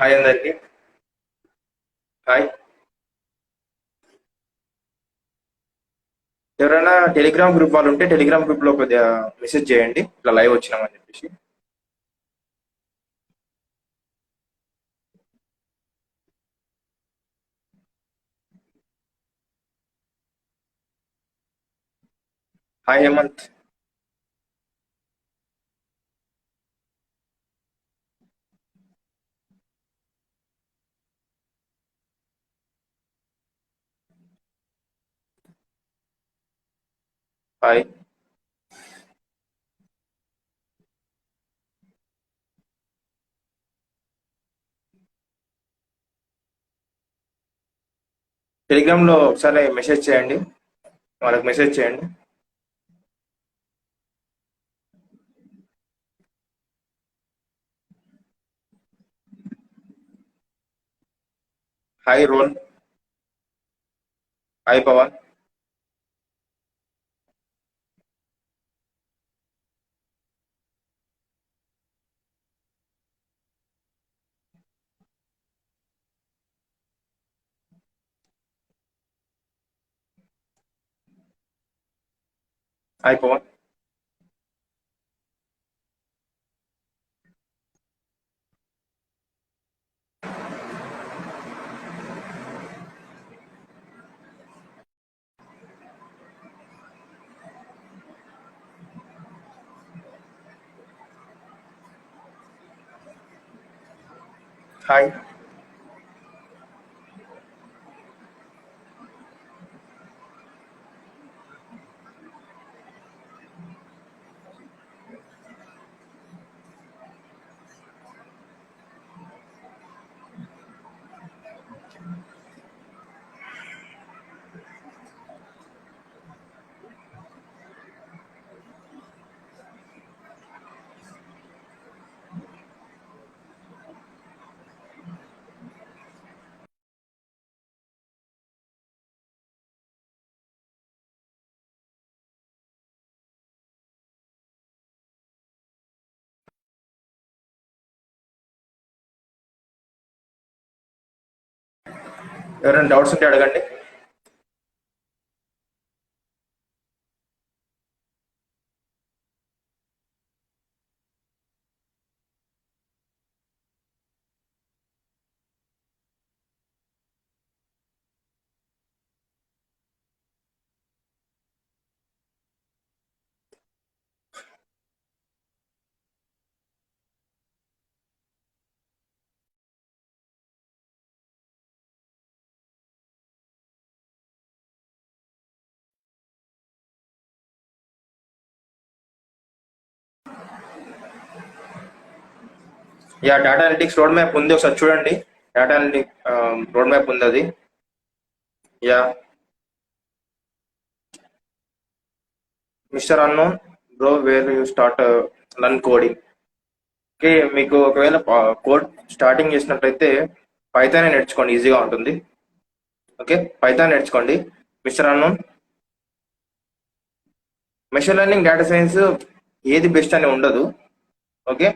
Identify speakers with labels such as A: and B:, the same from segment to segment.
A: Hi అందరికి. Hi. ఎవరైనా Telegram group వాళ్ళు ఉంటే టెలిగ్రామ్ గ్రూప్ లో కొద్దిగా మెసేజ్ చేయండి, ఇట్లా లైవ్ వచ్చినామని చెప్పేసి. హాయ్ హేమంత్. హాయ్. టెలిగ్రామ్ లో ఒకసారి మెసేజ్ చేయండి, వాళ్ళకి మెసేజ్ చేయండి. హాయ్ రోల్. Hi Pavan. Hi Pavan. Hi. ఎవరైనా డౌట్స్ ఉంటే అడగండి. Yeah, data analytics road map ఉంది, ఒకసారి చూడండి. డేటా అనలిటిక్ రోడ్ మ్యాప్ ఉంది అది. Yeah. Mister unknown bro, where you start learn coding. Okay, మీకు ఒకవేళ కోడ్ స్టార్టింగ్ చేసినట్లయితే పైథాన్ నేర్చుకోండి, ఈజీగా ఉంటుంది. ఓకే, పైథాన్ నేర్చుకోండి mister unknown. Machine learning, data science ఏది బెస్ట్ అని ఉండదు. ఓకే,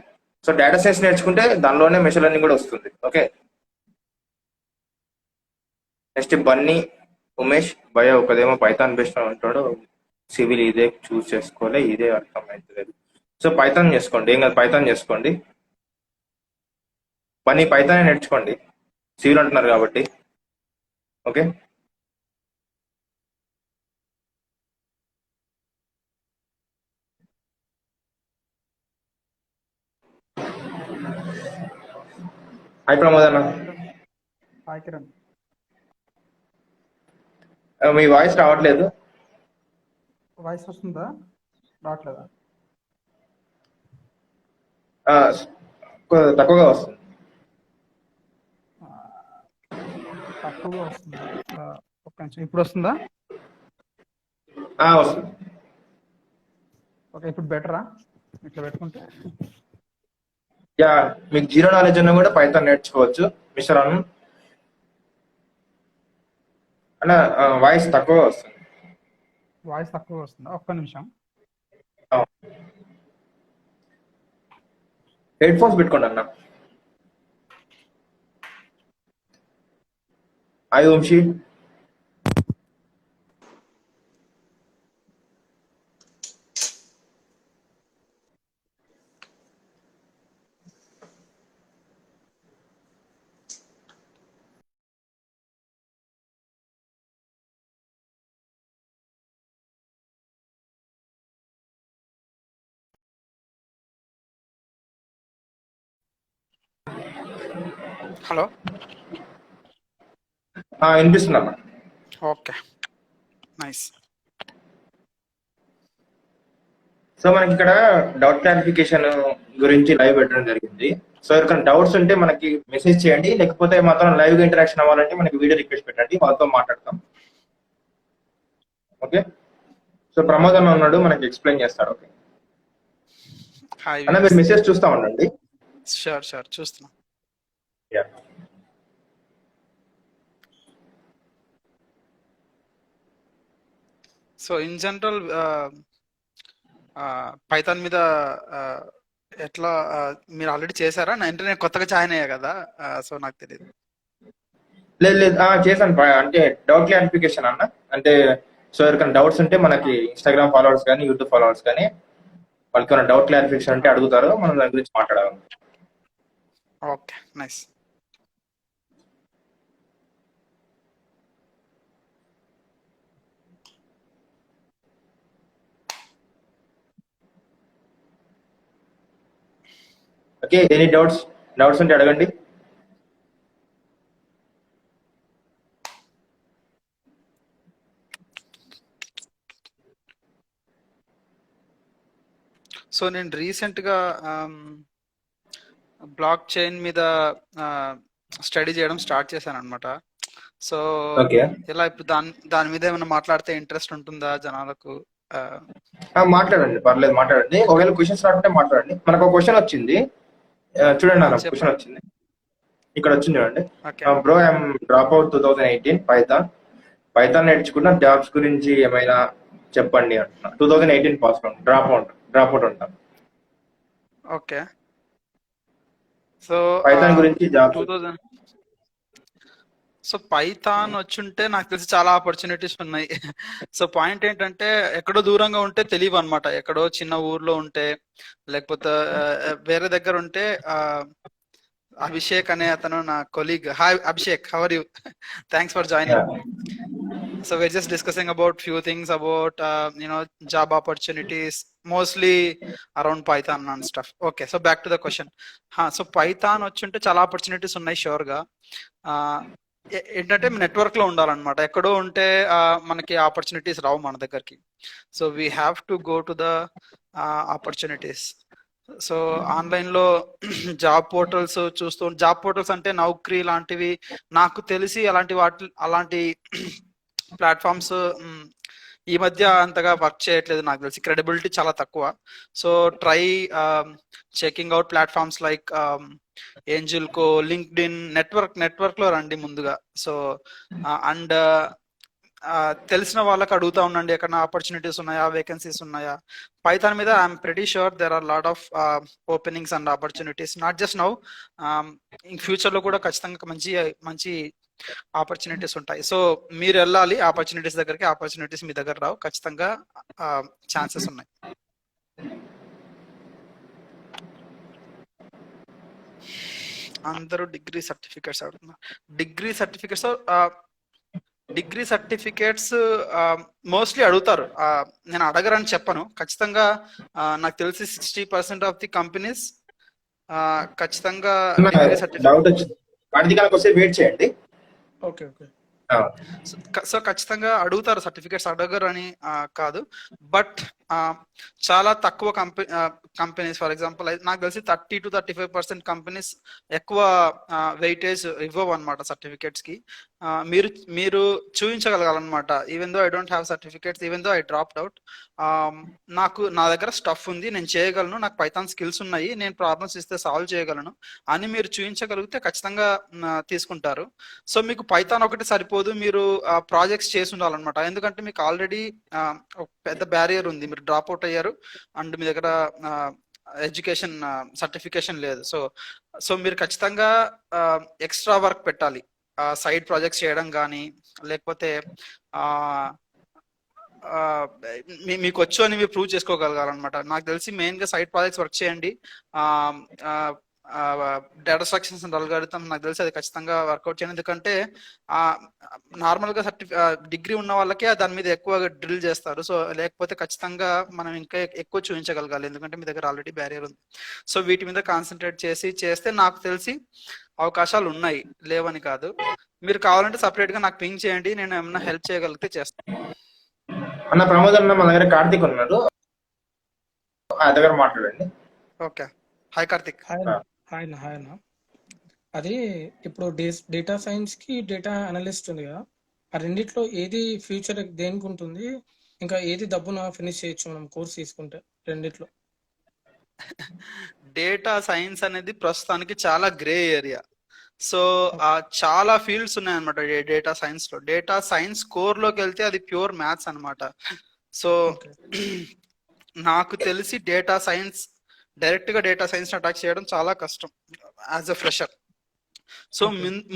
A: సో డేటా సైన్స్ నేర్చుకుంటే దానిలోనే మెషిన్ లెర్నింగ్ కూడా వస్తుంది. ఓకే, నెక్స్ట్ బన్నీ ఉమేష్ భయ, ఒకదేమో పైథాన్ బెస్ట్ అని అంటాడు, సివిల్ ఇదే చూస్ చేసుకోలే, ఇదే అర్థమైతలేదు. సో పైథాన్ చేసుకోండి, ఏం కాదు, పైథాన్ చేసుకోండి. బన్నీ పైథాన్ నేర్చుకోండి, సివిల్ అంటున్నారు కాబట్టి. ఓకే, హాయ్ ప్రమోద్ అన్న.
B: హాయ్ కిరణ్.
A: మీ వాయిస్ రావట్లేదు.
B: వాయిస్ వస్తుందా? రావట్లేదా?
A: తక్కువగా వస్తుంది.
B: తక్కువగా వస్తుందా? ఒక్క నిమిషం, ఇప్పుడు వస్తుందా?
A: వస్తుంది.
B: ఓకే, ఇప్పుడు బెటరా ఇట్లా పెట్టుకుంటే?
A: యా, మీకు జీరో నాలెడ్జ్ అన్న కూడా పైథాన్ నేర్చుకోవచ్చు మిస్టర్ అను. అన్న వాయిస్ తక్కువగా వస్తుంది.
B: వాయిస్ తక్కువ వస్తుందా? ఒక్క నిమిషం.
A: హెడ్ ఫోన్స్ పెట్టుకోండి అన్న. హాయ్ వంశీ.
C: హలో.
A: వినిపిస్తుందమ్మా.
C: Okay, nice.
A: సో మనకి ఇక్కడ డౌట్ క్లారిఫికేషన్ గురించి లైవ్ పెట్టడం జరిగింది. సో ఎవరికైనా డౌట్స్ ఉంటే మనకి మెసేజ్ చేయండి, లేకపోతే మాత్రం లైవ్ గా ఇంటరాక్షన్ అవ్వాలంటే మనకి వీడియో రిక్వెస్ట్ పెట్టండి, వాళ్ళతో మాట్లాడతాం. ఓకే. సో ప్రమోద్ అన్న ఉన్నాడు, మనకి ఎక్స్ప్లెయిన్ చేస్తాడు. Okay
C: hi.
A: అన్న, మీరు మెసేజ్ చూస్తా ఉండండి.
C: షూర్ చూస్తున్నా. సో ఇన్ జనరల్ పైథాన్ మీద ఎట్లా మీరు ఆల్రెడీ చేశారా? అంటే నేను కొత్తగా జాయిన్ అయ్యా కదా, సో నాకు తెలియదు.
A: లేదు లేదు, చేశాను. అంటే డౌట్ క్లారిఫికేషన్ అన్న, అంటే సో ఎవరికైనా డౌట్స్ ఉంటే మనకి ఇన్స్టాగ్రామ్ ఫాలోవర్స్ కానీ యూట్యూబ్ ఫాలోవర్స్ కానీ వాళ్ళకి ఏమైనా డౌట్ క్లారిఫికేషన్ అంటే అడుగుతారు, మనం దాని గురించి మాట్లాడాలి.
C: Okay, nice.
A: Okay, any doubts ఉంటే అడగండి.
C: సో నేను రీసెంట్గా బ్లాక్ చైన్ మీద స్టడీ చేయడం స్టార్ట్ చేశాను అనమాట. సో ఇలా ఇప్పుడు దాని మీద ఏమైనా మాట్లాడితే ఇంట్రెస్ట్ ఉంటుందా జనాలకు?
A: మాట్లాడండి, పర్లేదు, మాట్లాడండి. ఒకవేళ క్వశ్చన్స్ రాకుంటే మాట్లాడండి. మనకు ఒక క్వశ్చన్ వచ్చింది, చూడండి అన్న. క్వశ్చన్ వచ్చింది, ఇక్కడ వచ్చింది చూడండి. Bro, I'm drop out 2018 Python నేర్చుకున్న జాబ్స్ గురించి ఏమైనా చెప్పండి అంటున్నా. 2018 పాస్ డ్రాప్ అవుట్ ఉంటాం.
C: ఓకే. సో
A: పైథాన్ గురించి జాబ్స్.
C: సో పైథాన్ వచ్చుంటే నాకు తెలిసి చాలా ఆపర్చునిటీస్ ఉన్నాయి. సో పాయింట్ ఏంటంటే ఎక్కడో దూరంగా ఉంటే తెలియవు అనమాట. ఎక్కడో చిన్న ఊర్లో ఉంటే, లేకపోతే వేరే దగ్గర ఉంటే. అభిషేక్ అనే అతను నా colleague. Hi Abhishek, how are you? Thanks for joining. So we're just discussing about few things about job opportunities, mostly around Python and stuff. Okay, so back to the question. So Python వచ్చుంటే చాలా opportunities ఉన్నాయి sure గా. ఏంటంటే network లో ఉండాలన్నమాట. ఎక్కడో ఉంటే మనకి ఆపర్చునిటీస్ రావు మన దగ్గరికి. So we have to go to the opportunities. So online లో జాబ్ పోర్టల్స్ జాబ్ పోర్టల్స్ అంటే నౌకరీ లాంటివి నాకు తెలిసి అలాంటి ప్లాట్ఫామ్స్ ఈ మధ్య అంతగా వర్క్ చేయట్లేదు నాకు తెలిసి. క్రెడిబిలిటీ చాలా తక్కువ. So try checking out platforms like AngelCo, LinkedIn. Network లో రండి ముందుగా. సో అండ్ తెలిసిన వాళ్ళకి అడుగుతా ఉండండి, ఎక్కడ ఆపర్చునిటీస్ ఉన్నాయా, వేకెన్సీస్ ఉన్నాయా. పైథాన్ మీద I'm pretty sure there are lot of openings and opportunities, not just now, in future లో కూడా ఖచ్చితంగా మంచి ఆపర్చునిటీస్ ఉంటాయి. సో మీరు వెళ్ళాలి ఆపర్చునిటీస్ దగ్గరికి. ఆపర్చునిటీస్ మీ దగ్గర రావు, ఖచ్చితంగా ఛాన్సెస్ ఉన్నాయి. అందరూ డిగ్రీ సర్టిఫికేట్స్ అడుగుతున్నారు. డిగ్రీ సర్టిఫికేట్స్ మోస్ట్లీ అడుగుతారు. నేను అడగరని చెప్పను. ఖచ్చితంగా నాకు తెలిసి 60% ఆఫ్ ది కంపెనీస్ ఖచ్చితంగా డిగ్రీ
A: సర్టిఫికేట్ వెయిట్ చేయండి.
C: ఓకే. సో ఖచ్చితంగా అడుగుతారు. సర్టిఫికేట్స్ అడగరు అని కాదు, బట్ చాలా తక్కువ కంపెనీస్, ఫర్ ఎగ్జాంపుల్ నాకు తెలిసి 30 to 35% కంపెనీస్ ఎక్కువ వెయిటేజ్ ఇవ్వవు అనమాట సర్టిఫికేట్స్ కి. మీరు చూపించగలగాలన్నమాట. Even though I don't have certificates, even though I dropped out, నా దగ్గర స్టఫ్ ఉంది, నేను చేయగలను, నాకు పైథాన్ స్కిల్స్ ఉన్నాయి, నేను ప్రాబ్లమ్స్ ఇస్తే సాల్వ్ చేయగలను అని మీరు చూపించగలిగితే ఖచ్చితంగా తీసుకుంటారు. సో మీకు పైథాన్ ఒకటి సరిపోదు, మీరు ప్రాజెక్ట్స్ చేసి ఉండాలన్నమాట. ఎందుకంటే మీకు ఆల్రెడీ పెద్ద బ్యారియర్ ఉంది, మీరు డ్రాప్ అవుట్ అయ్యారు అండ్ మీ దగ్గర ఎడ్యుకేషన్ సర్టిఫికేషన్ లేదు. సో మీరు ఖచ్చితంగా ఎక్స్ట్రా వర్క్ పెట్టాలి. సైడ్ ప్రాజెక్ట్స్ చేయడం కానీ లేకపోతే ఆ ఆ, మీకు వచ్చు అని మీరు ప్రూవ్ చేసుకోగలగాలన్నమాట. నాకు తెలిసి మెయిన్ గా సైడ్ ప్రాజెక్ట్స్ వర్క్ చేయండి. డేటా స్ట్రక్చర్స్ అండ్ అల్గారిథం నాకు తెలిసి అది ఖచ్చితంగా వర్కౌట్ చేయండి. ఎందుకంటే నార్మల్ గా డిగ్రీ ఉన్న వాళ్ళకే దాని మీద ఎక్కువ డ్రిల్ చేస్తారు. సో లేకపోతే ఖచ్చితంగా మనం ఇంకా ఎక్కువ చూపించగలగాలి, ఎందుకంటే మీ దగ్గర ఆల్రెడీ బ్యారియర్ ఉంది. సో వీటి మీద కాన్సన్ట్రేట్ చేస్తే నాకు తెలిసి అవకాశాలు ఉన్నాయి, లేవని కాదు. మీరు కావాలంటే సపరేట్ గా నాకు పింగ్ చేయండి, నేను ఏమన్నా హెల్ప్ చేయగలిగితే చేస్తాను.
A: అన్న ప్రమోద్ అన్న మన దగ్గర కార్తీక్ ఉన్నాడు, ఆ దగ్గర మాట్లాడండి.
C: Okay, hi Karthik.
B: హాయ్ అన్న, హాయ్ అన్న. అది ఇప్పుడు డేటా సైన్స్ కి డేటా అనలిస్ట్ ఉంది కదా, ఆ రెండిట్లో ఏది ఫ్యూచర్ దేనికి ఉంటుంది, ఇంకా ఏది దబ్బున ఫినిష్ చేయొచ్చు మనం కోర్స్ తీసుకుంటే రెండిట్లో?
C: డేటా సైన్స్ అనేది ప్రస్తుతానికి చాలా గ్రే ఏరియా. సో చాలా ఫీల్డ్స్ ఉన్నాయన్నమాట డేటా సైన్స్ లో. డేటా సైన్స్ కోర్ లోకి వెళ్తే అది ప్యూర్ మ్యాథ్స్ అన్నమాట. సో నాకు తెలిసి డేటా సైన్స్ డైరెక్ట్ గా డేటా సైన్స్ అటాక్ చేయడం చాలా కష్టం యాజ్ అ ఫ్రెషర్. సో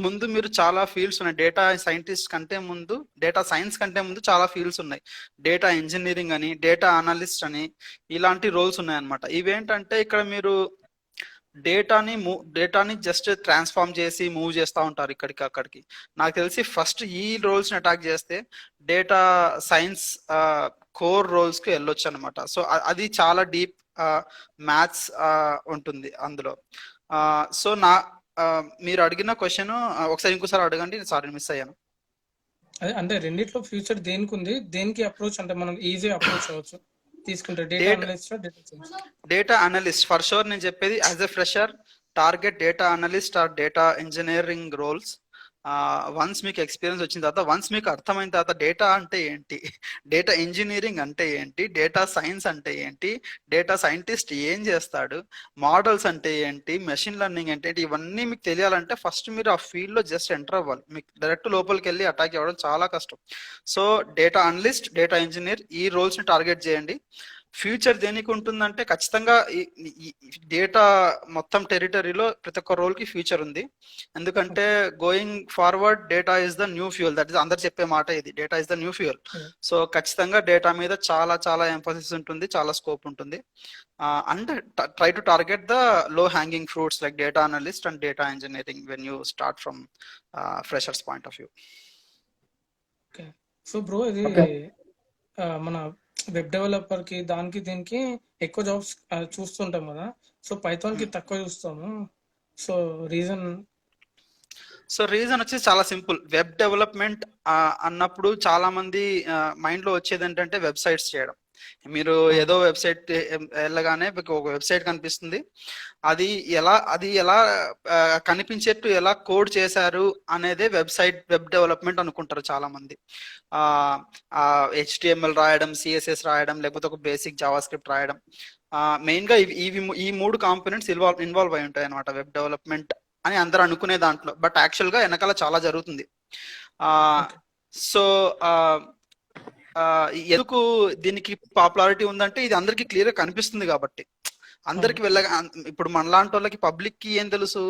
C: ముందు మీరు చాలా ఫీల్డ్స్ ఉన్నాయి. డేటా సైంటిస్ట్ కంటే ముందు, డేటా సైన్స్ కంటే ముందు చాలా ఫీల్డ్స్ ఉన్నాయి. డేటా ఇంజనీరింగ్ అని, డేటా అనలిస్ట్ అని, ఇలాంటి రోల్స్ ఉన్నాయన్నమాట. ఇవేంటంటే ఇక్కడ మీరు డేటాని జస్ట్ ట్రాన్స్ఫార్మ్ చేసి మూవ్ చేస్తూ ఉంటారు ఇక్కడికి అక్కడికి. నాకు తెలిసి ఫస్ట్ ఈ రోల్స్ ని అటాక్ చేస్తే డేటా సైన్స్ కోర్ రోల్స్ కి వెళ్ళొచ్చు అనమాట. సో అది చాలా డీప్ మ్యాథ్స్ ఉంటుంది అందులో. సో మీరు అడిగిన క్వశ్చన్ ఒకసారి ఇంకోసారి అడగండి, సారీ మిస్ అయ్యాను.
B: అదే అంటే రెండిట్లో ఫ్యూచర్ దేనికి ఉంది, దేనికి అప్రోచ్ అంటే మనం ఈజీ అప్రోచ్ అవ్వచ్చు తీసుకుంటే?
C: Data analyst for sure. నేను చెప్పేది as a fresher target data analyst or data engineering roles. Once మీకు ఎక్స్పీరియన్స్ వచ్చిన తర్వాత, వన్స్ మీకు అర్థమైన తర్వాత డేటా అంటే ఏంటి, డేటా ఇంజనీరింగ్ అంటే ఏంటి, డేటా సైన్స్ అంటే ఏంటి, డేటా సైంటిస్ట్ ఏం చేస్తాడు, మోడల్స్ అంటే ఏంటి, మెషిన్ లెర్నింగ్ అంటే ఏంటి, ఇవన్నీ మీకు తెలియాలంటే ఫస్ట్ మీరు ఆ ఫీల్డ్ లో జస్ట్ ఎంటర్ అవ్వాలి. మీకు డైరెక్ట్ లోపలికి వెళ్ళి అటాక్ అవ్వడం చాలా కష్టం. So data analyst, data engineer, ఈ రోల్స్ ని టార్గెట్ చేయండి. ఫ్యూచర్ దేనికి ఉంటుందంటే ఖచ్చితంగా డేటా మొత్తం టెరిటరీలో ప్రతి ఒక్క రోల్ కి ఫ్యూచర్ ఉంది. ఎందుకంటే going forward data is the new fuel. That is అందరు చెప్పే మాట ఇది, data is the new fuel. So ఖచ్చితంగా డేటా మీద చాలా చాలా ఎంఫసిస్ ఉంటుంది, చాలా స్కోప్ ఉంటుంది. And try to target the low hanging fruits like data analyst and data engineering when you start from freshers point of view.
B: So bro, ఇది మన web developer కి దానికి దీనికి ఎక్కువ జాబ్స్ చూస్తుంటాం కదా, సో పైథాన్ కి తక్కువ చూస్తాము. సో రీజన్
C: వచ్చేసి చాలా సింపుల్. వెబ్ డెవలప్మెంట్ అన్నప్పుడు చాలా మంది మైండ్ లో వచ్చేది ఏంటంటే వెబ్సైట్స్ చేయడం. మీరు ఏదో వెబ్సైట్ వెళ్ళగానే మీకు ఒక వెబ్సైట్ కనిపిస్తుంది, అది ఎలా కనిపించేట్టు ఎలా కోడ్ చేశారు అనేదే వెబ్ డెవలప్మెంట్ అనుకుంటారు చాలా మంది. HTML రాయడం, CSS రాయడం, లేకపోతే ఒక బేసిక్ జావా స్క్రిప్ట్ రాయడం, మెయిన్ గా ఈ మూడు కాంపోనెంట్స్ ఇన్వాల్వ్ అయి ఉంటాయి అనమాట వెబ్ డెవలప్మెంట్ అని అందరూ అనుకునే దాంట్లో. బట్ యాక్చువల్ గా వెనకాల చాలా జరుగుతుంది. సో ఎందుకు దీనికి పాపులారిటీ ఉందంటే ఇది అందరికి క్లియర్ గా కనిపిస్తుంది కాబట్టి. అందరికి ఇప్పుడు మనలాంటి వాళ్ళకి పబ్లిక్ కి ఏం తెలుసు?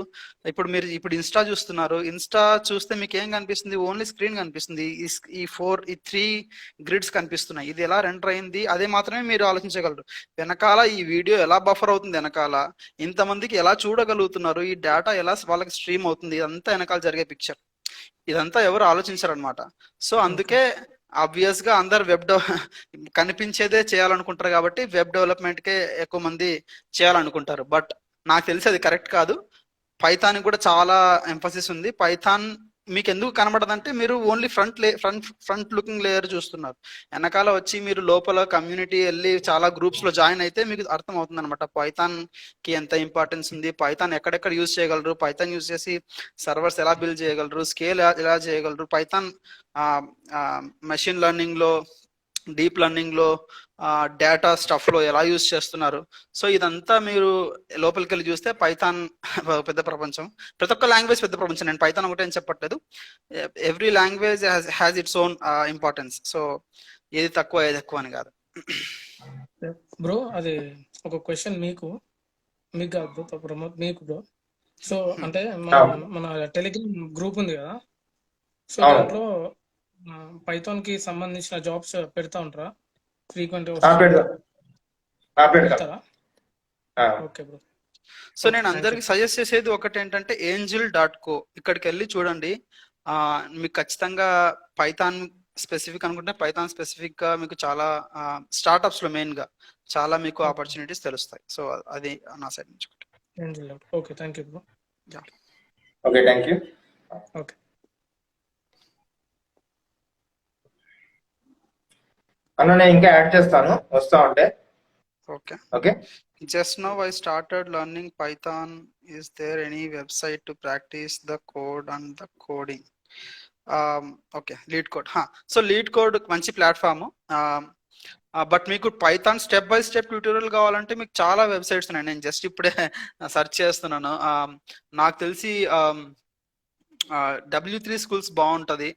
C: ఇప్పుడు ఇన్స్టా చూస్తున్నారు, ఇన్స్టా చూస్తే మీకు ఏం కనిపిస్తుంది? ఓన్లీ స్క్రీన్ కనిపిస్తుంది. ఈ 3 గ్రిడ్స్ కనిపిస్తున్నాయి. ఇది ఎలా రెండర్ అయింది అదే మాత్రమే మీరు ఆలోచించగలరు. వెనకాల ఈ వీడియో ఎలా బఫర్ అవుతుంది, వెనకాల ఇంతమందికి ఎలా చూడగలుగుతున్నారు, ఈ డేటా ఎలా వాళ్ళకి స్ట్రీమ్ అవుతుంది, ఇదంతా వెనకాల జరిగే పిక్చర్. ఇదంతా ఎవరు ఆలోచించారు అనమాట. సో అందుకే ఆబ్వియస్ గా అందరు కనిపించేదే చేయాలనుకుంటారు కాబట్టి వెబ్ డెవలప్మెంట్ కే ఎక్కువ మంది చేయాలనుకుంటారు. బట్ నాకు తెలిసి అది కరెక్ట్ కాదు. పైథాన్ కూడా చాలా ఎంఫసిస్ ఉంది. పైథాన్ మీకు ఎందుకు కనబడదంటే మీరు ఓన్లీ ఫ్రంట్ లుకింగ్ లేయర్ చూస్తున్నారు. వెనకాల వచ్చి మీరు లోపల కమ్యూనిటీ వెళ్ళి చాలా గ్రూప్స్ లో జాయిన్ అయితే మీకు అర్థం అవుతుంది అనమాట పైథాన్ కి ఎంత ఇంపార్టెన్స్ ఉంది, పైథాన్ ఎక్కడెక్కడ యూజ్ చేయగలరు, పైథాన్ యూజ్ చేసి సర్వర్స్ ఎలా బిల్డ్ చేయగలరు, స్కేల్ ఎలా చేయగలరు, పైథాన్ మెషిన్ లెర్నింగ్ లో, డీప్ లెర్నింగ్ లో, డేటా స్టఫ్ లో ఎలా యూజ్ చేస్తున్నారు. సో ఇదంతా మీరు లోపలికి వెళ్ళి చూస్తే పైథాన్ పెద్ద ప్రపంచం. ప్రతి ఒక్క లాంగ్వేజ్ పెద్ద ప్రపంచం. నేను పైథాన్ ఒకటే అని చెప్పట్లేదు. Every language has its own importance. So ఏది తక్కువ ఏది ఎక్కువ అని కాదు.
B: బ్రో అది ఒక క్వశ్చన్ మీకు కాదు బ్రో, ప్రమోద్ మీకు బ్రో. సో అంటే మన టెలిగ్రామ్ గ్రూప్ ఉంది కదా, సో
A: అవును.
B: దాంట్లో పైథాన్ కి సంబంధించిన జాబ్స్ పెడతా ఉంటారా? ఫ్రీక్వెంట్ వస్తూ
A: పెడతాం. పెడతాం.
B: పెడతారా?
A: ఆ,
B: ఓకే బ్రో.
C: సో
B: ఓకే,
C: నేను
B: థ్యాంక్ యూ.
C: అందరికి సజెస్ట్ చేసేది ఒకటి ఏంటంటే angel.co, ఇక్కడికి వెళ్ళి చూడండి. మీకు ఖచ్చితంగా పైథాన్ స్పెసిఫిక్ అనుకుంటే పైథాన్ స్పెసిఫిక్ గా మీకు చాలా స్టార్ట్అప్స్ లో మెయిన్ గా చాలా మీకు
B: ఓకే,
C: ఆపర్చునిటీస్ తెలుస్తాయి. సో అది నా సైడ్ నుంచి ఒకటి.
B: Okay, thank you bro.
C: Yeah.
A: Okay, thank you.
B: Okay.
A: అన్న నేను ఇంకా యాడ్ చేస్తాను వస్తా ఉంటే.
C: Okay.
A: Okay.
C: Just now I started learning Python. Is there any website to practice the code and the coding? Okay, LeetCode. So LeetCode మంచి platform. But మీకు Python step by step tutorial కావాలంటే మీకు చాలా websites ఉన్నాయి. నేను just ఇప్పుడే search చేస్తున్నాను. నాకు తెలిసి W3 స్కూల్స్ బాగుంటది.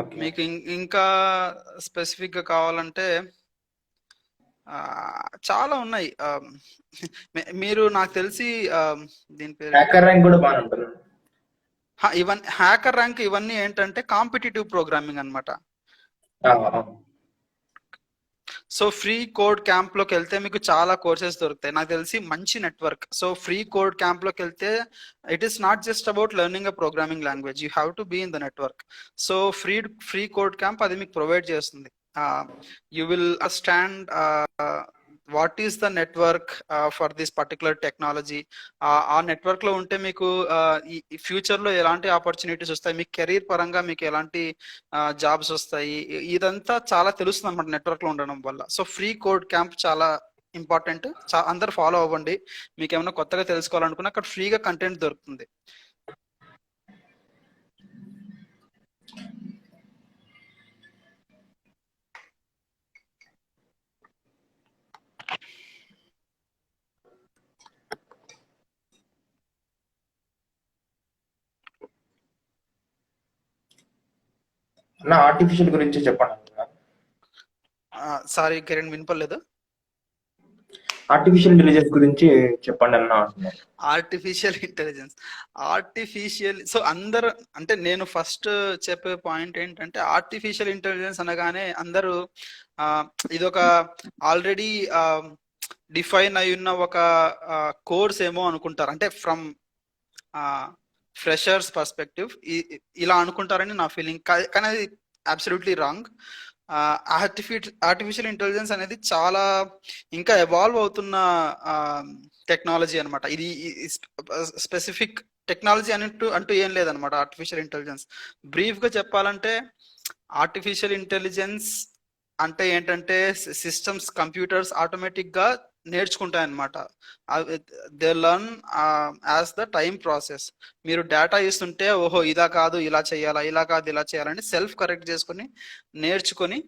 A: ఓకే.
C: మీకు ఇంకా స్పెసిఫిక్ గా కావాలంటే చాలా ఉన్నాయి. మీరు నాకు తెలిసి దీని పేరు
A: హ్యాకర్ ర్యాంక్ కూడా బాగానే ఉంటుంది.
C: ఇవన్నీ హ్యాకర్ ర్యాంక్, ఇవన్నీ ఏంటంటే కాంపిటేటివ్ ప్రోగ్రామింగ్ అన్నమాట. సో ఫ్రీ కోడ్ క్యాంప్ లోకి వెళ్తే మీకు చాలా కోర్సెస్ దొరుకుతాయి. నాకు తెలిసి మంచి network. So free code camp లోకి వెళ్తే it is not just about learning a programming language, you have to be in the network. So free code camp అది మీకు ప్రొవైడ్ చేస్తుంది. You will understand what is the network for this particular technology. ఆ network లో ఉంటే మీకు ఈ future లో ఎలాంటి ఆపర్చునిటీస్ వస్తాయి, మీకు కెరీర్ పరంగా మీకు ఎలాంటి జాబ్స్ వస్తాయి, ఇదంతా చాలా తెలుస్తుంది అనమాట నెట్వర్క్ లో ఉండడం వల్ల. సో ఫ్రీ కోడ్ క్యాంప్ చాలా ఇంపార్టెంట్. అందరు ఫాలో అవ్వండి. మీకు ఏమైనా కొత్తగా తెలుసుకోవాలనుకున్నా అక్కడ ఫ్రీగా కంటెంట్ దొరుకుతుంది.
A: నా ఆర్టిఫిషియల్ గురించి చెప్పండి.
C: సారీ కిరణ్, వినపడలేదు.
A: ఆర్టిఫిషియల్ ఇంటెలిజెన్స్ గురించి చెప్పండి అన్న.
C: ఆర్టిఫిషియల్ సో అందరు అంటే నేను ఫస్ట్ చెప్పే పాయింట్ ఏంటంటే ఆర్టిఫిషియల్ ఇంటెలిజెన్స్ అనగానే అందరూ ఇదొక ఆల్రెడీ డిఫైన్ అయి ఉన్న ఒక కోర్స్ ఏమో అనుకుంటారు. అంటే ఫ్రమ్ ఫ్రెషర్స్ పర్స్పెక్టివ్ ఇలా అనుకుంటారని నా ఫీలింగ్. కానీ అది అబ్సల్యూట్లీ రాంగ్. ఆర్టిఫిషియల్ ఇంటెలిజెన్స్ అనేది చాలా ఇంకా ఎవాల్వ్ అవుతున్న టెక్నాలజీ అనమాట. ఇది స్పెసిఫిక్ టెక్నాలజీ అంటూ ఏం లేదనమాట ఆర్టిఫిషియల్ ఇంటెలిజెన్స్. బ్రీఫ్ గా చెప్పాలంటే ఆర్టిఫిషియల్ ఇంటెలిజెన్స్ అంటే ఏంటంటే సిస్టమ్స్, కంప్యూటర్స్ ఆటోమేటిక్ గా నేర్చుకుంటాయి అనమాట. They learn as the time process. మీరు డేటా ఇస్తుంటే ఓహో ఇలా కాదు ఇలా చేయాలా, ఇలా కాదు ఇలా చేయాలని సెల్ఫ్ కరెక్ట్ చేసుకొని నేర్చుకొని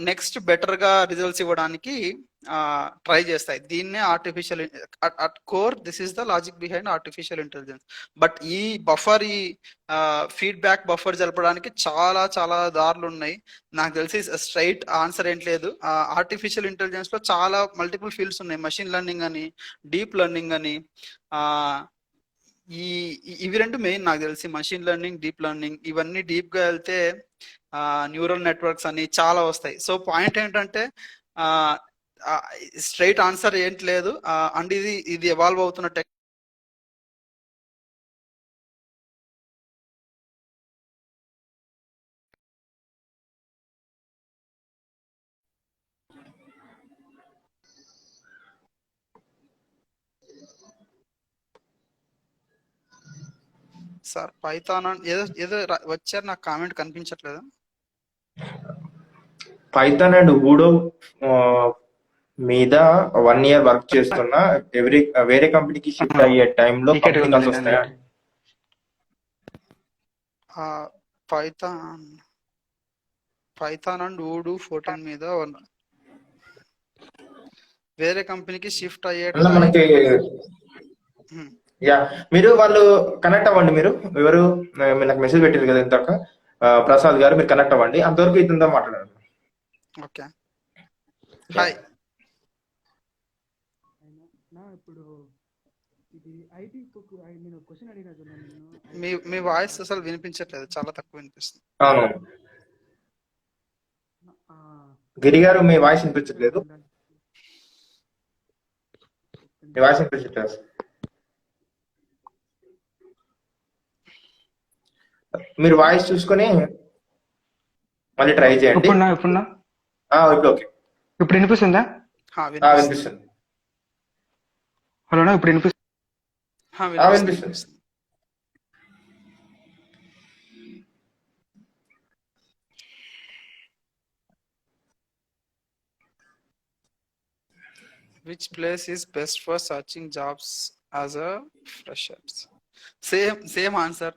C: నెక్స్ట్ బెటర్ గా రిజల్ట్స్ ఇవ్వడానికి ట్రై చేస్తాయి. దీన్నే artificial at core this is the logic behind artificial intelligence. But ఈ బఫర్, ఈ ఫీడ్బ్యాక్ బఫర్ జరపడానికి చాలా చాలా దారులు ఉన్నాయి. నాకు తెలిసి స్ట్రైట్ ఆన్సర్ ఏంటి లేదు. ఆర్టిఫిషియల్ ఇంటెలిజెన్స్ లో చాలా మల్టిపుల్ ఫీల్డ్స్ ఉన్నాయి. మషిన్ లెర్నింగ్ అని, డీప్ లెర్నింగ్ అని, ఇవి రెండు మెయిన్ నాకు తెలిసి. మషిన్ లెర్నింగ్, డీప్ లెర్నింగ్, ఇవన్నీ డీప్ గా వెళ్తే న్యూరల్ నెట్వర్క్స్ అని చాలా వస్తాయి. సో పాయింట్ ఏంటంటే స్ట్రైట్ ఆన్సర్ ఏంటి లేదు. అండ్ ఇది ఎవాల్వ్ అవుతున్న టెక్. సార్ పైథాన్ ఏదో వచ్చారు, నాకు కామెంట్ కనిపించట్లేదు.
A: పైథాన్ అండ్ ఊడో మీద 1 year వర్క్ చేస్తున్నా వేరే కంపెనీకి షిఫ్ట్ అయ్యే టైంలో కంపెనీస్ వస్తాయా?
C: పైథాన్ అండ్ ఊడు 14 మీద వేరే కంపెనీకి షిఫ్ట్ అయ్యే
A: మనకి మీరు వాళ్ళు కనెక్ట్ అవ్వండి. మీరు ఎవరు నాకు మెసేజ్ పెట్టారు కదా ఇంతక, ప్రసాద్ గారు, మీరు కనెక్ట్ అవ్వండి. అంతవరకు ఇతంతా మాట్లాడారు.
C: Okay, hi.
B: ఇప్పుడు ఈ
C: మీ వాయిస్ అసలు వినిపించట్లేదు, చాలా తక్కువ వినిపిస్తుంది.
A: అవును. గిరి గారు మీ వాయిస్ వినిపించట్లేదు. మీ వాయిస్ వినిపించట్లేదు. మీరు వాయిస్ చూసుకొని మళ్ళీ ట్రై చేయండి.
D: ఇప్పుడున్నా
A: ఇప్పుడు ఓకే.
D: ఇప్పుడు వినిపిస్తుందా?
A: వినిపిస్తుంది.
D: హలోనా ఇప్పుడు
A: వినిపిస్తుంది.
C: వినిపిస్తుంది. Which place is best for searching jobs as a freshers? Same answer.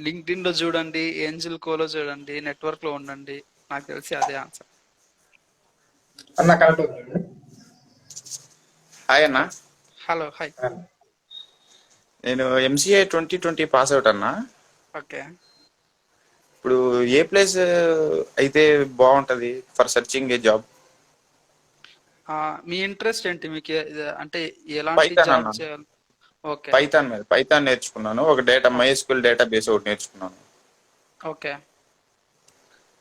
C: LinkedIn లో చూడండి, ఏంజిల్ కోలో చూడండి, నెట్వర్క్ లో ఉండండి. నాకు తెలిసి అదే ఆన్సర్.
A: అన్న కరెక్ట్ అవుతుంది.
E: హాయ్ అన్న.
C: Hello, hi.
E: నేను ఎంసీఏ 2020 పాస్ అవుట్ అన్న.
C: ఓకే.
E: ఇప్పుడు ఏ ప్లేస్ అయితే బాగుంటది for searching A job?
C: Me interest ఏంటి? మీకు అంటే ఎలాంటి జాబ్ చేయాలి? ఓకే.
E: పైథాన్ నేర్చుకున్నాను. ఒక MySQL డేటాబేస్ ఒకటి నేర్చుకున్నాను.
C: Okay.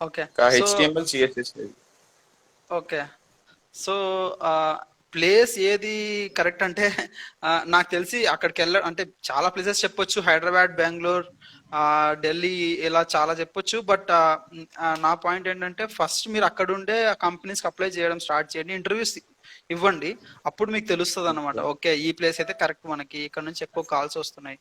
C: Okay.
E: HTML CSS.
C: Okay. So place ఏది కరెక్ట్ అంటే నాకు తెలిసి అక్కడికి అంటే చాలా ప్లేసెస్ చెప్పొచ్చు, హైదరాబాద్, బెంగళూరు, ఢిల్లీ, ఇలా చాలా చెప్పొచ్చు. బట్ నా పాయింట్ ఏంటంటే ఫస్ట్ మీరు అక్కడ ఉండే కంపెనీస్కి అప్లై చేయడం స్టార్ట్ చేయండి, ఇంటర్వ్యూస్ ఇవ్వండి. అప్పుడు మీకు తెలుస్తుంది అనమాట. ఓకే, ఈ ప్లేస్ అయితే కరెక్ట్, మనకి ఇక్కడ నుంచి ఎక్కువ కాల్స్ వస్తున్నాయి.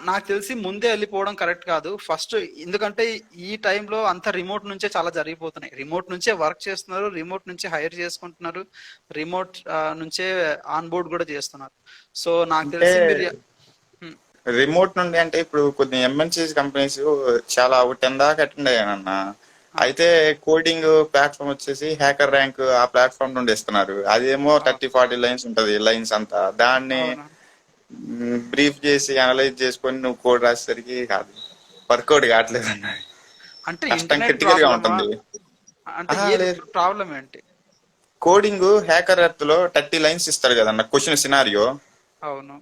C: నాకు తెలిసి ముందే వెళ్ళిపోవడం కరెక్ట్ కాదు ఫస్ట్. ఎందుకంటే ఈ టైంలో అంతా రిమోట్ నుంచే చాలా జరిగిపోతున్నాయి. రిమోట్ నుంచే వర్క్ చేస్తున్నారు, రిమోట్ నుంచే హైర్ చేసుకుంటున్నారు, రిమోట్ నుంచే ఆన్ బోర్డ్ కూడా చేస్తున్నారు. సో నాకు తెలిసి మీరు
E: రిమోట్ నుండి అంటే ఇప్పుడు కొన్ని ఎంఎన్సీస్ కంపెనీస్ చాలా 10 దాకా అటెండ్ అయ్యానన్న. అయితే కోడింగ్ ప్లాట్ఫామ్ వచ్చేసి హ్యాకర్ ర్యాంక్ ఆ ప్లాట్ఫామ్ నుండి ఇస్తున్నారు. అదేమో 30-40 లైన్స్ ఉంటది, లైన్స్ అంతా. దాన్ని బ్రీఫ్ చేసి అనలైజ్ చేసుకొని నువ్వు కోడ్ రాసేసరికి కాదు, వర్కౌట్ కావట్లేదు అన్న.
C: అంటే
E: కష్టం, క్రిటికల్ గా ఉంటుంది.
C: ప్రాబ్లం ఏంటి?
E: కోడింగ్ హ్యాకర్ ఎర్త్ లో 30 లైన్స్ ఇస్తాడు కదన్న క్వశ్చన్ సినారియో.
C: అవును.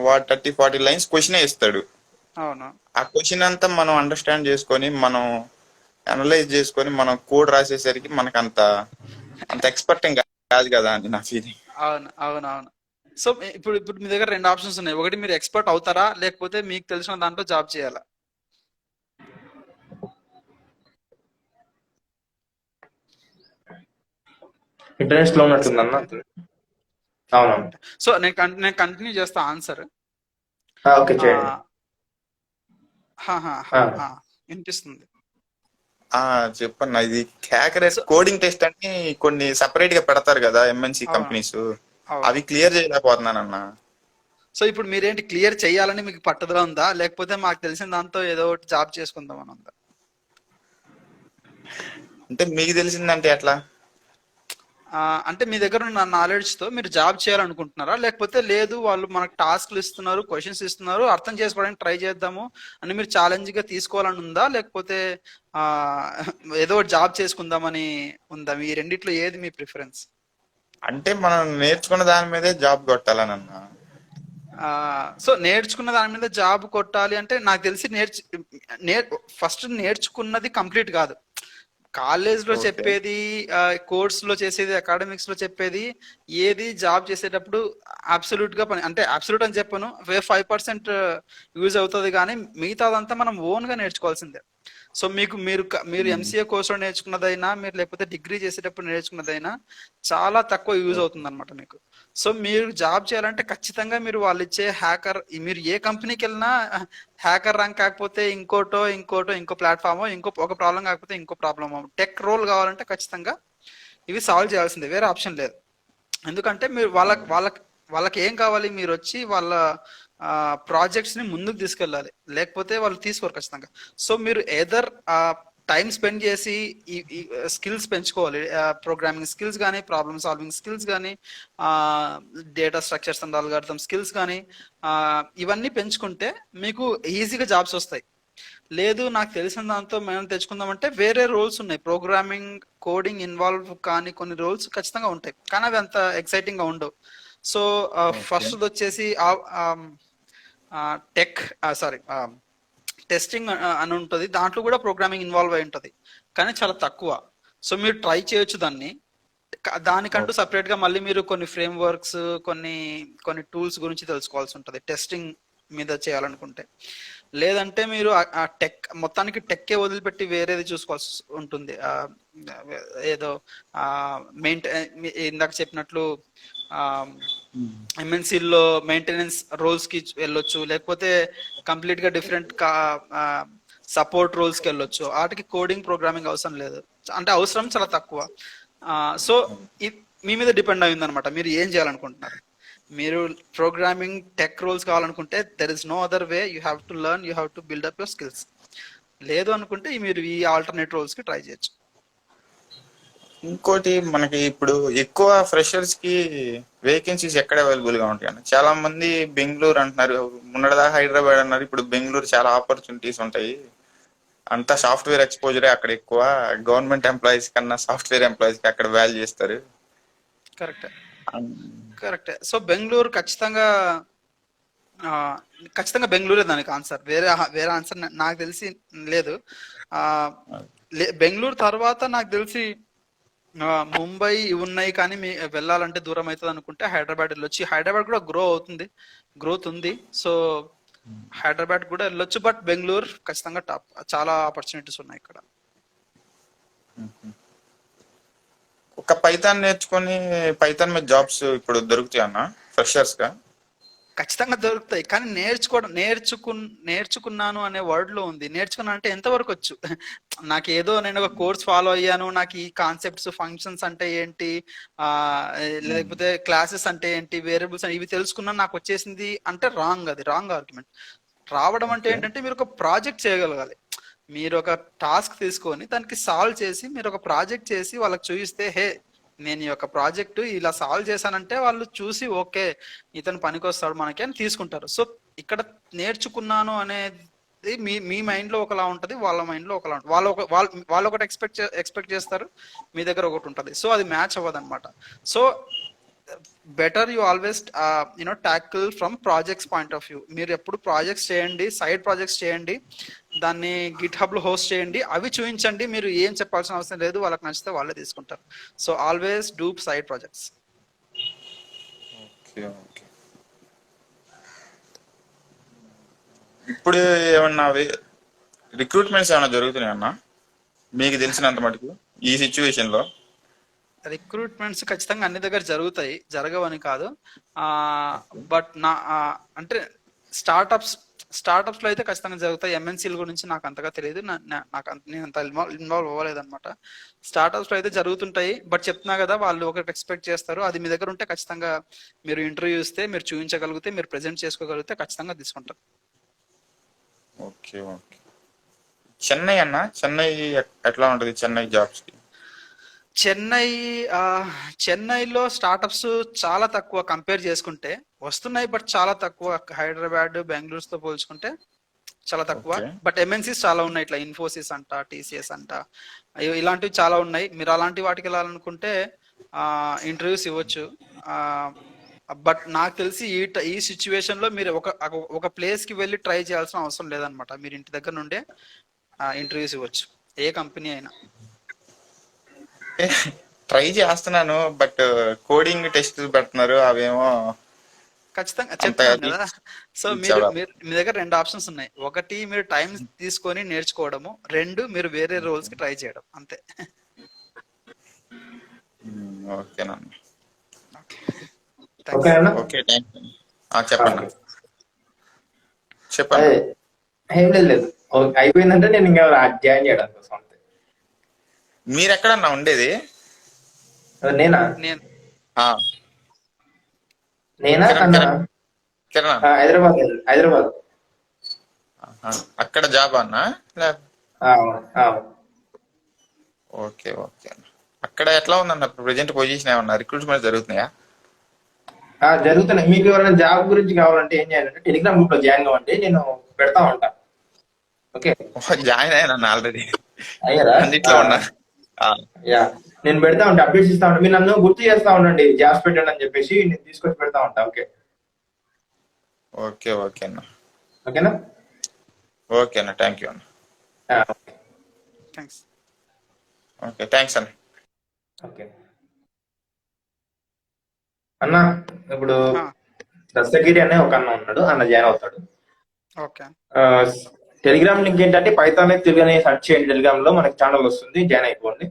E: వాడు 30-40 లైన్స్ క్వశ్చనే ఇస్తాడు.
C: అవును.
E: ఆ క్వశ్చన్ అంతా మనం అండర్స్టాండ్ చేసుకొని, మనం అనలైజ్ చేసుకొని, మనం కోడ్ రాసేసరికి మనకు అంత ఎక్స్పర్ట్ కాదు కదా అని నా ఫీలింగ్.
C: అవును, అవును, అవును. సో ఇప్పుడు మీ దగ్గర 2 ఆప్షన్స్ ఉన్నాయి. ఒకటి, మీరు ఎక్స్పర్ట్ అవుతారా, లేకపోతే మీకు తెలిసిన దాంట్లో జాబ్ చేయాలా.
A: ఇంటర్నెట్ లో ఉన్నట్టుందన్న. అవునవును.
C: సో నేను కంటిన్యూ చేస్తా ఆన్సర్.
A: ఓకే, చేయండి.
C: వినిపిస్తుంది.
E: చెప్పన్న. ఇది హ్యాకర్ కోడింగ్ టెస్ట్ అని కొన్ని సెపరేట్ గా పెడతారు కదా ఎంఎన్సీ కంపెనీస్, అవి క్లియర్ చేయలేకపోతున్నానన్న.
C: సో ఇప్పుడు మీరేంటి, క్లియర్ చేయాలని మీకు పట్టుదల ఉందా, లేకపోతే మాకు తెలిసిన దాంతో ఏదో ఒకటి జాబ్ చేసుకుందామని ఉందా?
E: అంటే మీకు తెలిసిందంటే ఎట్లా?
C: అంటే మీ దగ్గర ఉన్న నాలెడ్జ్ తో మీరు జాబ్ చేయాలనుకుంటున్నారా, లేకపోతే లేదు వాళ్ళు మనకు టాస్క్లు ఇస్తున్నారు, క్వశ్చన్స్ ఇస్తున్నారు, అర్థం చేసుకోవడానికి ట్రై చేద్దాము అని మీరు ఛాలెంజ్ గా తీసుకోవాలని ఉందా, లేకపోతే ఏదో జాబ్ చేసుకుందామని ఉందా? మీ రెండిట్లో ఏది మీ ప్రిఫరెన్స్?
E: అంటే మనం నేర్చుకున్న దాని మీదే జాబ్ కొట్టాలని అన్నా.
C: సో నేర్చుకున్న దాని మీద జాబ్ కొట్టాలి అంటే నాకు తెలిసి ఫస్ట్ నేర్చుకున్నది కంప్లీట్ కాదు. కాలేజ్ లో చెప్పేది, కోర్స్ లో చేసేది, అకాడమిక్స్ లో చెప్పేది ఏది జాబ్ చేసేటప్పుడు అబ్సల్యూట్ గా అంటే అబ్సల్యూట్ అని చెప్పను, 5% యూజ్ అవుతుంది, కానీ మిగతాదంతా మనం ఓన్ గా నేర్చుకోవాల్సిందే. సో మీరు ఎంసీఏ కోర్సులో నేర్చుకున్నదైనా, మీరు లేకపోతే డిగ్రీ చేసేటప్పుడు నేర్చుకున్నదైనా చాలా తక్కువ యూజ్ అవుతుంది అనమాట మీకు. సో మీరు జాబ్ చేయాలంటే ఖచ్చితంగా మీరు వాళ్ళు ఇచ్చే మీరు ఏ కంపెనీకి వెళ్ళినా హ్యాకర్ ర్యాంక్ కాకపోతే ఇంకో ప్లాట్ఫామో, ఒక ప్రాబ్లం కాకపోతే ఇంకో ప్రాబ్లమో, టెక్ రోల్ కావాలంటే ఖచ్చితంగా ఇవి సాల్వ్ చేయాల్సిందే, వేరే ఆప్షన్ లేదు. ఎందుకంటే మీరు వాళ్ళకి ఏం కావాలి, మీరు వచ్చి వాళ్ళ ప్రాజెక్ట్స్ ని ముందుకు తీసుకెళ్ళాలి, లేకపోతే వాళ్ళు తీసుకోరు ఖచ్చితంగా. సో మీరు ఎదర్ టైం స్పెండ్ చేసి ఈ స్కిల్స్ పెంచుకోవాలి, ప్రోగ్రామింగ్ స్కిల్స్ కానీ, ప్రాబ్లమ్ సాల్వింగ్ స్కిల్స్ కానీ, data structures and algorithm skills కానీ, ఇవన్నీ పెంచుకుంటే మీకు ఈజీగా జాబ్స్ వస్తాయి. లేదు నాకు తెలిసిన దాంతో మేము తెచ్చుకుందామంటే వేరే రోల్స్ ఉన్నాయి. ప్రోగ్రామింగ్ కోడింగ్ ఇన్వాల్వ్ కానీ కొన్ని రోల్స్ ఖచ్చితంగా ఉంటాయి, కానీ అవి అంత ఎక్సైటింగ్ గా ఉండవు. So
E: okay.
C: ఫస్ట్ వచ్చేసి టెక్ సారీ టెస్టింగ్ అని ఉంటుంది, దాంట్లో కూడా ప్రోగ్రామింగ్ ఇన్వాల్వ్ అయి ఉంటుంది, కానీ చాలా తక్కువ. సో మీరు ట్రై చేయొచ్చు దాన్ని. దానికంటూ
E: ఓకే.
C: సపరేట్ గా మళ్ళీ మీరు కొన్ని ఫ్రేమ్ వర్క్స్, కొన్ని కొన్ని టూల్స్ గురించి తెలుసుకోవాల్సి ఉంటుంది టెస్టింగ్ మీద చేయాలనుకుంటే. లేదంటే మీరు ఆ టెక్ మొత్తానికి టెక్కే వదిలిపెట్టి వేరేది చూసుకోవాల్సి ఉంటుంది. ఏదో ఇందాక చెప్పినట్లు ఎంఎన్సీలో మెయింటెనెన్స్ రోల్స్ కి వెళ్ళొచ్చు, లేకపోతే కంప్లీట్ గా డిఫరెంట్ సపోర్ట్ రోల్స్ కి వెళ్ళొచ్చు. వాటికి కోడింగ్ ప్రోగ్రామింగ్ అవసరం లేదు, అంటే అవసరం చాలా తక్కువ. సో మీ మీద డిపెండ్ అయింది అనమాట, మీరు ఏం చేయాలనుకుంటున్నారు. మీరు ప్రోగ్రామింగ్ టెక్ రోల్స్ కావాలనుకుంటే there is no other way, you have to learn, you have to build up your skills. లేదు అనుకుంటే మీరు ఈ ఆల్టర్నేట్ రోల్స్ కి ట్రై చేయొచ్చు.
E: ఇంకోటి మనకి ఇప్పుడు ఎక్కువ ఫ్రెషర్స్ కి వేకెన్సీస్ ఎక్కడ అవైలబుల్ గా ఉంటాయి అన్న? చాలా మంది బెంగళూరు అంటున్నారు, మొన్నటిదాకా హైదరాబాద్ అన్నారు, ఇప్పుడు బెంగళూరు చాలా ఆపర్చునిటీస్ ఉంటాయి. అంతా సాఫ్ట్వేర్ ఎక్స్పోజరే అక్కడ ఎక్కువ. గవర్నమెంట్ ఎంప్లాయీస్ కన్నా సాఫ్ట్వేర్ ఎంప్లాయీస్ కి అక్కడ వాల్యూ చేస్తారు.
C: కరెక్టే, కరెక్టే. సో బెంగళూరు ఖచ్చితంగా ఖచ్చితంగా బెంగళూరే దానికి ఆన్సర్. వేరే ఆన్సర్ నాకు తెలిసి లేదు. బెంగళూరు తర్వాత నాకు తెలిసి ముంబై ఇవి ఉన్నాయి, కానీ మీ వెళ్ళాలంటే దూరం అవుతుంది అనుకుంటే హైదరాబాద్ వెళ్ళొచ్చు. హైదరాబాద్ కూడా గ్రోత్ ఉంది. సో హైదరాబాద్ కూడా వెళ్ళొచ్చు, బట్ బెంగళూరు ఖచ్చితంగా టాప్. చాలా ఆపర్చునిటీస్ ఉన్నాయి ఇక్కడ.
E: ఒక పైథాన్ నేర్చుకొని పైథాన్ మీద జాబ్స్ ఇప్పుడు దొరుకుతాయి అన్న ఫ్రెషర్స్ గా?
C: ఖచ్చితంగా దొరుకుతాయి, కానీ నేర్చుకున్నాను అనే వర్డ్ లో ఉంది. నేర్చుకున్నా అంటే ఎంతవరకు వచ్చు? నాకు ఏదో నేను ఒక కోర్స్ ఫాలో అయ్యాను, నాకు ఈ కాన్సెప్ట్స్ ఫంక్షన్స్ అంటే ఏంటి, లేకపోతే క్లాసెస్ అంటే ఏంటి, వేరియబుల్స్ ఇవి తెలుసుకున్నా నాకు వచ్చేసింది అంటే రాంగ్. అది రాంగ్ ఆర్గ్యుమెంట్. రావడం అంటే
E: ఓకే.
C: ఏంటంటే మీరు ఒక ప్రాజెక్ట్ చేయగలగాలి. మీరు ఒక టాస్క్ తీసుకొని దానికి సాల్వ్ చేసి మీరు ఒక ప్రాజెక్ట్ చేసి వాళ్ళకి చూపిస్తే, హే నేను ఈ యొక్క ప్రాజెక్టు ఇలా సాల్వ్ చేశానంటే వాళ్ళు చూసి ఓకే ఇతను పనికొస్తాడు మనకి అని తీసుకుంటారు. సో ఇక్కడ నేర్చుకున్నాను అనేది మీ మైండ్ లో ఒకలా ఉంటది, వాళ్ళ మైండ్ లో ఒకలా ఉంటుంది. వాళ్ళు ఒకటి ఎక్స్పెక్ట్ చేస్తారు, మీ దగ్గర ఒకటి ఉంటుంది. సో అది మ్యాచ్ అవ్వదు అనమాట. So better you always tackle from projects point of view. మీరు ఎప్పుడు ప్రాజెక్ట్స్ చేయండి, సైడ్ ప్రాజెక్ట్స్ చేయండి, దాన్ని గిట్ హబ్ లో హోస్ట్ చేయండి, అవి చూపించండి. మీరు ఏం చెప్పాల్సిన అవసరం లేదు, వాళ్ళకి నచ్చితే వాళ్ళే తీసుకుంటారు. So always do side projects.
E: Okay. Okay. ఇప్పుడు ఏమన్నా రిక్రూట్మెంట్స్ ఏమైనా జరుగుతున్నాయి అన్న మీకు తెలిసినంత మటుకు ఈ సిచ్యువేషన్ లో?
C: రిక్రూట్మెంట్స్ ఖచ్చితంగా అన్ని దగ్గర జరుగుతాయి, జరగవని కాదు. బట్ అంటే స్టార్టప్స్ లో అయితే ఖచ్చితంగా జరుగుతాయి. ఎంఎన్సీల గురించి నాకు అంతగా తెలియదు, నేను అంత ఇన్వాల్వ్ అవ్వలేదు అనమాట. స్టార్టప్స్ లో అయితే జరుగుతుంటాయి, బట్ చెప్తున్నా కదా వాళ్ళు ఒకటి ఎక్స్పెక్ట్ చేస్తారు. అది మీ దగ్గర ఉంటే ఖచ్చితంగా మీరు ఇంటర్వ్యూ ఇస్తే, మీరు చూపించగలిగితే, మీరు ప్రెజెంట్ చేసుకోగలిగితే ఖచ్చితంగా తీసుకుంటారు.
E: ఓకే. ఓకే. చెన్నై అన్న, చెన్నై ఎట్లా ఉంటది చెన్నై జాబ్స్ కి?
C: చెన్నైలో స్టార్టప్స్ చాలా తక్కువ కంపేర్ చేసుకుంటే. వస్తున్నాయి బట్ చాలా తక్కువ. హైదరాబాద్ బెంగళూరు తో పోల్చుకుంటే చాలా తక్కువ.
E: ఓకే.
C: బట్ ఎంఎన్సీస్ చాలా ఉన్నాయి, ఇట్లా ఇన్ఫోసిస్ అంట, టీసీఎస్ అంట, ఇలాంటివి చాలా ఉన్నాయి. మీరు అలాంటి వాటికి వెళ్ళాలనుకుంటే ఇంటర్వ్యూస్ ఇవ్వచ్చు. బట్ నాకు తెలిసి ఈ సిచ్యువేషన్ లో మీరు ఒక ప్లేస్ కి వెళ్ళి ట్రై చేయాల్సిన అవసరం లేదనమాట. మీరు ఇంటి దగ్గర నుండే ఇంటర్వ్యూస్ ఇవ్వచ్చు, ఏ కంపెనీ అయినా.
E: ట్రై చేస్తున్నాను, బట్ కోడింగ్ టెస్ట్ పెడుతున్నారు, అవేమో
C: ఖచ్చితంగా
E: అంత
C: చెప్తాను కదా. సో
E: చాలా.
C: మీ దగ్గర రెండు ఆప్షన్స్ ఉన్నాయి. ఒకటి మీరు టైం తీసుకొని నేర్చుకోవడము, రెండు మీరు వేరే రోల్స్ కి ట్రై చేయడం, అంతే.
E: ఓకేనన్న.
A: ఓకే అన్న.
E: Okay, thank you. చెప్పండి చెప్పండి.
A: ఏం లేదు. అయిపోయిందంటే నేను ఇంకా జాయిన్ చేయడం కోసం అంతే.
E: మీరు ఎక్కడన్నా ఉండేది?
A: నేనా
C: నేను
A: నేనా
E: కిరణ్
A: కన్నా
E: కిరణ్ కిరణ్
A: హైదరాబాద్.
E: అక్కడ జాబ్ అన్నా? ఓకే. ఓకే. అక్కడ ఎట్లా ఉందన్న ప్రెజెంట్ పొజిషన్? ఏమన్నా రిక్రూట్మెంట్ జరుగుతున్నాయా?
A: జరుగుతున్నాయి. మీకు ఎవరైనా జాబ్ గురించి కావాలంటే ఏం చేయాలంటే టెలిగ్రామ్ గ్రూప్ లో జాయిన్ కావండి, నేను పెడతా ఉంటా. ఓకే,
E: జాయిన్ అయ్యాను ఆల్రెడీ,
A: అయ్యారా?
E: అన్నిట్లో ఉన్నా. ఆ,
A: యా, నేను పెడతా ఉంటా, అప్డేట్స్ ఇస్తా ఉంటా. మీరు నన్ను గుర్తు చేస్తా ఉండండి, జాబ్స్ పెట్టండి అని చెప్పేసి నేను తీసుకొచ్చి పెడతా ఉంటా. ఓకే,
E: ఓకే ఓకే అన్న.
A: ఓకేనా?
E: ఓకే అన్న, థ్యాంక్ యూ అన్న.
C: థ్యాంక్స్.
E: ఓకే, థ్యాంక్స్ అన్న.
A: ఓకే అన్న, ఇప్పుడు
C: ఆ,
A: దస్తగిరి అనే ఒక అన్న ఉన్నాడు, అన్న జాయిన్ అవుతాడు.
C: ఓకే
A: టెలిగ్రామ్ లింక్ ఏంటంటే పైథాన్ తెలుగు అని సెర్చ్ చేయండి, టెలిగ్రామ్ లో మనకి ఛానల్ వస్తుంది, జాయిన్ అయిపోండి.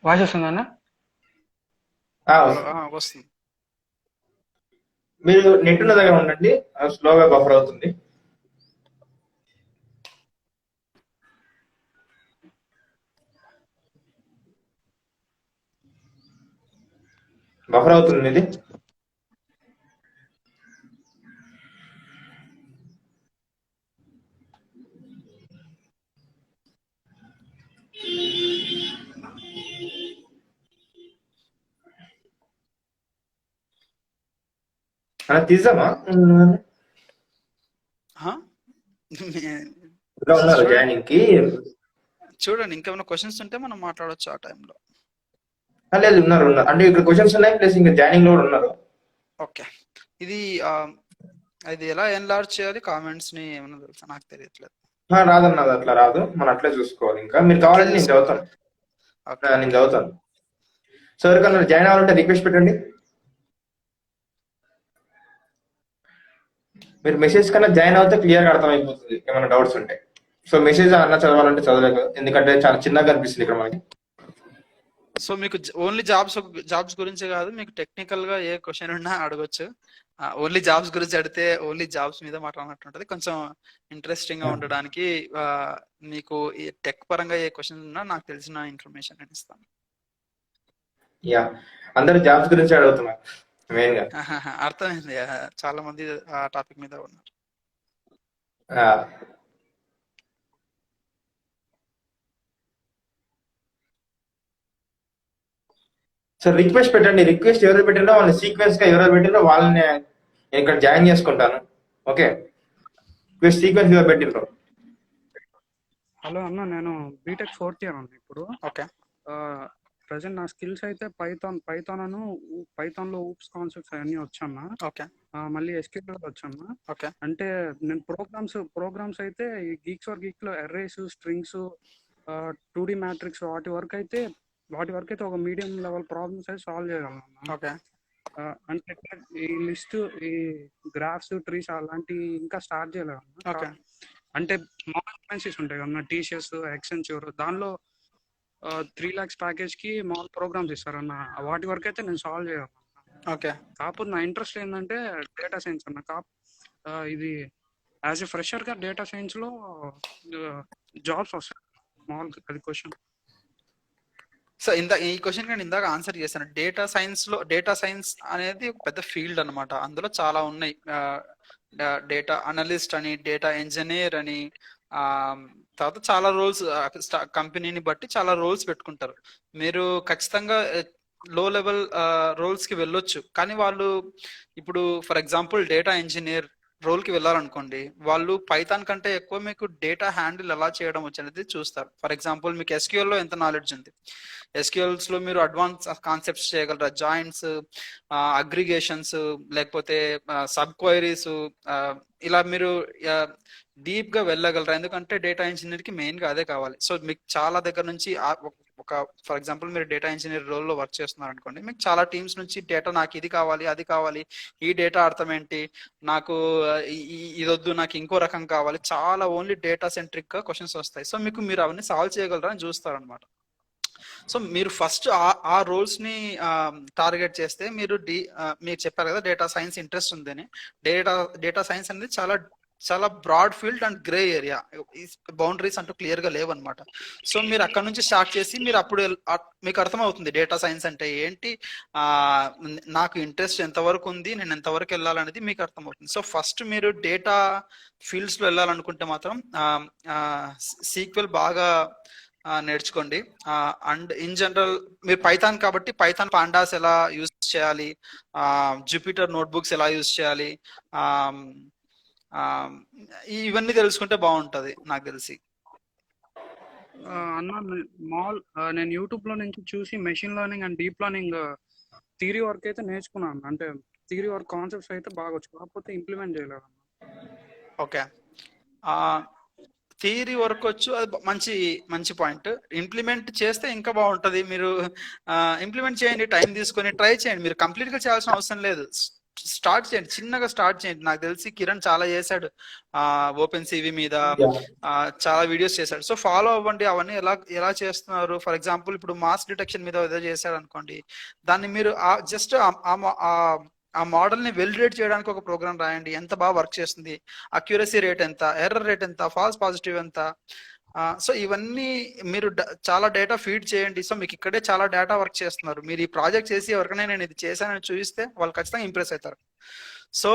D: వాయిస్ వస్తుందా అన్న?
C: వస్తుంది.
A: మీరు నెట్ ఉన్న దగ్గర ఉండండి, స్లోగా బఫర్ అవుతుంది. బఫర్ అవుతుంది ఇది. అలా తీసామా?
C: ఆ?
A: ఇంకా ఉన్నారు జాయినింగ్ కి?
C: చూడండి, ఇంకేమైనా క్వశ్చన్స్ ఉంటే మనం మాట్లాడొచ్చు ఆ టైంలో.
A: లేదు, ఉన్నారు ఉన్నారు, అంటే ఇక్కడ క్వశ్చన్స్ ఉన్నాయి, ప్లస్ ఇంకా జాయినింగ్ లో కూడా ఉన్నారు.
C: ఓకే, ఇది ఇది ఎలా ఎన్లార్జ్ చేయాలి కామెంట్స్ ని ఏమైనా తెలుసా? నాకు తెలియట్లేదు.
A: రాదన్నది అట్లా రాదు, మనం అట్లే చూసుకోవాలి. ఇంకా మీరు కావాలంటే నేను చదువుతాను.
C: ఓకే,
A: నేను చదువుతాను. సో ఎవరికన్నా జాయిన్ అవ్వాలంటే రిక్వెస్ట్ పెట్టండి. మీరు మెసేజ్ కన్నా జాయిన్ అవుతే క్లియర్ గా అర్థమైపోతుంది ఏమైనా డౌట్స్ ఉంటే. సో మెసేజ్ అన్న చదవాలంటే చదవలేదు, ఎందుకంటే చాలా చిన్నగా కనిపిస్తుంది ఇక్కడ మనకి.
C: సో మీకు ఓన్లీ జాబ్స్ గురించి కాదు, మీకు టెక్నికల్ గా ఏ క్వశ్చన్ ఉన్నా అడగొచ్చు. ఓన్లీ జాబ్స్ గురించి అడిగితే ఓన్లీ జాబ్స్ మీద మాట్లాడినట్టు ఉంటుంది. కొంచెం ఇంట్రెస్టింగ్ గా ఉండడానికి మీకు ఈ టెక్ పరంగా ఏ క్వశ్చన్ ఉన్నా నాకు తెలిసిన ఇన్ఫర్మేషన్ నేను ఇస్తాను.
A: యా, అందరూ జాబ్స్ గురించి అడుగుతున్నారు మెయిన్ గా.
C: అర్థమైంది, చాలా మంది ఆ టాపిక్ మీద ఉన్నారు.
A: సో రిక్వెస్ట్ పెట్టండి, రిక్వెస్ట్ ఎవరు పెట్టినో వాళ్ళని సీక్వెన్స్ గా ఎవరు పెట్టినో వాళ్ళని నేను ఇక్కడ జాయిన్ చేసుకుంటాను. ఓకే, రిక్వెస్ట్ సీక్వెన్స్ ఎవరు పెట్టినో.
D: హలో అన్న, నేను బీటెక్ 4th ఇయర్ అన్న ఇప్పుడు.
C: ఓకే,
D: ప్రజెంట్ నా స్కిల్స్ అయితే పైథాన్ లో ఊప్స్ కాన్సెప్ట్స్ అవన్నీ వచ్చాన్న.
C: ఓకే,
D: మళ్ళీ SQL వచ్చాన్న.
C: ఓకే,
D: అంటే నేను ప్రోగ్రామ్స్ అయితే ఈ గీక్స్ లో అర్రేస్, స్ట్రింగ్స్, 2D మ్యాట్రిక్స్ వాటి వరకు అయితే ఒక మీడియం లెవెల్ ప్రాబ్లమ్స్ అయితే సాల్వ్ చేయగలను.
C: ఓకే,
D: అంటే ఈ లిస్ట్, ఈ గ్రాఫ్స్, ట్రీస్ అలాంటివి ఇంకా స్టార్ట్ చేయలేము.
C: ఓకే.
D: అంటే మామూలు ఎమ్ఎన్సీస్ ఉంటాయి కదా, టీసీఎస్, ఎక్సెంచర్, దానిలో 3 lakhs ప్యాకేజ్ కి మామూలు ప్రోగ్రామ్స్ ఇస్తారన్న. వాటి వరకు అయితే నేను సాల్వ్ చేయగలను.
C: ఓకే,
D: కాకపోతే నా ఇంట్రెస్ట్ ఏంటంటే డేటా సైన్స్ అన్న. ఇది యాజ్ ఎ ఫ్రెషర్ గా డేటా సైన్స్ లో జాబ్స్ వస్తాయి మామూలుగా, అది క్వశ్చన్.
C: సో ఈ క్వశ్చన్ నేను ఇందాక ఆన్సర్ చేశాను. డేటా సైన్స్ అనేది ఒక పెద్ద ఫీల్డ్ అన్నమాట. అందులో చాలా ఉన్నాయి. డేటా అనలిస్ట్ అని, డేటా ఇంజనీర్ అని, తర్వాత చాలా రోల్స్, కంపెనీని బట్టి చాలా రోల్స్ పెట్టుకుంటారు. మీరు ఖచ్చితంగా లో లెవెల్ రోల్స్ కి వెళ్ళొచ్చు. కానీ వాళ్ళు ఇప్పుడు for example data engineer role కి వెళ్ళాలనుకోండి, వాళ్ళు పైథాన్ కంటే ఎక్కువ మీకు డేటా హ్యాండిల్ ఎలా చేయడం వచ్చనేది చూస్తారు. ఫర్ ఎగ్జాంపుల్ మీకు SQL లో ఎంత నాలెడ్జ్ ఉంది, SQLs లో మీరు అడ్వాన్స్ కాన్సెప్ట్స్ చేయగలరా, జాయింట్స్, అగ్రిగేషన్స్, లేకపోతే సబ్ క్వైరీస్, ఇలా మీరు డీప్ గా వెళ్ళగలరా? ఎందుకంటే డేటా ఇంజనీర్ కి మెయిన్ గా అదే కావాలి. సో మీకు చాలా దగ్గర నుంచి ఒక ఫర్ ఎగ్జాంపుల్ మీరు డేటా ఇంజనీర్ రోల్లో వర్క్ చేస్తున్నారు అనుకోండి, మీకు చాలా టీమ్స్ నుంచి డేటా, నాకు ఇది కావాలి, అది కావాలి, ఈ డేటా అర్థం ఏంటి, నాకు ఇది వద్దు, నాకు ఇంకో రకం కావాలి, చాలా ఓన్లీ డేటా సెంట్రిక్ గా క్వశ్చన్స్ వస్తాయి. సో మీరు అవన్నీ సాల్వ్ చేయగలరా అని చూస్తారు అనమాట. సో మీరు ఫస్ట్ ఆ రోల్స్ ని టార్గెట్ చేస్తే, మీరు చెప్పారు కదా డేటా సైన్స్ ఇంట్రెస్ట్ ఉందని. డేటా సైన్స్ అనేది చాలా broad field and grey area, boundaries అంటూ క్లియర్ గా లేవన్నమాట. సో మీరు అక్కడ నుంచి స్టార్ట్ చేసి మీరు అప్పుడు మీకు అర్థమవుతుంది డేటా సైన్స్ అంటే ఏంటి, నాకు ఇంట్రెస్ట్ ఎంతవరకు ఉంది, నేను ఎంతవరకు వెళ్ళాలనేది మీకు అర్థమవుతుంది. సో ఫస్ట్ మీరు డేటా ఫీల్డ్స్ లో వెళ్ళాలనుకుంటే మాత్రం SQL బాగా నేర్చుకోండి. అండ్ ఇన్ జనరల్ మీరు పైథాన్ కాబట్టి పైథాన్ పాండాస్ ఎలా యూజ్ చేయాలి, జూపిటర్ నోట్బుక్స్ ఎలా యూజ్ చేయాలి, ఇవన్నీ తెలుసుకుంటే బాగుంటది నాకు తెలిసి.
D: అన్న నేను యూట్యూబ్ లో నుంచి చూసి machine learning and deep learning theory work అయితే నేర్చుకున్నాను. అంటే థియరీ వర్క్ కాన్సెప్ట్స్ అయితే బాగా వచ్చు, కాకపోతే ఇంప్లిమెంట్ చేయలేదు.
C: ఓకే, థియరీ వర్క్ వచ్చు, అది మంచి మంచి పాయింట్. ఇంప్లిమెంట్ చేస్తే ఇంకా బాగుంటది. మీరు ఇంప్లిమెంట్ చేయండి, టైం తీసుకొని ట్రై చేయండి. మీరు కంప్లీట్ గా చేయాల్సిన అవసరం లేదు, స్టార్ట్ చేయండి, చిన్నగా స్టార్ట్ చేయండి. నాకు తెలిసి కిరణ్ చాలా చేశాడు ఓపెన్ సివి మీద, చాలా వీడియోస్ చేశాడు. సో ఫాలో అవ్వండి, అవన్నీ ఎలా ఎలా చేస్తున్నారు. ఫర్ ఎగ్జాంపుల్ ఇప్పుడు మాస్ డిటెక్షన్ మీద ఏదో చేశాడు అనుకోండి, దాన్ని మీరు జస్ట్ ఆ మోడల్ ని వెలిడేట్ చేయడానికి ఒక ప్రోగ్రామ్ రాయండి, ఎంత బాగా వర్క్ చేస్తుంది, అక్యురసీ రేట్ ఎంత, ఎర్రర్ రేట్ ఎంత, ఫాల్స్ పాజిటివ్ ఎంత. సో ఇవన్నీ మీరు చాలా డేటా ఫీడ్ చేయండి. సో మీకు ఇక్కడే చాలా డేటా వర్క్ చేస్తున్నారు. మీరు ఈ ప్రాజెక్ట్ చేసి ఎవరికైనా నేను ఇది చేశానని చూపిస్తే వాళ్ళు ఖచ్చితంగా ఇంప్రెస్ అవుతారు. సో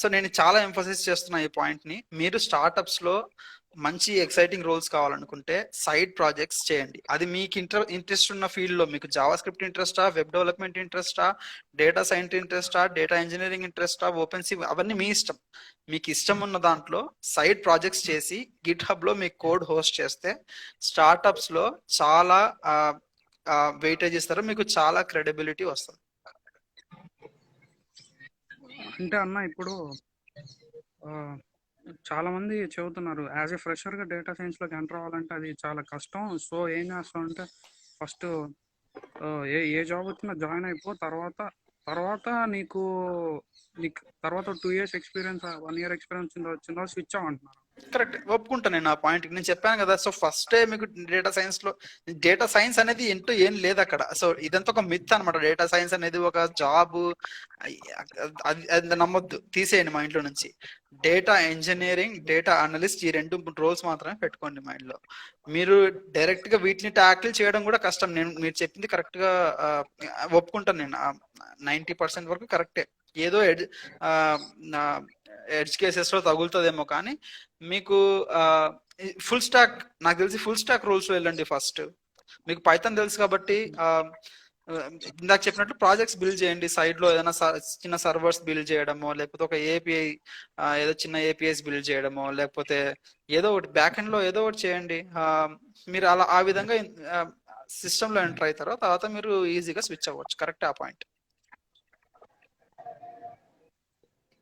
C: సో నేను చాలా ఎంఫోసిస్ చేస్తున్నా ఈ పాయింట్ ని. మీరు స్టార్ట్అప్స్ లో మంచి ఎక్సైటింగ్ రోల్స్ కావాలనుకుంటే సైడ్ ప్రాజెక్ట్స్ చేయండి. అది మీకు ఇంట్రెస్ట్ ఉన్న ఫీల్డ్ లో, మీకు జావా స్క్రిప్ట్ ఇంట్రెస్టా, వెబ్ డెవలప్మెంట్ ఇంట్రెస్టా, డేటా సైన్స్ ఇంట్రెస్టా, డేటా ఇంజనీరింగ్ ఇంట్రెస్టా, ఓపెన్ సి, అవన్నీ మీ ఇష్టం. మీకు ఇష్టం ఉన్న దాంట్లో సైడ్ ప్రాజెక్ట్స్ చేసి గిట్ హబ్ లో మీ కోడ్ హోస్ట్ చేస్తే స్టార్ట్అప్స్ లో చాలా వెయిటేజ్ ఇస్తారు, మీకు చాలా క్రెడిబిలిటీ వస్తుంది.
D: అంటే అన్న ఇప్పుడు చాలా మంది చెబుతున్నారు యాజ్ ఎ ఫ్రెషర్ గా డేటా సైన్స్ లోకి ఎంటర్ అవ్వాలంటే అది చాలా కష్టం. సో ఏం చేస్తాం అంటే ఫస్ట్ ఏ జాబ్ వచ్చినా జాయిన్ అయిపో, తర్వాత నీకు తర్వాత 2 years ఎక్స్పీరియన్స్, 1 year ఎక్స్పీరియన్స్ వచ్చిందో స్విచ్ అవ్వంటున్నారు.
C: కరెక్ట్, ఒప్పుకుంటాను నేను ఆ పాయింట్. నేను చెప్పాను కదా, సో ఫస్టే మీకు డేటా సైన్స్ అనేది ఏంటో ఏం లేదు అక్కడ. సో ఇదంతా ఒక మిత్ అనమాట. డేటా సైన్స్ అనేది ఒక జాబ్, అది నమ్మొద్దు, తీసేయండి మైండ్ లో నుంచి. డేటా ఇంజనీరింగ్, డేటా అనలిస్ట్, ఈ 2 రోల్స్ మాత్రమే పెట్టుకోండి మైండ్ లో. మీరు డైరెక్ట్ గా వీటిని ట్యాకిల్ చేయడం కూడా కష్టం. మీరు చెప్పింది కరెక్ట్ గా ఒప్పుకుంటాను నేను. 90% వరకు కరెక్టే. ఏదో ఎడ్జ్ కేసెస్ లో తగులుతుందేమో, కానీ మీకు ఫుల్ స్టాక్, నాకు తెలిసి ఫుల్ స్టాక్ రోల్స్ వెళ్ళండి ఫస్ట్. మీకు పైథాన్ తెలుసు కాబట్టి ఇందాక చెప్పినట్లు ప్రాజెక్ట్స్ బిల్డ్ చేయండి. సైడ్ లో ఏదైనా చిన్న సర్వర్స్ బిల్డ్ చేయడమో, లేకపోతే ఒక ఏపీఐ, ఏదో చిన్న ఏపీఐస్ బిల్డ్ చేయడమో, లేకపోతే ఏదో ఒకటి బ్యాక్ ఎండ్ లో ఏదో ఒకటి చేయండి. మీరు అలా ఆ విధంగా సిస్టమ్ లో ఎంటర్ అవుతారో తర్వాత మీరు ఈజీగా స్విచ్ అవ్వచ్చు. కరెక్ట్ ఆ point.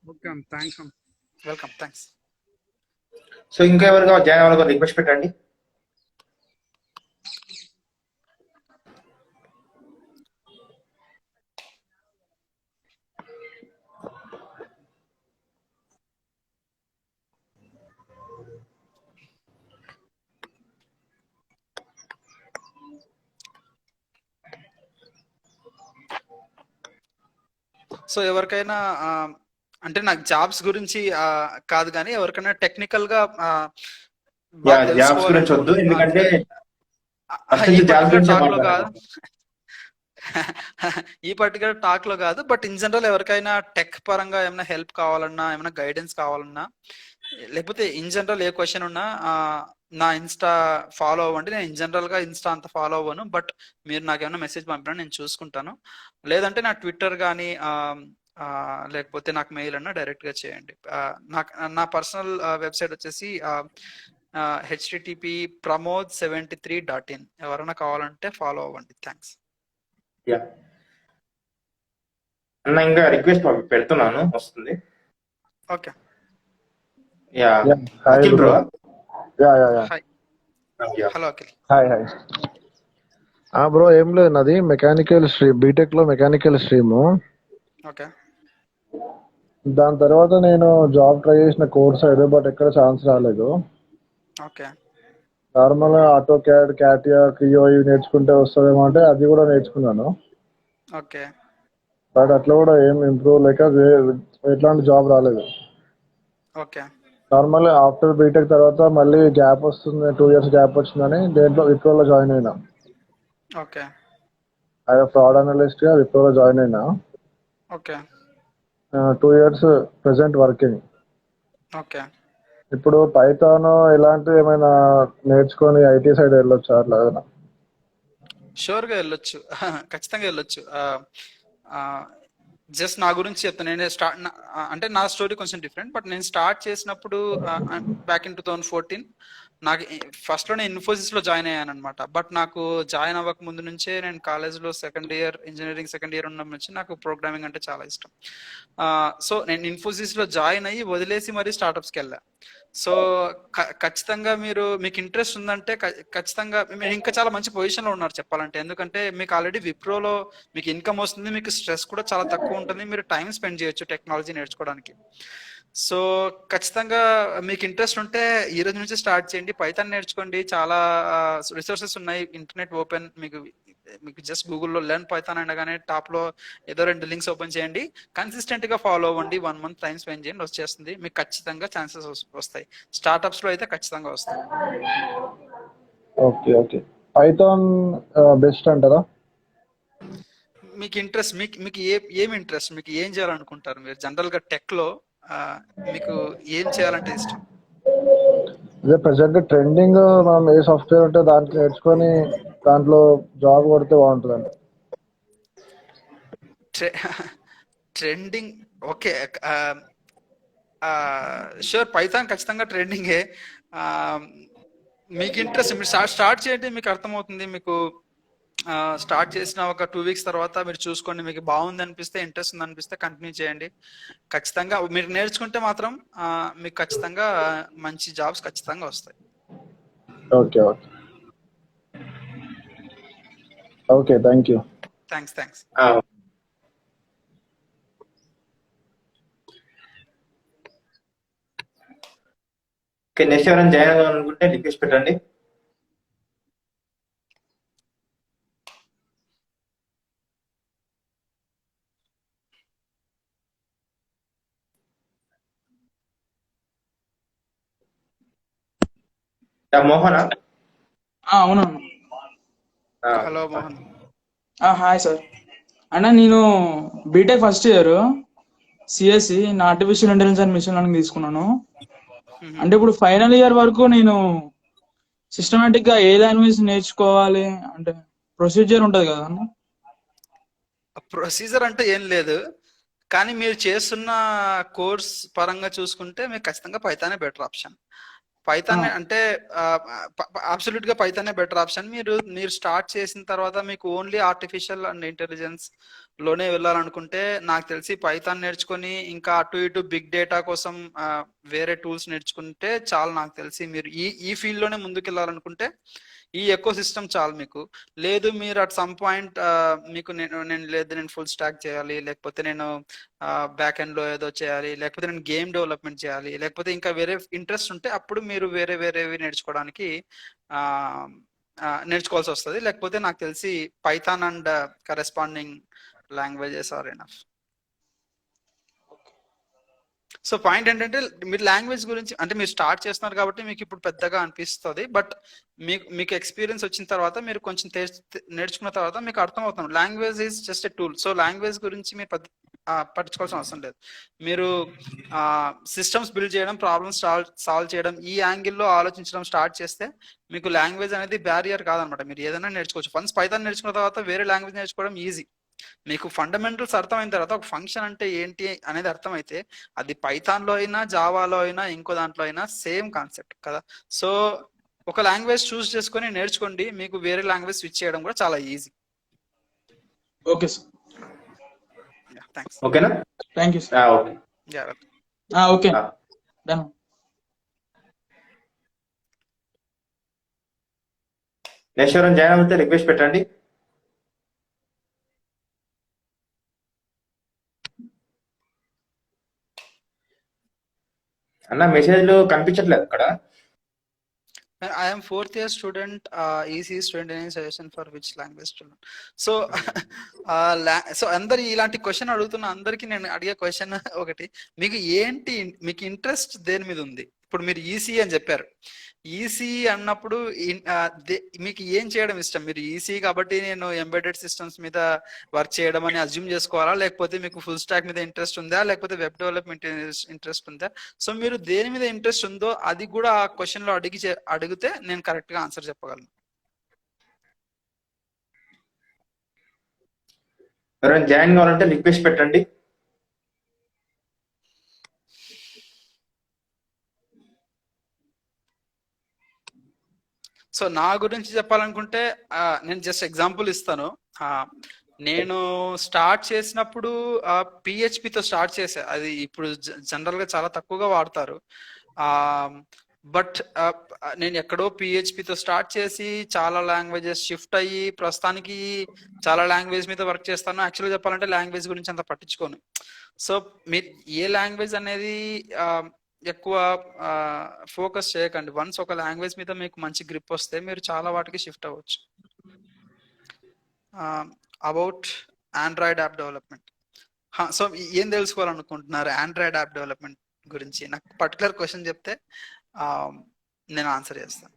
D: Okay, thanks.
C: Welcome, thanks.
A: So ఇంకా ఎవరిగా జాయిన్ అవ్వాలని రిక్వెస్ట్ పెట్టండి.
C: సో ఎవరికైనా అంటే నాకు జాబ్స్ గురించి కాదు, కానీ ఎవరికైనా టెక్నికల్ గా
A: జాబ్స్ గురించి వద్దు, ఎందుకంటే
C: ఈ పర్టికులర్ టాక్ లో కాదు, బట్ ఇన్ జనరల్ ఎవరికైనా టెక్ పరంగా ఏమైనా హెల్ప్ కావాలన్నా, ఏమైనా గైడెన్స్ కావాలన్నా, లేకపోతే ఇన్ జనరల్ ఏ క్వశ్చన్ ఉన్నా నా ఇన్స్టా ఫాలో అవ్వండి. నేను ఇన్ జనరల్ గా ఇన్స్టా అంత ఫాలో అవ్వను, బట్ మీరు నాకు ఏమైనా మెసేజ్ పంపినా నేను చూసుకుంటాను. లేదంటే నా ట్విట్టర్ కానీ లేకపోతే నాకు మెయిల్ అన్నా డైరెక్ట్ గా చేయండి. నా పర్సనల్ వెబ్సైట్ వచ్చేసి http://pramod73.in. ఎవరైనా కావాలంటే ఫాలో అవ్వండి. థ్యాంక్స్.
A: అన్న ఇంకా రిక్వెస్ట్ పెడుతున్నాను, వస్తుంది.
C: Okay,
A: Akhil bro.
C: Hello Akhil.
F: Hi. Bro ఏం లేదు, నాది మెకానికల్ స్ట్రీమ్, బీటెక్ లో మెకానికల్ స్ట్రీమ్.
C: ఓకే.
F: దాని తర్వాత నేను జాబ్ ట్రై చేసిన కోర్స్ అయితే, బట్ ఎక్కడ ఛాన్స్ రాలేదు.
C: Okay.
F: Normal auto CAD, CATIA, Creo ఇవి నేర్చుకుంటే వస్తుందేమో అంటే అది కూడా నేర్చుకున్నాను.
C: ఓకే.
F: బట్ అట్లా కూడా ఏం ఇంప్రూవ్ లేక ఎట్లాంటి జాబ్ రాలేదు.
C: ఓకే.
F: నార్మల్ ఆఫ్టర్ బీటెక్ తర్వాత మళ్ళీ గ్యాప్ వస్తుంది, 2 years గ్యాప్ వచ్చిందని దేంట్లో విప్రోలో జాయిన్ అయినా.
C: ఓకే.
F: అదే ఫ్రాడ్ అనలిస్ట్ గా విప్రోలో జాయిన్ అయినా.
C: Okay.
F: 2 years present working.
C: Okay.
F: ఇప్పుడు పైథాన్ ఇలాంటివి ఏమైనా నేర్చుకొని ఐటీ సైడ్ వెళ్ళొచ్చా అట్లా ఏదైనా?
C: షూర్గా వెళ్ళొచ్చు. ఖచ్చితంగా వెళ్ళొచ్చు. జస్ట్ నా గురించి చెప్తాను. నేను అంటే నా స్టోరీ కొంచెం డిఫరెంట్. బట్ నేను స్టార్ట్ చేసినప్పుడు బ్యాక్ ఇన్ 2014 నాకు ఫస్ట్ లో నేను ఇన్ఫోసిస్ లో జాయిన్ అయ్యాను అనమాట. బట్ నాకు జాయిన్ అవ్వక ముందు నుంచే నేను కాలేజ్లో ఇంజనీరింగ్ సెకండ్ ఇయర్ ఉన్నప్పటి నుంచి నాకు ప్రోగ్రామింగ్ అంటే చాలా ఇష్టం. సో నేను ఇన్ఫోసిస్ లో జాయిన్ అయ్యి వదిలేసి మరీ స్టార్ట్అప్స్కి వెళ్ళా. సో ఖచ్చితంగా మీకు ఇంట్రెస్ట్ ఉందంటే ఖచ్చితంగా మీరు ఇంకా చాలా మంచి పొజిషన్ లో ఉన్నారు చెప్పాలంటే. ఎందుకంటే మీకు ఆల్రెడీ విప్రోలో మీకు ఇన్కమ్ వస్తుంది, మీకు స్ట్రెస్ కూడా చాలా తక్కువ ఉంటుంది, మీరు టైం స్పెండ్ చేయొచ్చు టెక్నాలజీ నేర్చుకోవడానికి. సో ఖచ్చితంగా మీకు ఇంట్రెస్ట్ ఉంటే ఈ రోజు నుంచి స్టార్ట్ చేయండి, పైథాన్ నేర్చుకోండి. చాలా రిసోర్సెస్ ఉన్నాయి, ఇంటర్నెట్ ఓపెన్. మీకు జస్ట్ గూగుల్లో లెర్న్ పైథాన్ అనగానే టాప్ లో ఏదో 2 లింక్స్ ఓపెన్ చేయండి, కన్సిస్టెంట్ గా ఫాలో అవ్వండి, 1 మంత్ టైం స్పెండ్ చేయండి, వచ్చేస్తుంది. మీకు ఖచ్చితంగా ఛాన్సెస్ వస్తాయి. స్టార్ట్అప్స్ లో అయితే ఖచ్చితంగా వస్తాయి.
F: Okay okay. పైథాన్ బెస్ట్ అంటారా?
C: మీకు ఇంట్రెస్ట్ మీకు ఏం ఇంట్రెస్ట్, మీకు ఏం చేయాలనుకుంటారు మీరు జనరల్ గా టెక్ లో? మీకు ఏం చేయాలంటే ఇష్టం?
F: అదే ప్రెసెంట్ ట్రెండింగ్ మనం ఏ సాఫ్ట్వేర్ ఉంటే దానికి నేర్చుకొని దాంట్లో జాబ్ కొడితే బాగుంటుందండి.
C: Trending okay. షూర్, పైథాన్ ఖచ్చితంగా ట్రెండింగే. మీకు ఇంట్రెస్ట్ మీరు స్టార్ట్ చేయండి, మీకు అర్థమవుతుంది. మీకు స్టార్ట్ చేసిన ఒక 2 వీక్స్ తర్వాత మీరు చూసుకోండి, మీకు బాగుంది అనిపిస్తే, ఇంట్రెస్ట్ ఉంది అనిపిస్తే కంటిన్యూ చేయండి. ఖచ్చితంగా మీరు నేర్చుకుంటే మాత్రం మీకు ఖచ్చితంగా మంచి జాబ్స్ ఖచ్చితంగా వస్తాయి.
F: Okay okay okay, thank you.
C: Thanks.
A: Okay, next ఎవరైనా జాయిన్ అవ్వాలనుకుంటే రిక్వెస్ట్ పెట్టండి. మోహనా?
G: అవునన్నా.
C: హలో మోహన్.
G: Hi sir. అన్న నేను బీటెక్ ఫస్ట్ ఇయర్ సిఎస్సి నా artificial intelligence and machine learning తీసుకున్నాను. అంటే ఇప్పుడు ఫైనల్ ఇయర్ వరకు నేను సిస్టమేటిక్ గా ఏ లాంగ్వేజ్ నేర్చుకోవాలి అంటే ప్రొసీజర్ ఉంటది కదా అన్న?
C: ప్రొసీజర్ అంటే ఏం లేదు, కానీ మీరు చేస్తున్న కోర్స్ పరంగా చూసుకుంటే మీకు ఖచ్చితంగా పైథానే బెటర్ ఆప్షన్. పైథాన్ అంటే అబ్సల్యూట్ గా పైథానే బెటర్ ఆప్షన్. మీరు స్టార్ట్ చేసిన తర్వాత మీకు ఓన్లీ ఆర్టిఫిషియల్ అండ్ ఇంటెలిజెన్స్ లోనే వెళ్ళాలనుకుంటే నాకు తెలిసి పైథాన్ నేర్చుకొని ఇంకా అటు ఇటు బిగ్ డేటా కోసం వేరే టూల్స్ నేర్చుకుంటే చాలు. నాకు తెలిసి మీరు ఈ ఫీల్డ్ లోనే ముందుకు వెళ్ళాలనుకుంటే ఈ ఎకో సిస్టమ్ చాలు మీకు. లేదు మీరు అట్ సమ్ పాయింట్ మీకు నేను ఫుల్ స్టాక్ చేయాలి, లేకపోతే నేను బ్యాక్ ఎండ్ లో ఏదో చేయాలి, లేకపోతే నేను గేమ్ డెవలప్మెంట్ చేయాలి, లేకపోతే ఇంకా వేరే ఇంట్రెస్ట్ ఉంటే అప్పుడు మీరు వేరేవి నేర్చుకోవడానికి నేర్చుకోవాల్సి వస్తుంది. లేకపోతే నాకు తెలిసి Python and corresponding languages are enough. So point ఏంటంటే మీరు లాంగ్వేజ్ గురించి అంటే మీరు స్టార్ట్ చేస్తున్నారు కాబట్టి మీకు ఇప్పుడు పెద్దగా అనిపిస్తుంది. బట్ మీకు ఎక్స్పీరియన్స్ వచ్చిన తర్వాత మీరు కొంచెం నేర్చుకున్న తర్వాత మీకు అర్థమవుతుంది language is just a tool. So language గురించి మీరు పట్టించుకోవాల్సిన అవసరం లేదు. మీరు సిస్టమ్స్ బిల్డ్ చేయడం, ప్రాబ్లమ్స్ సాల్వ్ చేయడం, ఈ యాంగిల్లో ఆలోచించడం స్టార్ట్ చేస్తే మీకు లాంగ్వేజ్ అనేది బ్యారియర్ కాదనమాట. మీరు ఏదైనా నేర్చుకోవచ్చు. వన్స్ పైథాన్ నేర్చుకున్న తర్వాత వేరే లాంగ్వేజ్ నేర్చుకోవడం ఈజీ. మీకు ఫండమెంటల్స్ అర్థమైన తర్వాత ఒక ఫంక్షన్ అంటే ఏంటి అనేది అర్థమైతే అది పైథాన్ లో అయినా, జావాలో అయినా, ఇంకో దాంట్లో అయినా సేమ్ కాన్సెప్ట్ కదా. సో ఒక లాంగ్వేజ్ చూస్ చేసుకొని నేర్చుకోండి, మీకు వేరే లాంగ్వేజ్ స్విచ్ చేయడం కూడా చాలా ఈజీ.
G: Okay sir,
C: thanks.
A: ఓకేనా?
G: Thank you sir. Okay done.
A: Next ఎవరైనా జాయిన్ అవుతే రిక్వెస్ట్ పెట్టండి. అన్న మెసేజ్లు కనిపించట్లేదు అక్కడ.
C: I am 4th year student. EC student, any suggestion for which language student? So so అందరు ఇలాంటి క్వశ్చన్ అడుగుతున్న అందరికి నేను అడిగే క్వశ్చన్ ఒకటి, మీకు ఇంట్రెస్ట్ దేని మీద ఉంది? ఇప్పుడు మీరు ఈసీ అని చెప్పారు. ఈసీ అన్నప్పుడు మీకు ఏం చేయడం ఇష్టం? మీరు ఈసీ కాబట్టి నేను ఎంబెడెడ్ సిస్టమ్స్ మీద వర్క్ చేయడం అని అజ్యూమ్ చేసుకోవాలా, లేకపోతే మీకు ఫుల్ స్టాక్ మీద ఇంట్రెస్ట్ ఉందా, లేకపోతే వెబ్ డెవలప్మెంట్ ఇంట్రెస్ట్ ఉందా? సో మీరు దేని మీద ఇంట్రెస్ట్ ఉందో అది కూడా ఆ క్వశ్చన్ లో అడిగితే నేను కరెక్ట్ గా ఆన్సర్ చెప్పగలను.
A: ఎవరైనా జాయిన్ కావాలంటే రిక్వెస్ట్ పెట్టండి.
C: సో నా గురించి చెప్పాలనుకుంటే నేను జస్ట్ ఎగ్జాంపుల్ ఇస్తాను. నేను స్టార్ట్ చేసినప్పుడు పిహెచ్పితో స్టార్ట్ చేసా. అది ఇప్పుడు జనరల్ గా చాలా తక్కువగా వాడతారు. బట్ నేను ఎక్కడో పిహెచ్పితో స్టార్ట్ చేసి చాలా లాంగ్వేజెస్ షిఫ్ట్ అయ్యి ప్రస్తుతానికి చాలా లాంగ్వేజ్ మీద వర్క్ చేస్తాను. యాక్చువల్గా చెప్పాలంటే లాంగ్వేజ్ గురించి అంత పట్టించుకోను. సో మీరు ఏ లాంగ్వేజ్ అనేది ఎక్కువ ఫోకస్ చేయకండి. వన్స్ ఒక లాంగ్వేజ్ మీద మీకు మంచి గ్రిప్ వస్తే మీరు చాలా వాటికి షిఫ్ట్ అవ్వచ్చు. About Android app development. So ఏం తెలుసుకోవాలనుకుంటున్నారు ఆండ్రాయిడ్ యాప్ డెవలప్మెంట్ గురించి? నాకు పర్టికులర్ క్వశ్చన్ చెప్తే నేను ఆన్సర్ చేస్తాను.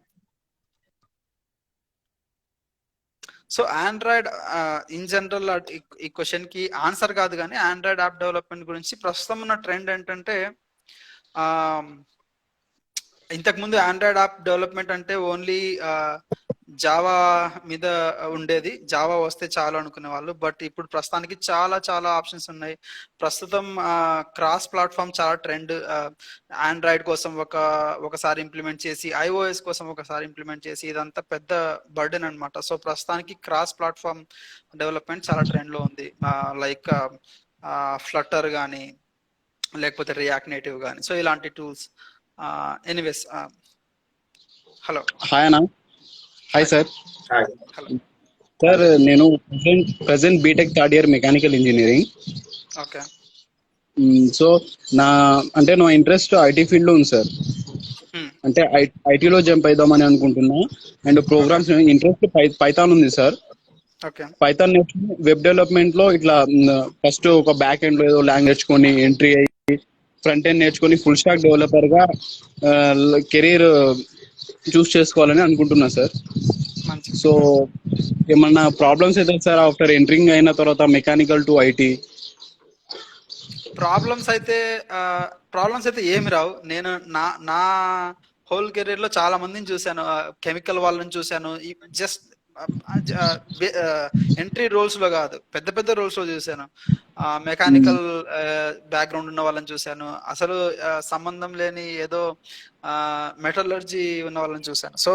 C: సో ఆండ్రాయిడ్ ఇన్ జనరల్ ఈ క్వశ్చన్ కి ఆన్సర్ కాదు, కానీ ఆండ్రాయిడ్ యాప్ డెవలప్మెంట్ గురించి ప్రస్తుతం ఉన్న ట్రెండ్ ఏంటంటే, ఇంతకుముందు ఆండ్రాయిడ్ యాప్ డెవలప్మెంట్ అంటే ఓన్లీ జావా మీద ఉండేది. జావా వస్తే చాలు అనుకునే వాళ్ళు. బట్ ఇప్పుడు ప్రస్తుతానికి చాలా చాలా ఆప్షన్స్ ఉన్నాయి. ప్రస్తుతం క్రాస్ ప్లాట్ఫామ్ చాలా ట్రెండ్. ఆండ్రాయిడ్ కోసం ఒకసారి ఇంప్లిమెంట్ చేసి, ఐఓఎస్ కోసం ఒకసారి ఇంప్లిమెంట్ చేసి, ఇదంతా పెద్ద బర్డెన్ అనమాట. సో ప్రస్తుతానికి క్రాస్ ప్లాట్ఫామ్ డెవలప్మెంట్ చాలా ట్రెండ్ లో ఉంది. లైక్ ఫ్లటర్ కానీ, లేకపోతే రియాక్ట్ నేటివ్ కానీ, సో ఇలాంటి టూల్స్. Anyways, hello.
H: హాయ్ అన్న. Hi sir.
C: హలో
H: సార్, నేను present B Tech third year mechanical engineering.
C: Okay.
H: So నా ఇంట్రెస్ట్ ఐటీ ఫీల్డ్ లో ఉంది సార్. అంటే ఐటీలో జంప్ అయిదామని అనుకుంటున్నా. అండ్ ప్రోగ్రామ్స్ ఇంట్రెస్ట్ పైథాన్ ఉంది సార్.
C: ఓకే.
H: పైథాన్ నేర్చుకుని వెబ్ డెవలప్మెంట్ లో ఇట్లా ఫస్ట్ ఒక బ్యాక్ ఎండ్ లో ఏదో లాంగ్వేజ్ నేర్చుకొని ఎంట్రీ అయ్యి ఫ్రంట్ ఎండ్ నేర్చుకొని ఫుల్ స్టాక్ డెవలపర్ గా కెరీర్ చూస్ చేసుకోవాలని అనుకుంటున్నా సార్. సో ఏమన్నా ప్రాబ్లమ్స్ అయితే సార్ ఆఫ్టర్ ఎంట్రింగ్ అయిన తర్వాత మెకానికల్ టు ఐటీ?
C: ప్రాబ్లమ్స్ అయితే ఏమి రావు. నేను నా హోల్ కెరీర్ లో చాలా మందిని చూశాను. కెమికల్ వాళ్ళని చూశాను. జస్ట్ ఎంట్రీ రోల్స్ లో కాదు, పెద్ద పెద్ద రోల్స్ లో చూశాను. మెకానికల్ బ్యాక్గ్రౌండ్ ఉన్న వాళ్ళని చూశాను. అసలు సంబంధం లేని ఏదో మెటలర్జీ ఉన్న వాళ్ళని చూశాను. సో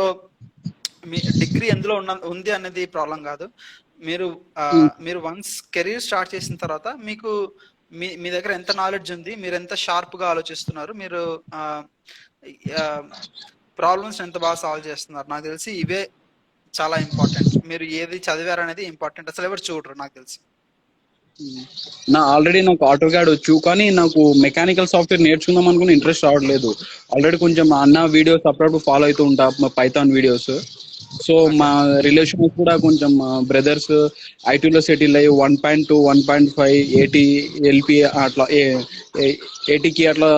C: మీ డిగ్రీ ఎందులో ఉంది అనేది ప్రాబ్లం కాదు. మీరు వన్స్ కెరీర్ స్టార్ట్ చేసిన తర్వాత మీకు మీ దగ్గర ఎంత నాలెడ్జ్ ఉంది, మీరు ఎంత షార్ప్ గా ఆలోచిస్తున్నారు, మీరు ప్రాబ్లమ్స్ ఎంత బాగా సాల్వ్ చేస్తున్నారు, నాకు తెలిసి ఇవే చాలా ఇంపార్టెంట్. మీరు ఏది చదివారు అనేది ఇంపార్టెంట్. అసలు ఎవరు చూడరు నాకు తెలిసి.
H: ఆల్రెడీ నాకు ఆటో క్యాడ్ వచ్చు, కానీ నాకు మెకానికల్ సాఫ్ట్వేర్ నేర్చుకుందాం అనుకుని ఇంట్రెస్ట్ రావట్లేదు. ఆల్రెడీ కొంచెం అన్న వీడియోస్ అప్పుడప్పుడు ఫాలో అవుతూ ఉంటా, పైథాన్ వీడియోస్. సో మా రిలేషన్స్ కూడా కొంచెం బ్రదర్స్ ఐటీలో సెటిల్ అయ్యి 1.2, 1.5 80 ఎల్పి అట్లా 80కి అట్లా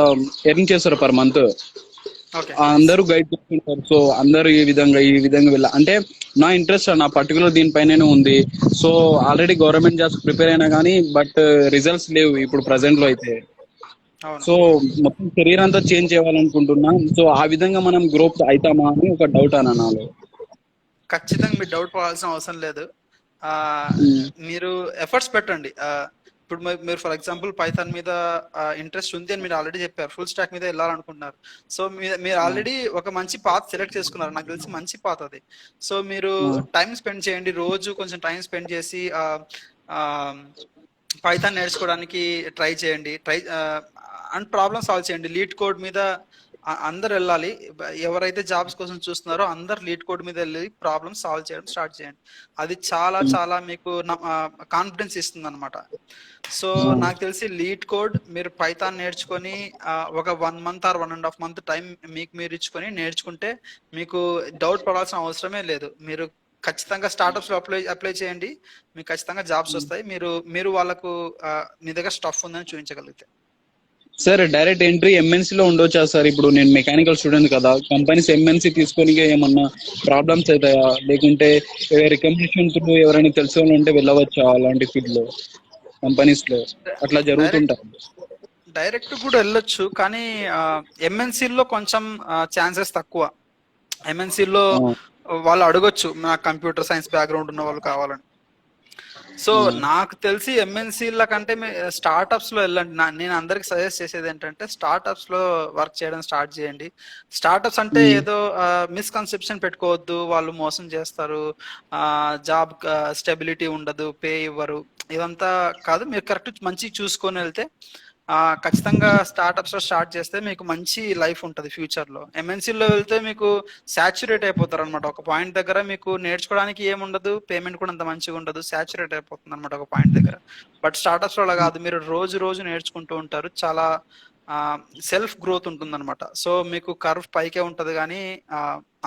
H: ఎర్న్ చేస్తారు పర్ మంత్. అందరూ గైడ్ చేస్తుంటారు. సో అందరూ ఈ విధంగా వెళ్ళా అంటే నా ఇంట్రెస్ట్ నా పర్టికులర్ దీనిపైనే ఉంది. So already government jobs prepare అయినా కానీ బట్ రిజల్ట్స్ లేవు ఇప్పుడు ప్రజెంట్ లో అయితే. సో మొత్తం కెరీర్ అంతా చేంజ్ చేయాలనుకుంటున్నా. సో ఆ విధంగా మనం గ్రోత్ అవుతామా అని ఒక డౌట్ అన్న నాలో.
C: ఖచ్చితంగా మీరు డౌట్ పడాల్సిన అవసరం లేదు. మీరు ఎఫర్ట్స్ పెట్టండి. ఇప్పుడు మీరు ఫర్ ఎగ్జాంపుల్ పైథాన్ మీద ఇంట్రెస్ట్ ఉంది అని మీరు ఆల్రెడీ చెప్పారు. ఫుల్ స్టాక్ మీద వెళ్ళాలనుకుంటున్నారు. సో మీరు ఆల్రెడీ ఒక మంచి పాత్ సెలెక్ట్ చేసుకున్నారు. నాకు తెలిసి మంచి పాత్ అది. సో మీరు టైం స్పెండ్ చేయండి. రోజు కొంచెం టైం స్పెండ్ చేసి పైథాన్ నేర్చుకోవడానికి ట్రై చేయండి. అండ్ ప్రాబ్లమ్ సాల్వ్ చేయండి. లీడ్ కోడ్ మీద అందరు వెళ్ళాలి. ఎవరైతే జాబ్స్ కోసం చూస్తున్నారో అందరు లీడ్ కోడ్ మీద వెళ్ళి ప్రాబ్లమ్ సాల్వ్ చేయడం స్టార్ట్ చేయండి. అది చాలా చాలా మీకు కాన్ఫిడెన్స్ ఇస్తుంది అనమాట. సో నాకు తెలిసి లీడ్ కోడ్ మీరు పైథాన్ నేర్చుకొని ఒక 1 month or 1.5 month టైం మీకు మీరు ఇచ్చుకొని నేర్చుకుంటే మీకు డౌట్ పడాల్సిన అవసరమే లేదు. మీరు ఖచ్చితంగా స్టార్ట్అప్స్ లో అప్లై చేయండి. మీకు ఖచ్చితంగా జాబ్స్ వస్తాయి. మీరు వాళ్ళకు మీ దగ్గర స్టఫ్ ఉందని చూపించగలిగితే.
H: సార్ డైరెక్ట్ ఎంట్రీ ఎంఎన్సీ లో ఉండొచ్చా సార్? ఇప్పుడు నేను మెకానికల్ స్టూడెంట్ కదా, కంపెనీస్ ఎంఎన్సీ తీసుకొని ఏమన్నా ప్రాబ్లమ్స్ అవుతాయా? లేకుంటే రికమెండేషన్ త్రూ ఎవరైనా తెలిసిన వాళ్ళు ఉంటే వెళ్ళవచ్చా అలాంటి ఫీల్డ్ లో, కంపెనీస్ లో అట్లా
C: డైరెక్ట్
H: జరుగుతుంటా?
C: డైరెక్ట్ కూడా వెళ్ళొచ్చు, కానీ ఎంఎన్సీలో కొంచెం ఛాన్సెస్ తక్కువ. ఎంఎన్సీలో వాళ్ళు అడగొచ్చు నాకు కంప్యూటర్ సైన్స్ బ్యాక్గ్రౌండ్ ఉన్న వాళ్ళు కావాలని. సో నాకు తెలిసి ఎంఎన్సీల కంటే స్టార్ట్అప్స్ లో వెళ్ళండి. నేను అందరికి సజెస్ట్ చేసేది ఏంటంటే స్టార్ట్అప్స్ లో వర్క్ చేయడం స్టార్ట్ చేయండి. స్టార్ట్అప్స్ అంటే ఏదో మిస్కన్సెప్షన్ పెట్టుకోవద్దు, వాళ్ళు మోసం చేస్తారు, జాబ్ స్టెబిలిటీ ఉండదు, పే ఇవ్వరు, ఇదంతా కాదు. మీరు కరెక్ట్ మంచి చూసుకొని వెళ్తే ఖచ్చితంగా స్టార్ట్అప్స్ లో స్టార్ట్ చేస్తే మీకు మంచి లైఫ్ ఉంటుంది ఫ్యూచర్ లో. ఎంఎన్సీలో వెళ్తే మీకు సాచురేట్ అయిపోతారు అనమాట. ఒక పాయింట్ దగ్గర మీకు నేర్చుకోవడానికి ఏముండదు, పేమెంట్ కూడా అంత మంచిగా ఉండదు, సాచురేట్ అయిపోతుంది అనమాట ఒక పాయింట్ దగ్గర. బట్ స్టార్ట్అప్స్ లో అలా కాదు, మీరు రోజు రోజు నేర్చుకుంటూ ఉంటారు, చాలా సెల్ఫ్ గ్రోత్ ఉంటుంది అనమాట. సో మీకు కర్వ్ పైకే ఉంటది, కానీ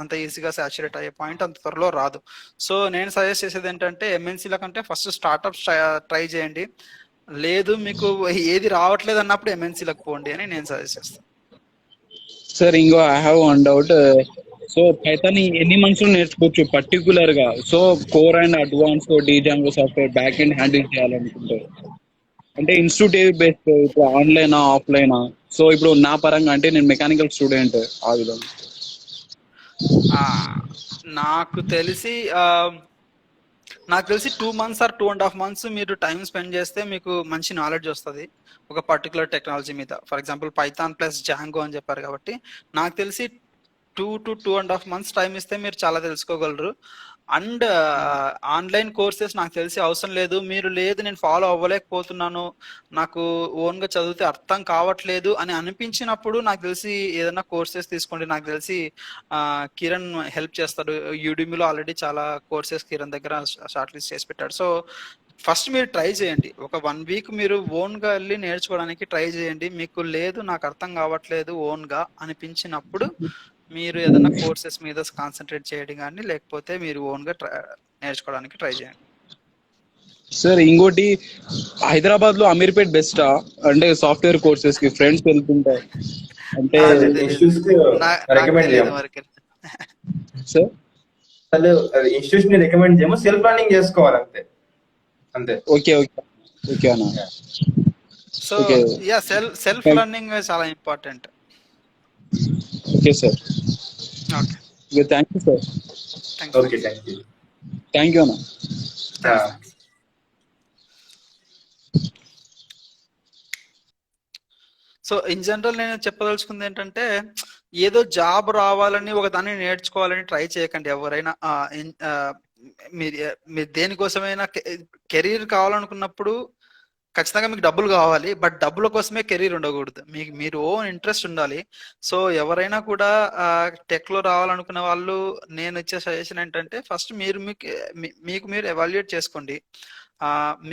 C: అంత ఈజీగా సాచురేట్ అయ్యే పాయింట్ అంత త్వరలో రాదు. సో నేను సజెస్ట్ చేసేది ఏంటంటే ఎంఎన్సీల కంటే ఫస్ట్ స్టార్ట్అప్స్ ట్రై చేయండి. లేదు మీకు ఏది రావట్లేదు అన్నప్పుడు ఎంఎన్సీలకు పోండి అని నేను సజెస్ట్ చేస్తాను.
H: సార్ ఇంకో I have one doubt. So Python ఎన్ని మంత్స్ లో నేర్చుకోవచ్చు పర్టికులర్ గా? So core and advance Django software back end handle చేయాలనుకుంటే, అంటే ఇన్స్టిట్యూట్ బేస్డ్, ఇప్పుడు ఆన్లైనా ఆఫ్లైనా? సో ఇప్పుడు నా పరంగా అంటే నేను మెకానికల్ స్టూడెంట్, ఆ విధంగా.
C: నాకు తెలిసి 2 months ఆర్ 2.5 months మీరు టైం స్పెండ్ చేస్తే మీకు మంచి నాలెడ్జ్ వస్తుంది ఒక పర్టికులర్ టెక్నాలజీ మీద. For example Python plus Django అని చెప్పారు కాబట్టి నాకు తెలిసి 2 to 2.5 months టైం ఇస్తే మీరు చాలా తెలుసుకోగలరు. అండ్ ఆన్లైన్ కోర్సెస్ నాకు తెలిసి అవసరం లేదు. మీరు లేదు నేను ఫాలో అవ్వలేకపోతున్నాను, నాకు ఓన్ గా చదివితే అర్థం కావట్లేదు అని అనిపించినప్పుడు నాకు తెలిసి ఏదైనా కోర్సెస్ తీసుకోండి. నాకు తెలిసి కిరణ్ హెల్ప్ చేస్తాడు. యూడిమిలో ఆల్రెడీ చాలా కోర్సెస్ కిరణ్ దగ్గర షార్ట్ లిస్ట్ చేసి పెట్టాడు. సో ఫస్ట్ మీరు ట్రై చేయండి, ఒక 1 week మీరు ఓన్ గా వెళ్ళి నేర్చుకోవడానికి ట్రై చేయండి. మీకు లేదు నాకు అర్థం కావట్లేదు ఓన్ గా అనిపించినప్పుడు మీరు ఏదైనా కోర్సెస్ మీద కాన్సన్ట్రేట్ చేయడం కానీ, లేకపోతే మీరు ఓన్ గా నేర్చుకోవడానికి ట్రై చేయండి.
H: సార్ ఇంకోటి, హైదరాబాద్ లో అమీర్పేట్ బెస్టా అంటే సాఫ్ట్వేర్ కోర్సెస్ కి? ఫ్రెండ్స్ వెళ్తుంటారు అంటే.
A: రికమెండ్ చేయము
H: సార్
A: అసలు ఇన్స్టిట్యూషన్ ని రికమెండ్ చేయము, సెల్ఫ్ లర్నింగ్ చేసుకోవాలి అంతే. అంతే.
H: ఓకే ఓకే ఓకే అన్న.
C: సో యా సెల్ఫ్ లర్నింగ్ చాలా important.
H: Okay sir.
C: Okay
H: thank you sir.
A: Okay thank you.
H: Thank you అన్న.
C: సో ఇన్ జనరల్ నేను చెప్పదలుచుకుంది ఏంటంటే ఏదో జాబ్ రావాలని ఒక దాన్ని నేర్చుకోవాలని ట్రై చేయకండి ఎవరైనా. మీరు దేనికోసమైనా కెరీర్ కావాలనుకున్నప్పుడు ఖచ్చితంగా మీకు డబ్బులు కావాలి, బట్ డబ్బుల కోసమే కెరీర్ ఉండకూడదు, మీకు మీరు ఓన్ ఇంట్రెస్ట్ ఉండాలి. సో ఎవరైనా కూడా టెక్ లో రావాలనుకున్న వాళ్ళు నేను ఇచ్చే సజెషన్ ఏంటంటే ఫస్ట్ మీరు మీకు మీరు ఎవాల్యుయేట్ చేసుకోండి.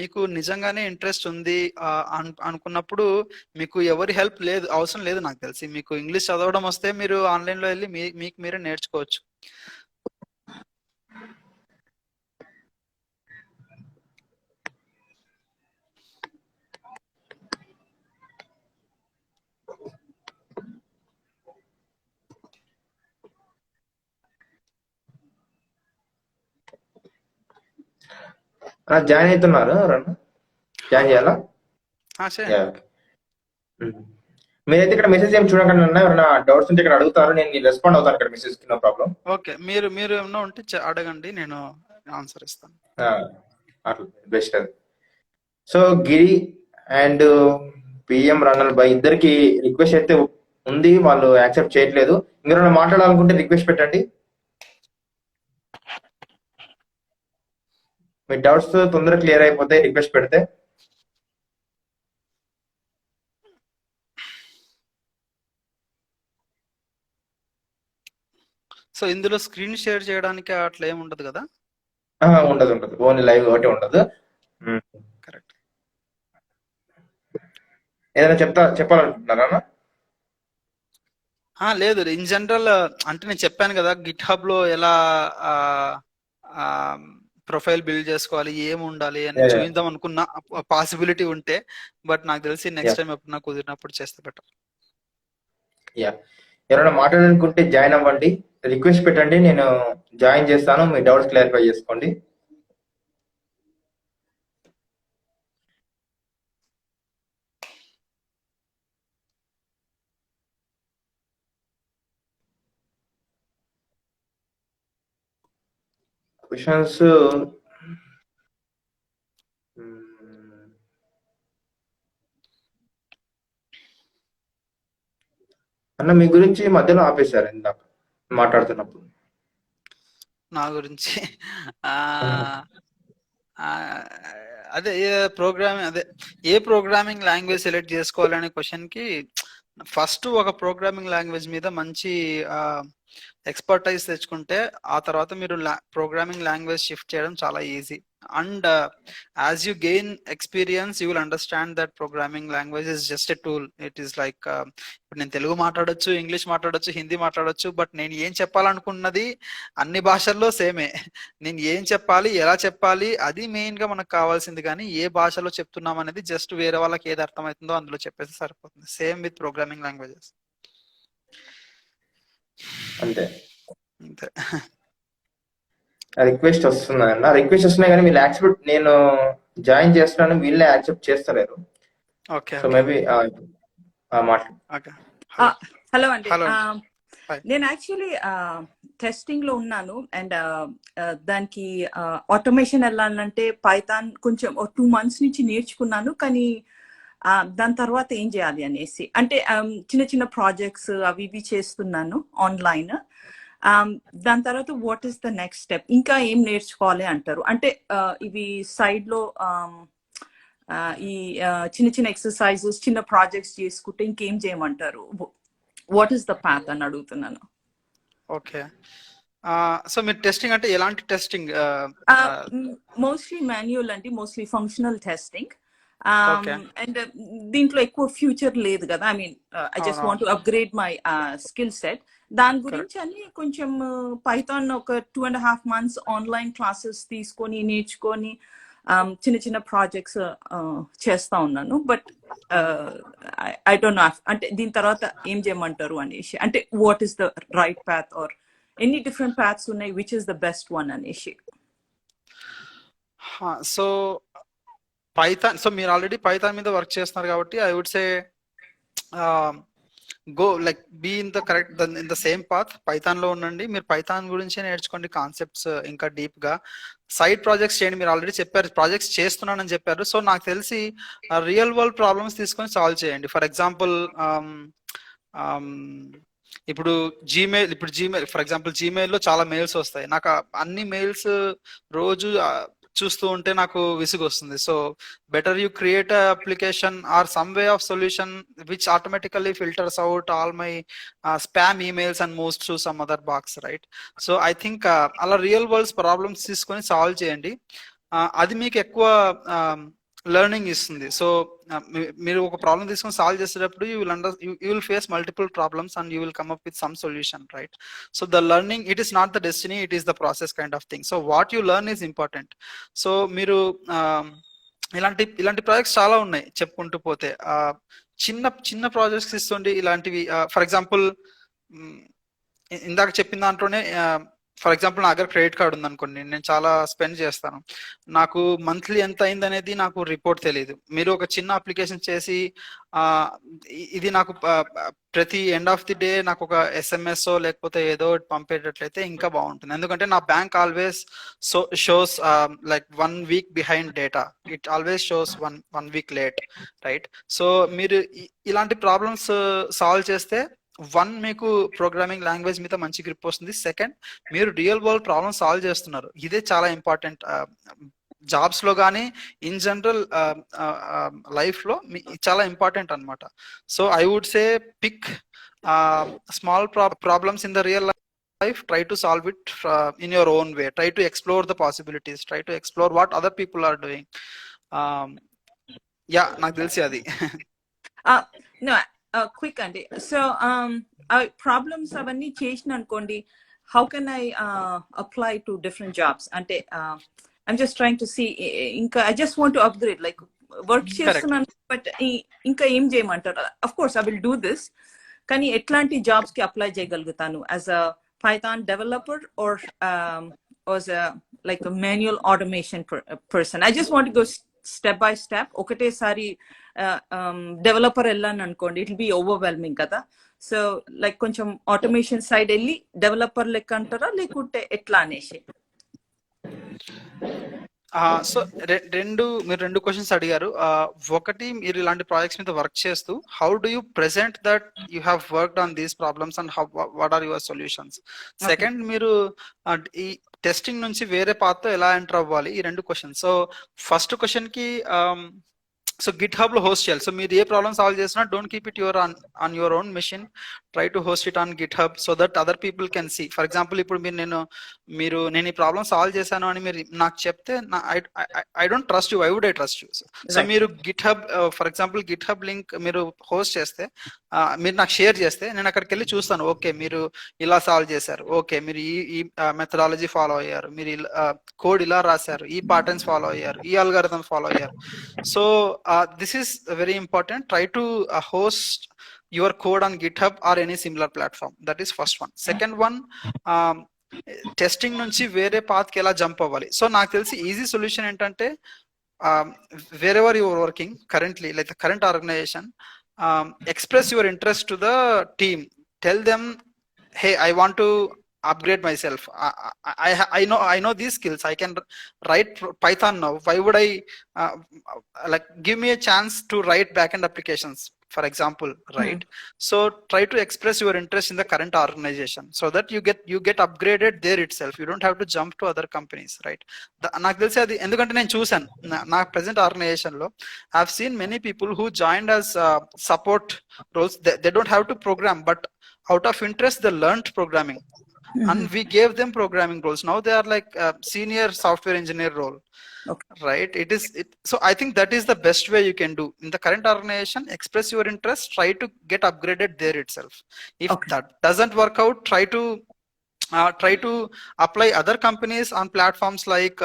C: మీకు నిజంగానే ఇంట్రెస్ట్ ఉంది అనుకున్నప్పుడు మీకు ఎవరి హెల్ప్ లేదు, అవసరం లేదు. నాకు తెలిసి మీకు ఇంగ్లీష్ చదవడం వస్తే మీరు ఆన్లైన్ లో వెళ్ళి మీకు మీరే నేర్చుకోవచ్చు.
A: జాయిన్ అవుతున్నారు, జాయిన్ చేయాలా? మీరైతే ఇక్కడ మెసేజ్ ఏమి చూడకండి, ఎవరైనా డౌట్స్ ఉంటే ఇక్కడ అడుగుతారు, నేను రెస్పాండ్ అవుతాను ఇక్కడ మెసేజ్ కి, నో ప్రాబ్లం.
C: ఓకే, మీరు ఏమన్నా ఉంటే అడగండి, నేను ఆన్సర్ ఇస్తాను.
A: అట్లా బెస్ట్ అది. సో గిరి అండ్ పిఎం రణల్ బై ఇద్దరికి రిక్వెస్ట్ అయితే ఉంది, వాళ్ళు యాక్సెప్ట్ చేయట్లేదు. ఇంకెవరైనా మాట్లాడాలనుకుంటే రిక్వెస్ట్ పెట్టండి. మీ డౌట్స్ తొందరగా క్లియర్ అయిపోతాయి రిక్వెస్ట్ పెడితే.
C: సో ఇందులో స్క్రీన్ షేర్ చేయడానికి అట్లా ఏమి ఉండదు కదా?
A: ఉండదు, ఓన్లీ లైవ్ ఒకటి ఉండదు.
C: కరెక్ట్.
A: ఏదైనా చెప్పాలనుకుంటున్నారా?
C: లేదు, ఇన్ జనరల్ అంటే నేను చెప్పాను కదా గిట్ హబ్ లో ఎలా ప్రొఫైల్ బిల్డ్ చేసుకోవాలి, ఏం ఉండాలి అని చూద్దాం అనుకున్న పాసిబిలిటీ ఉంటే, బట్ నాకు తెలిసి నెక్స్ట్ టైం ఎప్పుడన్నా కుదిరినప్పుడు చేస్తే బెటర్.
A: యా, ఎవరైనా మాట్లాడాలనుకుంటే జాయిన్ అవ్వండి, రిక్వెస్ట్ పెట్టండి, నేను జాయిన్ చేస్తాను, మీ డౌట్స్ క్లారిఫై చేసుకోండి. క్వశ్చన్స్ అన్న మీ గురించి మధ్యలో ఆపేశారు ఇందాక మాట్లాడుతున్నప్పుడు.
C: నా గురించి అదే ఏ ప్రోగ్రామింగ్ లాంగ్వేజ్ సెలెక్ట్ చేసుకోవాలనే క్వశ్చన్ కి ఫస్ట్ ఒక ప్రోగ్రామింగ్ లాంగ్వేజ్ మీద మంచి ఎక్స్పర్టైజ్ తెచ్చుకుంటే ఆ తర్వాత మీరు ప్రోగ్రామింగ్ లాంగ్వేజ్ షిఫ్ట్ చేయడం చాలా easy. And as you gain experience you will understand that programming language is just a tool. It is like ఇప్పుడు నేను తెలుగు మాట్లాడొచ్చు, ఇంగ్లీష్ మాట్లాడొచ్చు, హిందీ మాట్లాడొచ్చు, బట్ నేను ఏం చెప్పాలనుకున్నది అన్ని భాషల్లో సేమే. నేను ఏం చెప్పాలి, ఎలా చెప్పాలి, అది మెయిన్ గా మనకు కావాల్సింది. కానీ ఏ భాషలో చెప్తున్నాం అనేది జస్ట్ వేరే వాళ్ళకి ఏది అర్థమవుతుందో అందులో చెప్పేస్తే సరిపోతుంది. Same with programming languages.
A: అంతే.
C: అంతే.
A: రిక్వెస్ట్ వస్తున్నాయన్న, రిక్వెస్ట్ వస్తున్నాయి కానీ వీళ్ళు యాక్సెప్ట్, నేను జాయిన్ చేస్తున్నాను వీళ్ళే యాక్సెప్ట్ చేస్తలేరు.
C: Okay,
A: so maybe
C: okay.
I: Hello అండి.
C: హలో.
I: నేను యాక్చువల్లీ టెస్టింగ్ లో ఉన్నాను అండ్ దానికి ఆటోమేషన్ వెళ్ళాలంటే పైథాన్ కొంచెం 2 months నుంచి నేర్చుకున్నాను. కానీ దాని తర్వాత ఏం చేయాలి అనేసి, అంటే చిన్న చిన్న ప్రాజెక్ట్స్ అవి ఇవి చేస్తున్నాను ఆన్లైన్. దాని తర్వాత what is the next step, ఇంకా ఏం నేర్చుకోవాలి అంటారు? అంటే ఇవి సైడ్ లో ఈ చిన్న చిన్న ఎక్సర్సైజెస్, చిన్న ప్రాజెక్ట్స్ చేసుకుంటే ఇంకేం చేయమంటారు? వాట్ ఈస్ ద పాత్ అని అడుగుతున్నాను.
C: ఓకే, సో మీరు టెస్టింగ్ అంటే ఎలాంటి టెస్టింగ్?
I: మోస్ట్లీ మాన్యువల్ అండి, mostly functional testing.
C: Okay.
I: And దీంట్లో ఎక్కువ ఫ్యూచర్ లేదు కదా. I mean I just want to upgrade my skill set. దాని గురించి అని కొంచెం పైథాన్ ఒక 2.5 months ఆన్లైన్ క్లాసెస్ తీసుకొని నేర్చుకొని చిన్న చిన్న ప్రాజెక్ట్స్ చేస్తా ఉన్నాను. బట్ ఐ డోంట్ నో అంటే దీని తర్వాత ఏం చేయమంటారు అనేసి, అంటే what is the right path or ఎన్ని డిఫరెంట్ పాత్స్ ఉన్నాయి, which is the best one అనేసి.
C: సో పైథాన్, సో మీరు ఆల్రెడీ పైథాన్ మీద వర్క్ చేస్తున్నారు కాబట్టి I would say go like be in the correct in the same path. Python లో ఉండండి, మీరు పైథాన్ గురించి నేర్చుకోండి, కాన్సెప్ట్స్ ఇంకా డీప్ గా. సైడ్ ప్రాజెక్ట్స్ చేయండి. మీరు ఆల్రెడీ చెప్పారు ప్రాజెక్ట్స్ చేస్తున్నానని చెప్పారు. సో నాకు తెలిసి రియల్ వరల్డ్ ప్రాబ్లమ్స్ తీసుకొని సాల్వ్ చేయండి. ఫర్ ఎగ్జాంపుల్ ఇప్పుడు జీమెయిల్ ఫర్ ఎగ్జాంపుల్ జీమెయిల్ లో చాలా మెయిల్స్ వస్తాయి. నాకు అన్ని మెయిల్స్ రోజు చూస్తూ ఉంటే నాకు విసుగు వస్తుంది. So better you create application or some way of solution which automatically filters out all my spam emails and moves to some other box, right? So I think అలా రియల్ వరల్డ్ ప్రాబ్లమ్స్ తీసుకొని solve చేయండి. అది మీకు ఎక్కువ learning ఇస్తుంది. So మీరు ఒక problem తీసుకొని సాల్వ్ చేసేటప్పుడు you will face multiple problems and you will come up with some solution, right? So the learning, it is not the destiny, it is the process kind of thing. So what you learn is important. So మీరు ఇలాంటి projects చాలా ఉన్నాయి చెప్పుకుంటూ పోతే. చిన్న projects ఇస్తుండే ఇలాంటివి. For example ఇందాక చెప్పిన దాంట్లోనే, ఫర్ ఎగ్జాంపుల్ నా దగ్గర క్రెడిట్ కార్డు ఉంది అనుకోండి, నేను చాలా స్పెండ్ చేస్తాను, నాకు మంత్లీ ఎంత అయింది అనేది నాకు రిపోర్ట్ తెలియదు. మీరు ఒక చిన్న అప్లికేషన్ చేసి ఇది నాకు ప్రతి ఎండ్ ఆఫ్ ది డే నాకు ఒక ఎస్ఎంఎస్ లేకపోతే ఏదో పంపేటట్లయితే ఇంకా బాగుంటుంది. ఎందుకంటే నా bank always shows like 1 week behind data. It always shows one week late, right? So మీరు ఇలాంటి ప్రాబ్లమ్స్ సాల్వ్ చేస్తే, 1 మీకు ప్రోగ్రామింగ్ లాంగ్వేజ్ మీద మంచి గ్రిప్ వస్తుంది. 2 మీరు రియల్ వరల్డ్ ప్రాబ్లమ్ సాల్వ్ చేస్తున్నారు. ఇదే చాలా ఇంపార్టెంట్ జాబ్స్ లో కానీ ఇన్ జనరల్ లైఫ్ లో చాలా ఇంపార్టెంట్ అన్నమాట. So I would say pick small problems in the real life, try to solve it in your own way, try to explore the possibilities, try to explore what other people are doing. Yeah, నాకు తెలిసి అది.
I: No, quick అండి. So problems అవన్నీ చేసిన అనుకోండి, how can I apply to different jobs? అంటే I'm just trying to see. Inka, I just want to upgrade. Like work
C: Correct.
I: చేస్తున్నాను, but ఇంకా ఏం చేయమంటారు? Of course, I will do this. కానీ ఎట్లాంటి jobs కి apply చేయగలుగుతాను as a Python developer or as a like a manual automation person? I just want to go step by step. ఒకటేసారి developer వెళ్ళాను అనుకోండి, ఇట్ విల్ బి ఓవర్వెల్మింగ్ కదా. So like కొంచెం automation side వెళ్ళి developer లెక్క అంటారా, లేకుంటే ఎట్లా అనేసి?
C: సో మీరు రెండు క్వశ్చన్స్ అడిగారు. ఒకటి, మీరు ఇలాంటి ప్రాజెక్ట్స్ మీద వర్క్ చేస్తూ how do you present that you have worked on these problems and what are your solutions. Second, మీరు ఈ టెస్టింగ్ నుంచి వేరే పాత్తో ఎలా ఎంటర్ అవ్వాలి, ఈ రెండు క్వశ్చన్స్. సో ఫస్ట్ క్వశ్చన్ కి సో గిట్ హబ్ లో హోస్ట్ చేయాలి. సో మీరు ఏ ప్రాబ్లమ్ సాల్వ్ చేసినా don't keep it on your own machine, try to host it on GitHub so that other people can see. For example, ఇప్పుడు నేను ఈ problem solve చేశాను అని మీరు నాకు చెప్తే I don't trust you, I would I trust you. So మీరు GitHub, for example GitHub link మీరు హోస్ట్ చేస్తే, మీరు నాకు షేర్ చేస్తే నేను అక్కడికి వెళ్ళి చూస్తాను. ఓకే, మీరు ఇలా సాల్వ్ చేశారు, ఓకే మీరు ఈ మెథడాలజీ ఫాలో అయ్యారు, మీరు కోడ్ ఇలా రాశారు, ఈ ప్యాటర్న్స్ ఫాలో అయ్యారు, ఈ అల్గారిథం ఫాలో అయ్యారు. So this is very important. Try to host your code on GitHub or any similar platform. That is first one. Second one, testing నుంచి వేరే పాత్ కి ఎలా జంప్ అవ్వాలి. సో నాకు తెలిసి ఈజీ సొల్యూషన్ ఏంటంటే, wherever your working currently, like the current organization, express your interest to the team. Tell them, hey, I want to upgrade myself. I know these skills. I can write Python now. Why would I like give me a chance to write backend applications, for example, right? So try to express your interest in the current organization so that you get upgraded there itself. You don't have to jump to other companies, right? నాకు తెలిసి అది ఎందుకంటే నేను చూసాను నా present organisation లో. I have seen many people who joined as support roles. They don't have to program, but out of interest they learned programming. And we gave them programming roles. Now they are like senior software engineer role.
I: Okay.
C: Right? So I think that is the best way you can do in the current organization. Express your interest, try to get upgraded there itself. If that doesn't work out, try to apply other companies on platforms like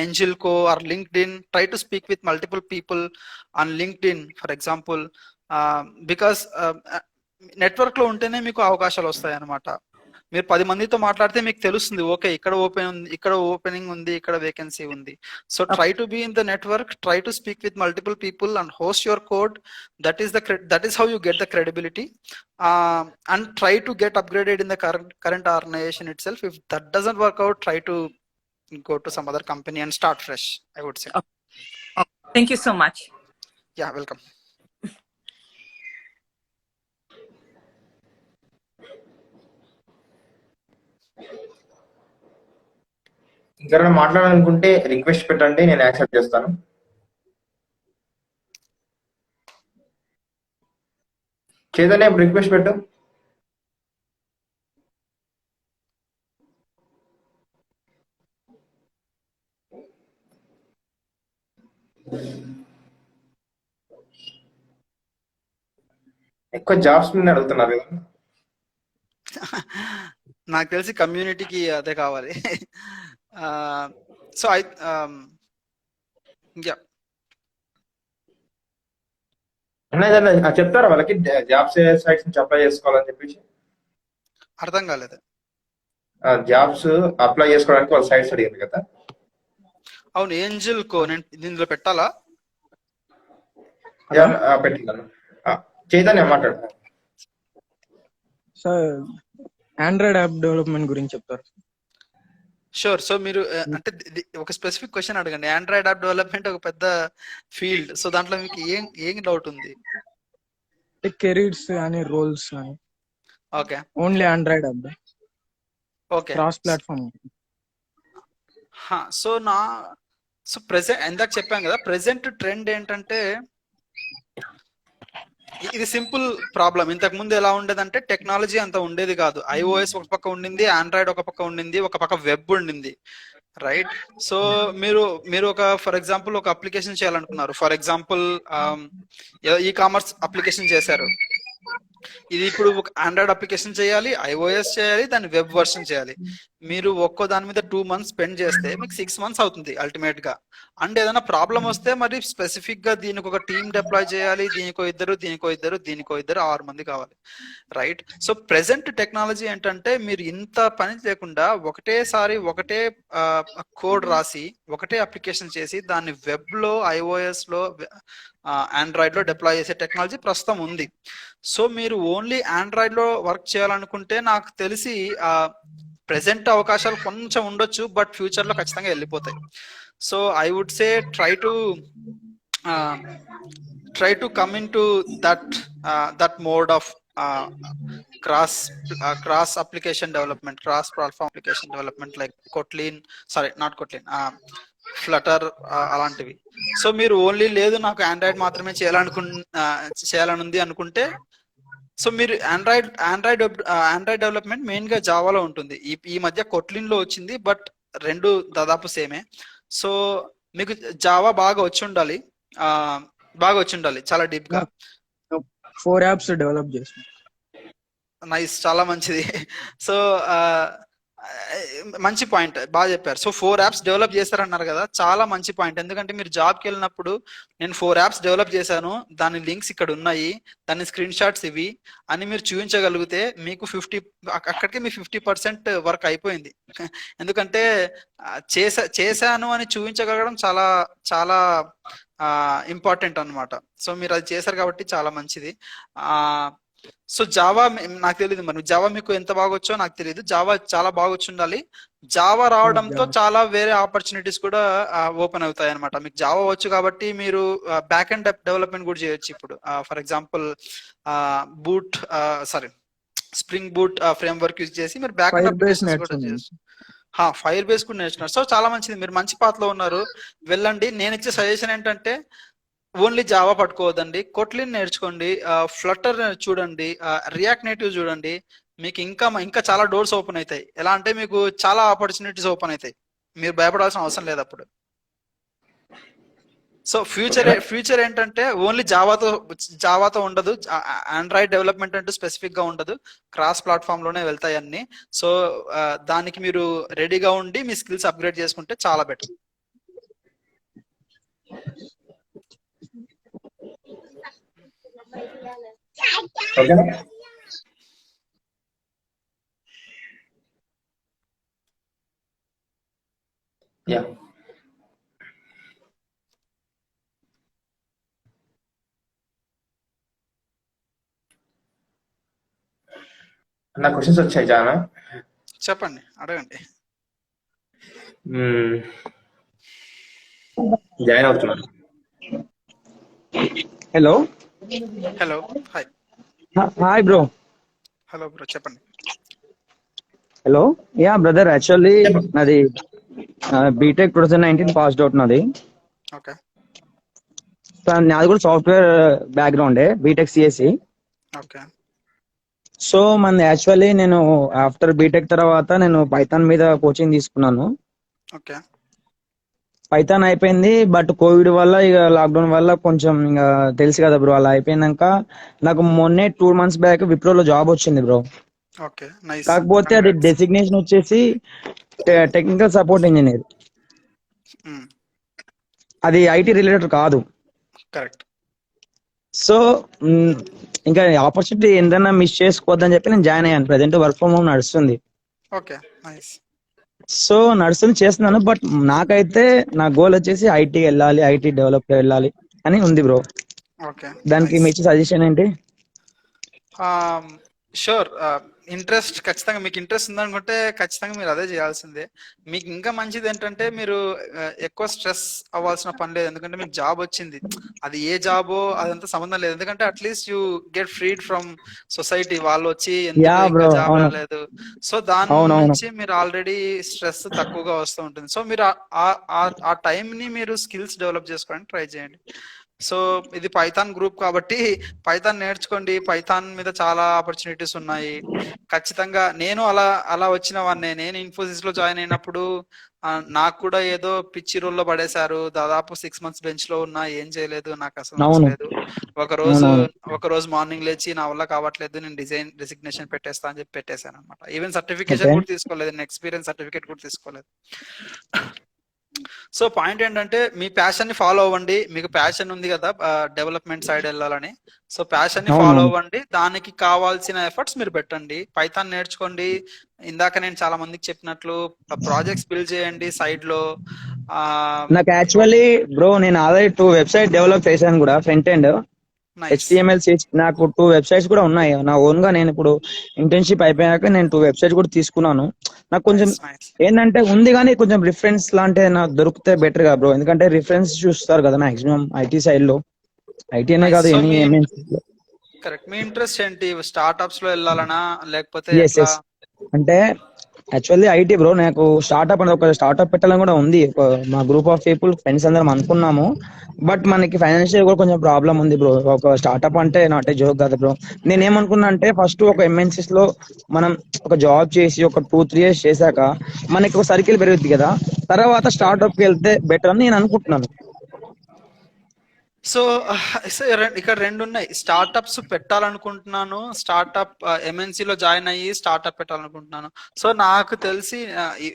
C: Angelco or LinkedIn. Try to speak with multiple people on LinkedIn, for example, because network లో ఉంటేనే మీకు అవకాశాలు వస్తాయి అన్నమాట. మీరు 10 మందితో మాట్లాడితే మీకు తెలుస్తుంది, ఓకే ఇక్కడ ఓపెనింగ్ ఉంది, ఇక్కడ వేకెన్సీ ఉంది. So try to be in the network, try to speak with multiple people and host your code. That is how you get the credibility, and try to get upgraded in the current organization itself. If that doesn't work out, try to go to some other company and start fresh, I would say.
I: Thank you so much.
C: Yeah, welcome.
A: ఇంకెవరైనా మాట్లాడాలనుకుంటే request పెట్టండి, నేను accept చేస్తాను. Chaitanya, request పెట్టు. ఎక్కువ jobs మీద అడుగుతున్నారు కదా.
C: నాకు తెలిసి కమ్యూనిటీకి అదే కావాలి. సో
A: చెప్తారా వాళ్ళకి జాబ్స్ సైట్స్ నుంచి అప్లై చేసుకోవాలని చెప్పేసి?
C: అర్థం కాలేదు.
A: జాబ్స్ అప్లై చేసుకోవడానికి వాళ్ళ సైట్స్ అడిగారు కదా.
C: అవును, ఏంజెల్కో. నేను దీనిలో పెట్టాలా?
A: పెట్టిందన్న. చైతన్య మాట్లాడు.
J: సార్, ఆండ్రాయిడ్ యాప్ డెవలప్మెంట్ గురించి చెప్తారు?
C: షూర్. సో మీరు అంటే ఒక స్పెసిఫిక్ క్వశ్చన్ అడగండి. ఆండ్రాయిడ్ యాప్ డెవలప్మెంట్ ఒక పెద్ద ఫీల్డ్. సో దాంట్లో మీకు ఏం డౌట్ ఉంది?
J: కెరీర్స్ అని, రోల్స్ అని.
C: Okay,
J: only Android app,
C: okay,
J: cross platform.
C: So present ఇందాక చెప్పాం కదా, ప్రెసెంట్ ట్రెండ్ ఏంటంటే ఇది సింపుల్ ప్రాబ్లం. ఇంతకు ముందు ఎలా ఉండేదంటే టెక్నాలజీ అంత ఉండేది కాదు. iOS ఒక పక్క ఉండింది, ఆండ్రాయిడ్ ఒక పక్క ఉండింది, ఒక పక్క వెబ్ ఉండింది, రైట్? సో మీరు ఒక ఫర్ ఎగ్జాంపుల్ ఒక అప్లికేషన్ చేయాలనుకున్నారు. For example ecommerce application చేశారు. ఇది ఇప్పుడు ఒక ఆండ్రాయిడ్ అప్లికేషన్ చేయాలి, iOS చేయాలి, దాన్ని వెబ్ వర్షన్ చేయాలి. మీరు ఒక్కో దాని మీద 2 months స్పెండ్ చేస్తే మీకు 6 months అవుతుంది అల్టిమేట్ గా. అండ్ ఏదైనా ప్రాబ్లం వస్తే మరి స్పెసిఫిక్ గా దీనికి ఒక టీమ్ డిప్లాయ్ చేయాలి, దీనికో ఇద్దరు 6 మంది కావాలి, రైట్? సో ప్రెసెంట్ టెక్నాలజీ ఏంటంటే మీరు ఇంత పని లేకుండా ఒకటేసారి ఒకటే కోడ్ రాసి ఒకటే అప్లికేషన్ చేసి దాన్ని వెబ్ లో, iOS లో, ఆండ్రాయిడ్ లో డిప్లాయ్ చేసే టెక్నాలజీ ప్రస్తుతం ఉంది. సో మీరు ఓన్లీ ఆండ్రాయిడ్ లో వర్క్ చేయాలనుకుంటే నాకు తెలిసి ప్రెసెంట్ అవకాశాలు కొంచెం ఉండొచ్చు, బట్ ఫ్యూచర్ లో ఖచ్చితంగా వెళ్ళిపోతాయి. So I would say try to come into that mode of cross application development, cross platform application development, like Flutter అలాంటివి. సో మీరు ఓన్లీ లేదు నాకు ఆండ్రాయిడ్ మాత్రమే చేయాలనుంది అనుకుంటే, సో మీరు ఆండ్రాయిడ్ డెవలప్మెంట్ మెయిన్ గా జావాలో ఉంటుంది. ఈ మధ్య కొట్లిన్ లో వచ్చింది, బట్ రెండు దాదాపు సేమే. సో మీకు జావా బాగా వచ్చి ఉండాలి, చాలా డీప్ గా.
J: 4 apps డెవలప్ చేసాను.
C: నైస్, చాలా మంచిది. సో మంచి పాయింట్, బాగా చెప్పారు. సో 4 apps డెవలప్ చేశారన్నారు కదా, చాలా మంచి పాయింట్. ఎందుకంటే మీరు జాబ్కి వెళ్ళినప్పుడు నేను 4 apps డెవలప్ చేశాను, దాని లింక్స్ ఇక్కడ ఉన్నాయి, దాని స్క్రీన్ షాట్స్ ఇవి అని మీరు చూపించగలిగితే మీకు అక్కడికి మీ 50% వర్క్ అయిపోయింది. ఎందుకంటే చేశాను అని చూపించగలగడం చాలా చాలా ఇంపార్టెంట్ అన్నమాట. సో మీరు అది చేశారు కాబట్టి చాలా మంచిది. సో జావా నాకు తెలియదు, మరి జావా మీకు ఎంత బాగొచ్చో నాకు తెలియదు. జావా చాలా బాగొచ్చి ఉండాలి. జావా రావడంతో చాలా వేరే ఆపర్చునిటీస్ కూడా ఓపెన్ అవుతాయి అనమాట. మీకు జావా వచ్చు కాబట్టి మీరు బ్యాక్ ఎండ్ డెవలప్మెంట్ కూడా చేయొచ్చు. ఇప్పుడు for example spring boot framework use చేసి మీరు బ్యాక్ ఎండ్ అప్లికేషన్స్ కూడా చేయొచ్చు. ఫైర్ బేస్ కూడా నేర్చుకున్నారు. సో చాలా మంచిది, మీరు మంచి పాత్రలో ఉన్నారు, వెళ్ళండి. నేను ఇచ్చే సజెషన్ ఏంటంటే ఓన్లీ జావా పట్టుకోవద్దండి, కొట్లిన్ నేర్చుకోండి, ఫ్లటర్ చూడండి, రియాక్ట్ నేటివ్ చూడండి. మీకు ఇంకా చాలా డోర్స్ ఓపెన్ అవుతాయి. ఎలా అంటే మీకు చాలా ఆపర్చునిటీస్ ఓపెన్ అవుతాయి, మీరు భయపడాల్సిన అవసరం లేదు అప్పుడు. సో ఫ్యూచర్ ఏంటంటే ఓన్లీ జావాతో ఉండదు, ఆండ్రాయిడ్ డెవలప్మెంట్ అంటూ స్పెసిఫిక్ గా ఉండదు, క్రాస్ ప్లాట్ఫామ్ లోనే వెళ్తాయి అన్ని. సో దానికి మీరు రెడీగా ఉండి మీ స్కిల్స్ అప్గ్రేడ్ చేసుకుంటే చాలా బెటర్.
A: యా, నా క్వశ్చన్స్ వచ్చాయి చాలా.
C: చెప్పండి, అడగండి.
A: జాయిన్ అవుతున్నాను.
J: Hello
C: hi.
J: Hi bro.
C: Hello bro, చెప్పండి.
J: హలో, యా బ్రదర్, యాక్చువల్లీ నాది బీటెక్ 2019 పాస్డ్ అవుట్ నాది.
C: ఓకే.
J: నాది కూడా సాఫ్ట్వేర్ బ్యాక్గ్రౌండే, బీటెక్ సిఎస్సి.
C: ఓకే.
J: సో మన యాక్చువల్లీ నేను ఆఫ్టర్ బీటెక్ తర్వాత నేను పైథాన్ మీద కోచింగ్ తీసుకున్నాను.
C: ఓకే.
J: పైథాన్ అయిపోయింది, బట్ కోవిడ్ వల్ల ఇక లాక్డౌన్ వల్ల కొంచెం ఇంకా తెలుసు కదా బ్రో, అలా అయిపోయినాక నాకు మొన్నే 2 months బ్యాక్ విప్రోలో జాబ్ వచ్చింది బ్రో.
C: Okay, nice.
J: కాకపోతే అది డెసిగ్నేషన్ వచ్చేసి టెక్నికల్ సపోర్ట్ ఇంజనీర్, అది ఐటీ రిలేటెడ్ కాదు.
C: కరెక్ట్.
J: సో ఇంకా ఆపర్చునిటీ ఏదైనా మిస్ చేసుకోవద్దని చెప్పి నేను జాయిన్ అయ్యాను. ప్రెసెంట్ వర్క్ ఫ్రమ్ హోమ్ నడుస్తుంది.
C: Okay, nice.
J: సో నడుస్తుంది, చేస్తున్నాను. బట్ నాకైతే నా గోల్ వచ్చేసి ఐటీ వెళ్ళాలి, ఐటీ డెవలప్ వెళ్ళాలి అని ఉంది బ్రో.
C: ఓకే,
J: దానికి మీ సజెషన్ ఏంటి?
C: షూర్. ఇంట్రెస్ట్ ఖచ్చితంగా మీకు ఇంట్రెస్ట్ ఉందనుకుంటే ఖచ్చితంగా మీరు అదే చేయాల్సిందే. మీకు ఇంకా మంచిది ఏంటంటే మీరు ఎక్కువ స్ట్రెస్ అవ్వాల్సిన పని లేదు, ఎందుకంటే మీకు జాబ్ వచ్చింది. అది ఏ జాబో అదంతా సంబంధం లేదు, ఎందుకంటే at least you get ఫ్రీడ్ from society. వాళ్ళు వచ్చి ఎందుకు జాబ్ రాలేదు, సో దాని నుంచి మీరు ఆల్రెడీ స్ట్రెస్ తక్కువగా వస్తూ ఉంటుంది. సో మీరు ఆ టైం ని మీరు స్కిల్స్ డెవలప్ చేసుకోవడానికి ట్రై చేయండి. సో ఇది పైథాన్ గ్రూప్ కాబట్టి పైథాన్ నేర్చుకోండి. పైథాన్ మీద చాలా ఆపర్చునిటీస్ ఉన్నాయి. ఖచ్చితంగా నేను అలా వచ్చిన వాడినే. నేను ఇన్ఫోసిస్ లో జాయిన్ అయినప్పుడు నాకు కూడా ఏదో పిచ్చి రోల్లో పడేశారు. దాదాపు 6 months బెంచ్ లో ఉన్నా, ఏం చేయలేదు, నాకు అసలు
J: అవును
C: నచ్చలేదు. ఒక రోజు మార్నింగ్ లేచి నా వల్ల కావట్లేదు, నేను రిసిగ్నేషన్ పెట్టేస్తా అని చెప్పి పెట్టేశాను అనమాట. ఈవెన్ సర్టిఫికేషన్
J: ఓకే
C: కూడా తీసుకోలేదు, నేను ఎక్స్పీరియన్స్ సర్టిఫికేట్ కూడా తీసుకోలేదు. సో పాయింట్ ఏంటంటే మీ ప్యాషన్ ని ఫాలో అవ్వండి. మీకు ప్యాషన్ ఉంది కదా డెవలప్మెంట్ సైడ్ వెళ్ళాలని, సో ప్యాషన్ ని ఫాలో
J: అవునవును
C: అవ్వండి. దానికి కావాల్సిన ఎఫర్ట్స్ మీరు పెట్టండి. పైథాన్ నేర్చుకోండి. ఇందాక నేను చాలా మందికి చెప్పినట్లు ప్రాజెక్ట్స్ బిల్డ్ చేయండి సైడ్ లో.
J: నాకు యాక్చువల్లీ బ్రో నేను ఆల్రెడీ 2 వెబ్సైట్ డెవలప్ చేశాను కూడా ఫ్రంట్ ఎండ్
C: నైస్.
J: HTML నాకు 2 వెబ్సైట్స్ కూడా ఉన్నాయి నా ఓన్ గా. నేను ఇప్పుడు ఇంటర్న్షిప్ అయిపోయాక నేను 2 వెబ్సైట్స్ కూడా తీసుకున్నాను. నాకు కొంచెం
C: నైస్ నైస్.
J: ఏంటంటే ఉంది కానీ కొంచెం రిఫరెన్స్ లాంటి నాకు దొరికితే బెటర్ గా బ్రో, ఎందుకంటే రిఫరెన్స్ చూస్తారు కదా మాక్సిమం ఐటీ సైడ్ లో, ఐటీ అనే
C: నైస్.
J: కాదు
C: సో
J: ఎనీ
C: మీ
J: MNC లో.
C: కరెక్ట్, మీ ఇంట్రెస్ట్ ఏంటి? స్టార్ట్అప్స్ లో వెళ్ళాలనా లేకపోతే
J: ఎస్
C: ఎట్లా?
J: ఎస్ అంటే యాక్చువల్లీ ఐటీ బ్రో. నాకు స్టార్ట్అప్ అనేది ఒక స్టార్ట్అప్ పెట్టాలని కూడా ఉంది. మా గ్రూప్ ఆఫ్ పీపుల్ ఫ్రెండ్స్ అందరం అనుకున్నాము. బట్
C: ఓకే
J: మనకి ఫైనాన్షియల్ కూడా కొంచెం ప్రాబ్లం ఉంది బ్రో. ఒక స్టార్ట్అప్ అంటే నాట్ ఏ జోక్ కాదు బ్రో. నేను ఏమనుకున్నా అంటే ఫస్ట్ ఒక MNCs లో మనం ఒక జాబ్ చేసి ఒక 2-3 years చేశాక మనకి ఒక సర్కిల్ పెరుగుద్ది కదా, తర్వాత
C: ఓకే.
J: స్టార్ట్అప్ కి వెళ్తే బెటర్ అని నేను అనుకుంటున్నాను.
C: సో ఇక్కడ రెండు ఉన్నాయి. స్టార్ట్అప్స్ పెట్టాలనుకుంటున్నాను, స్టార్ట్అప్ MNC లో జాయిన్ అయ్యి స్టార్ట్అప్ పెట్టాలనుకుంటున్నాను. సో నాకు తెలిసి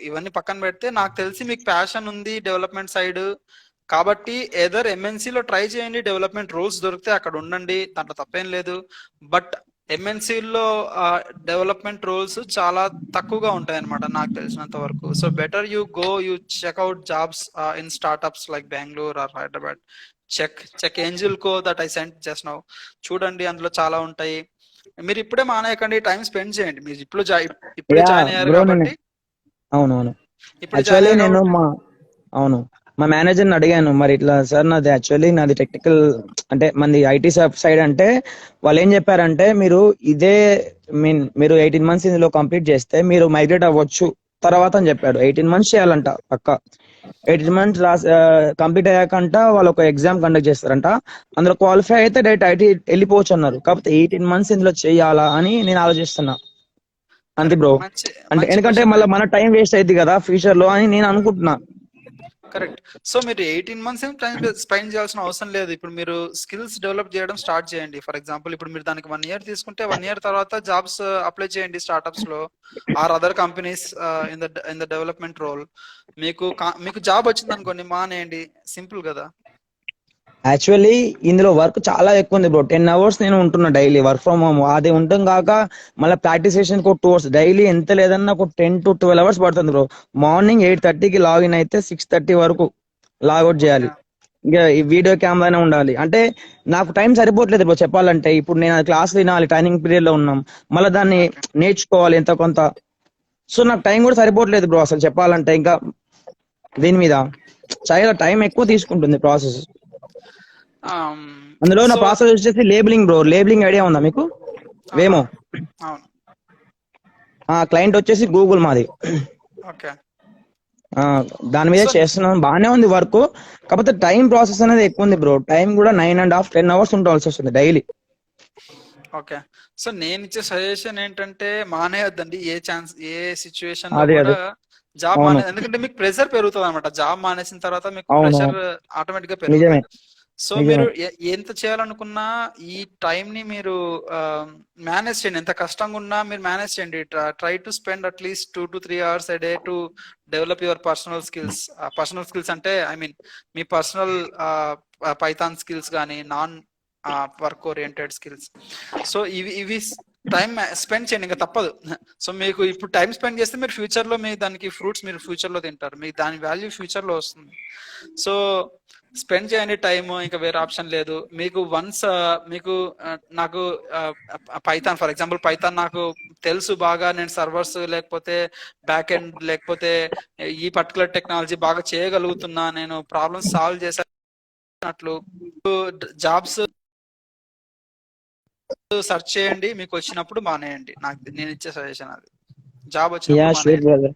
C: ఇవన్నీ పక్కన పెడితే నాకు తెలిసి మీకు ప్యాషన్ ఉంది డెవలప్మెంట్ సైడ్ కాబట్టి ఏదర్ MNC లో ట్రై చేయండి. డెవలప్మెంట్ రోల్స్ దొరికితే అక్కడ ఉండండి, దాంట్లో తప్పేం లేదు. బట్ MNC లో డెవలప్మెంట్ రోల్స్ చాలా తక్కువగా ఉంటాయి అనమాట నాకు తెలిసినంత వరకు. So better you check out jobs in startups like Bengaluru or Hyderabad. Check Angel co that I sent just now. చూడండి, అందులో చాలా ఉంటాయి. మీరు ఇప్పుడే మానేయకండి, టైం స్పెండ్ చేయండి. మీరు ఇప్పుడే
J: యా
C: జాయిన్ అయ్యారు
J: బ్రో నేను
C: కాబట్టి
J: అవునవును
C: ఇప్పుడే జాయిన్
J: యాక్చువల్లీ
C: అయ్యారు
J: నేను
C: కాబట్టి
J: అవును మా మేనేజర్ని అడిగాను, మరి ఇట్లా సార్ నాది యాక్చువల్లీ నాది టెక్నికల్ అంటే మనది ఐటీ సైడ్ అంటే వాళ్ళు ఏం చెప్పారంటే మీరు 18 months ఇందులో కంప్లీట్ చేస్తే మీరు మైగ్రేట్ అవ్వచ్చు తర్వాత అని చెప్పాడు. 18 months చేయాలంట పక్క. 18 months కంప్లీట్ అయ్యాకంట వాళ్ళు ఒక ఎగ్జామ్ కండక్ట్ చేస్తారంట, అందులో క్వాలిఫై అయితే డైరెక్ట్ ఐటీ వెళ్ళిపోవచ్చు అన్నారు. కాకపోతే 18 months ఇందులో చేయాలా అని నేను ఆలోచిస్తున్నా అంతే
C: కరెక్ట్.
J: బ్రో.
C: మంచి
J: అంటే
C: మంచి
J: ఎందుకంటే
C: క్వశ్చన్.
J: మళ్ళీ మన టైం వేస్ట్ అయింది కదా ఫ్యూచర్ లో అని నేను అనుకుంటున్నా.
C: కరెక్ట్. సో మీరు 18 months ఏం టైం స్పెండ్ చేయాల్సిన అవసరం లేదు. ఇప్పుడు మీరు స్కిల్స్ డెవలప్ చేయడం స్టార్ట్ చేయండి. ఫర్ ఎగ్జాంపుల్ ఇప్పుడు మీరు దానికి 1 year తీసుకుంటే 1 year తర్వాత జాబ్స్ అప్లై చేయండి స్టార్ట్అప్స్ లో or other companies in the development role. మీకు జాబ్ వచ్చింది అనుకోండి, మానేయండి, సింపుల్ కదా.
J: యాక్చువల్లీ ఇందులో వర్క్ చాలా ఎక్కువ ఉంది బ్రో. 10 hours నేను ఉంటున్నా డైలీ వర్క్ ఫ్రమ్ హోమ్. అది ఉంటాం కాక మళ్ళీ ప్రాక్టీస్ సెషన్ 2 hours డైలీ, ఎంత లేదన్నా ఒక 10 to 12 hours పడుతుంది బ్రో. మార్నింగ్ 8:30కి లాగిన్ అయితే 6:30 వరకు లాగౌట్ చేయాలి.
C: ఓకే
J: ఇంకా ఈ వీడియో కెమెరానే ఉండాలి. అంటే నాకు టైం సరిపోవట్లేదు బ్రో చెప్పాలంటే. ఇప్పుడు నేను క్లాస్ వినాలి, ట్రైనింగ్ పీరియడ్ లో ఉన్నాం, మళ్ళీ దాన్ని
C: ఓకే.
J: నేర్చుకోవాలి ఎంత కొంత. సో నాకు టైం కూడా సరిపోవట్లేదు బ్రో అసలు చెప్పాలంటే. ఇంకా దీని మీద చాలా టైం ఎక్కువ తీసుకుంటుంది ప్రాసెస్. అందులో నా
C: సో
J: ప్రాసెస్ వచ్చేసి లేబులింగ్ బ్రో. లేబులింగ్ ఐడియా ఉందా మీకు? వేమో.
C: అవును.
J: క్లయింట్ వచ్చేసి గూగుల్ మాది.
C: ఓకే.
J: దాని మీద
C: సో
J: చేస్తున్నాం, బాగానే ఉంది వర్క్. కాకపోతే టైం ప్రాసెస్ అనేది ఎక్కువ ఉంది బ్రో. టైం కూడా 9.5 10 hours ఉండాల్సి వస్తుంది డైలీ.
C: ఓకే. సో నేను ఇచ్చే సజెషన్ ఏంటంటే మానేయొద్దండి. ఏ సిచ్యువేషన్ లో
J: అదే
C: కూడా
J: అదే
C: జాబ్
J: అవును
C: ఎందుకంటే మీకు ప్రెషర్ పెరుగుతుంది అనమాట. జాబ్ మానేసిన తర్వాత మీకు
J: అవును
C: ప్రెషర్
J: అవును
C: ఆటోమేటిక్ గా
J: నిజమే
C: పెరుగుతుంది. సో మీరు
J: నిజమే.
C: ఎంత చేయాలనుకున్నా ఈ టైం ని మీరు మేనేజ్ చేయండి. ఎంత కష్టంగా ఉన్నా మీరు మేనేజ్ చేయండి. Try to spend at least 2 to 3 hours a day to develop your personal skills. Personal skills అంటే ఐ మీన్ మీ పర్సనల్ పైథాన్ స్కిల్స్ కానీ non work oriented skills. So ఇవి టైం స్పెండ్ చేయండి, ఇంకా తప్పదు. సో మీకు ఇప్పుడు టైం స్పెండ్ చేస్తే మీరు ఫ్యూచర్ లో మీ దానికి ఫ్రూట్స్ మీరు ఫ్యూచర్ లో తింటారు, మీకు దాని వాల్యూ ఫ్యూచర్ లో వస్తుంది. సో స్పెండ్ చేయండి టైం, ఇంకా వేరే ఆప్షన్ లేదు. మీకు వన్స్ మీకు నాకు పైథాన్ ఫర్ ఎగ్జాంపుల్ పైథాన్ నాకు తెలుసు బాగా, నేను సర్వర్స్ లేకపోతే బ్యాక్ ఎండ్ లేకపోతే ఈ పర్టికులర్ టెక్నాలజీ బాగా చేయగలుగుతున్నా, నేను ప్రాబ్లమ్స్ సాల్వ్ చేసినట్లు జాబ్స్ సెర్చ్ చేయండి. మీకు వచ్చినప్పుడు మానేయండి. నేను ఇచ్చే సజెషన్ అది. జాబ్
J: యా
C: వచ్చినప్పుడు
J: షూర్
C: మానేయండి.
J: బ్రదర్.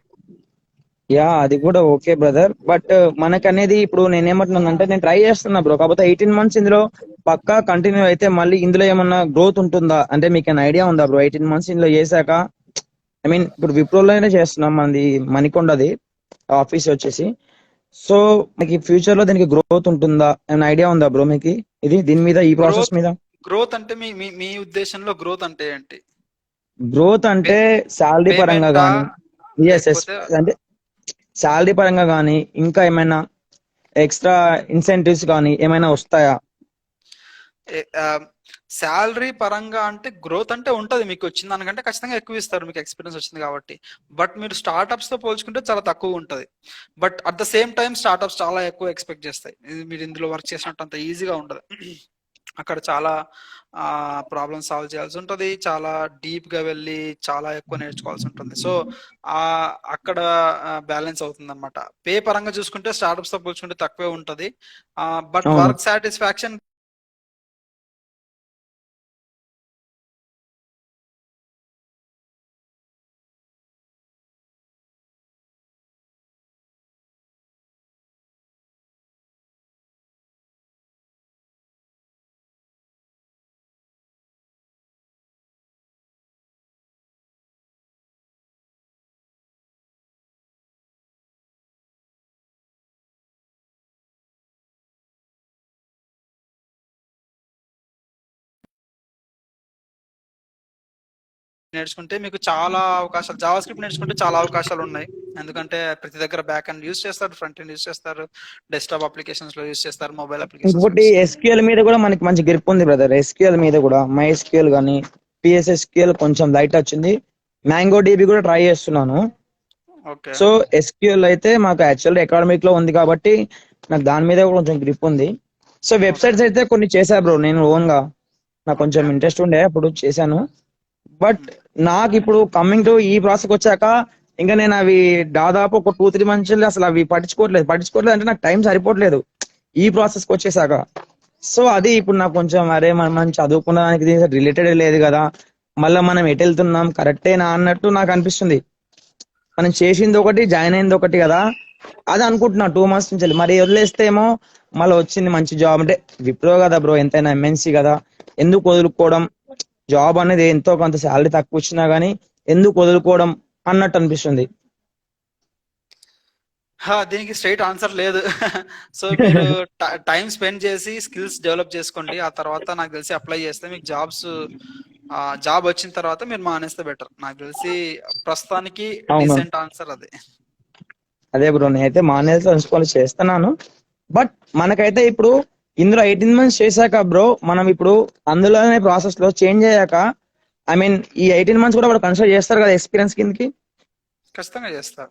J: యా అది కూడా ఓకే బ్రదర్. బట్ మనకనేది ఇప్పుడు నేనేమంటున్నానంటే నేను ట్రై చేస్తున్నా బ్రో. కాకపోతే 18 months ఇందులో పక్కా కంటిన్యూ అయితే మళ్ళీ ఇందులో ఏమన్నా గ్రోత్ ఉంటుందా అంటే మీకు ఐడియా ఉందా బ్రో? 18 months ఇందులో చేశాక ఐ మీన్ ఇప్పుడు విప్రోలోనే చేస్తున్నాం, మనది మణికొండది ఆఫీస్ వచ్చేసి. సో మీకు ఫ్యూచర్ లో దీనికి గ్రోత్ ఉంటుందా ఏమైనా ఐడియా ఉందా బ్రో మీకు దీని మీద, ఈ ప్రాసెస్
C: గ్రోత్
J: మీద?
C: గ్రోత్ అంటే మీ మీ మీ ఉద్దేశంలో గ్రోత్ అంటే ఏంటి?
J: గ్రోత్ అంటే శాలరీ పరంగా
C: పేమెంటా
J: కానీ, ఎస్
C: లేకపోతే
J: అంటే శాలరీ పరంగా కానీ ఇంకా ఏమైనా ఎక్స్ట్రా ఇన్సెంటివ్స్ కానీ ఏమైనా వస్తాయా?
C: శాలరీ పరంగా అంటే గ్రోత్ అంటే ఉంటది, మీకు వచ్చిన దానికంటే ఖచ్చితంగా ఎక్కువ ఇస్తారు, మీకు ఎక్స్పీరియన్స్ వచ్చింది కాబట్టి. బట్ మీరు స్టార్ట్అప్స్ తో పోల్చుకుంటే చాలా తక్కువ ఉంటది. But at the same time startups చాలా ఎక్కువ ఎక్స్పెక్ట్ చేస్తాయి. మీరు ఇందులో వర్క్ చేసినట్టు అంత ఈజీగా ఉండదు. అక్కడ చాలా ప్రాబ్లమ్ సాల్వ్ చేయాల్సి ఉంటుంది, చాలా డీప్ గా వెళ్ళి చాలా ఎక్కువ నేర్చుకోవాల్సి ఉంటుంది. సో అక్కడ బ్యాలెన్స్ అవుతుంది అనమాట. పే పరంగా చూసుకుంటే స్టార్ట్అప్స్ తో పోల్చుకుంటే తక్కువే ఉంటది. బట్
J: అవును.
C: వర్క్ సాటిస్ఫాక్షన్ నేర్చుకుంటే మీకు చాలా అవకాశాలు, జావా స్క్రిప్ట్ నేర్చుకుంటే చాలా అవకాశాలు ఉన్నాయి. ఎందుకంటే ప్రతి దగ్గర బ్యాక్ ఎండ్ యూస్ చేస్తారు, ఫ్రంట్ ఎండ్ యూస్ చేస్తారు, డెస్క్టాప్ అప్లికేషన్స్ లో యూస్ చేస్తారు, మొబైల్ అప్లికేషన్స్
J: ఇంకోటి ఎస్క్యూఎల్ మీద కూడా మనకి మంచి గ్రిప్ ఉంది బ్రదర్. ఎస్క్యూఎల్ మీద కూడా మై ఎస్క్యూఎల్ కానీ పిఎస్ఎస్క్యూఎల్ కొంచెం లైట్ వచ్చింది. మ్యాంగో డిబి కూడా ట్రై చేస్తున్నాను.
C: ఓకే.
J: సో ఎస్క్యూఎల్ అయితే మాకు యాక్చువల్ అకాడమిక్ లో ఉంది కాబట్టి నాకు దాని మీద కూడా కొంచెం గ్రిప్ ఉంది. సో వెబ్సైట్స్ అయితే కొన్ని చేశా బ్రో నేను ఓన్ గా, నాకు కొంచెం ఇంట్రెస్ట్ ఉండే అప్పుడు చేశాను. బట్ నాకు ఇప్పుడు కమింగ్ టు ఈ ప్రాసెస్ వచ్చాక ఇంకా నేను అవి దాదాపు ఒక 2-3 months అసలు అవి పట్టించుకోవట్లేదు అంటే నాకు టైం సరిపోవట్లేదు ఈ ప్రాసెస్ కి వచ్చేసాక. సో అది ఇప్పుడు నాకు కొంచెం అరే మనం చదువుకున్న దానికి రిలేటెడ్ లేదు కదా, మళ్ళీ మనం ఎటు వెళ్తున్నాం కరెక్టేనా అన్నట్టు నాకు అనిపిస్తుంది. మనం చేసింది ఒకటి జాయిన్ అయింది ఒకటి కదా, అది అనుకుంటున్నా 2 months నుంచి. మరి వదిలేస్తే ఏమో మళ్ళీ వచ్చింది మంచి జాబ్ అంటే విప్రో కదా బ్రో, ఎంతైనా ఎంఎన్సీ కదా, ఎందుకు వదులుకోవడం? జాబ్ అనేది ఎంతో కొంత శాలరీ తక్కువ వచ్చినా గానీ ఎందుకు వదులుకోవడం అన్నట్టు అనిపిస్తుంది.
C: దీనికి స్ట్రైట్ ఆన్సర్ లేదు. సో మీరు టైం స్పెండ్ చేసి స్కిల్స్ డెవలప్ చేసుకోండి. ఆ తర్వాత నాకు తెలిసి అప్లై చేస్తే మీకు జాబ్ వచ్చిన తర్వాత మీరు మానేస్తే బెటర్. నాకు తెలిసి ప్రస్తుతానికి డీసెంట్ ఆన్సర్ అదే.
J: అదే బ్రో, నేనైతే మానేసి చేస్తున్నాను. బట్ మనకైతే ఇప్పుడు ఇందులో 18 months చేశాక బ్రో, మనం ఇప్పుడు అందులోనే ప్రాసెస్ లో చేంజ్ అయ్యాక ఐ మీన్ ఈ 18 months కూడా కన్సిడర్ చేస్తారు కదా ఎక్స్పీరియన్స్ కిందకి?
C: ఖచ్చితంగా చేస్తారు.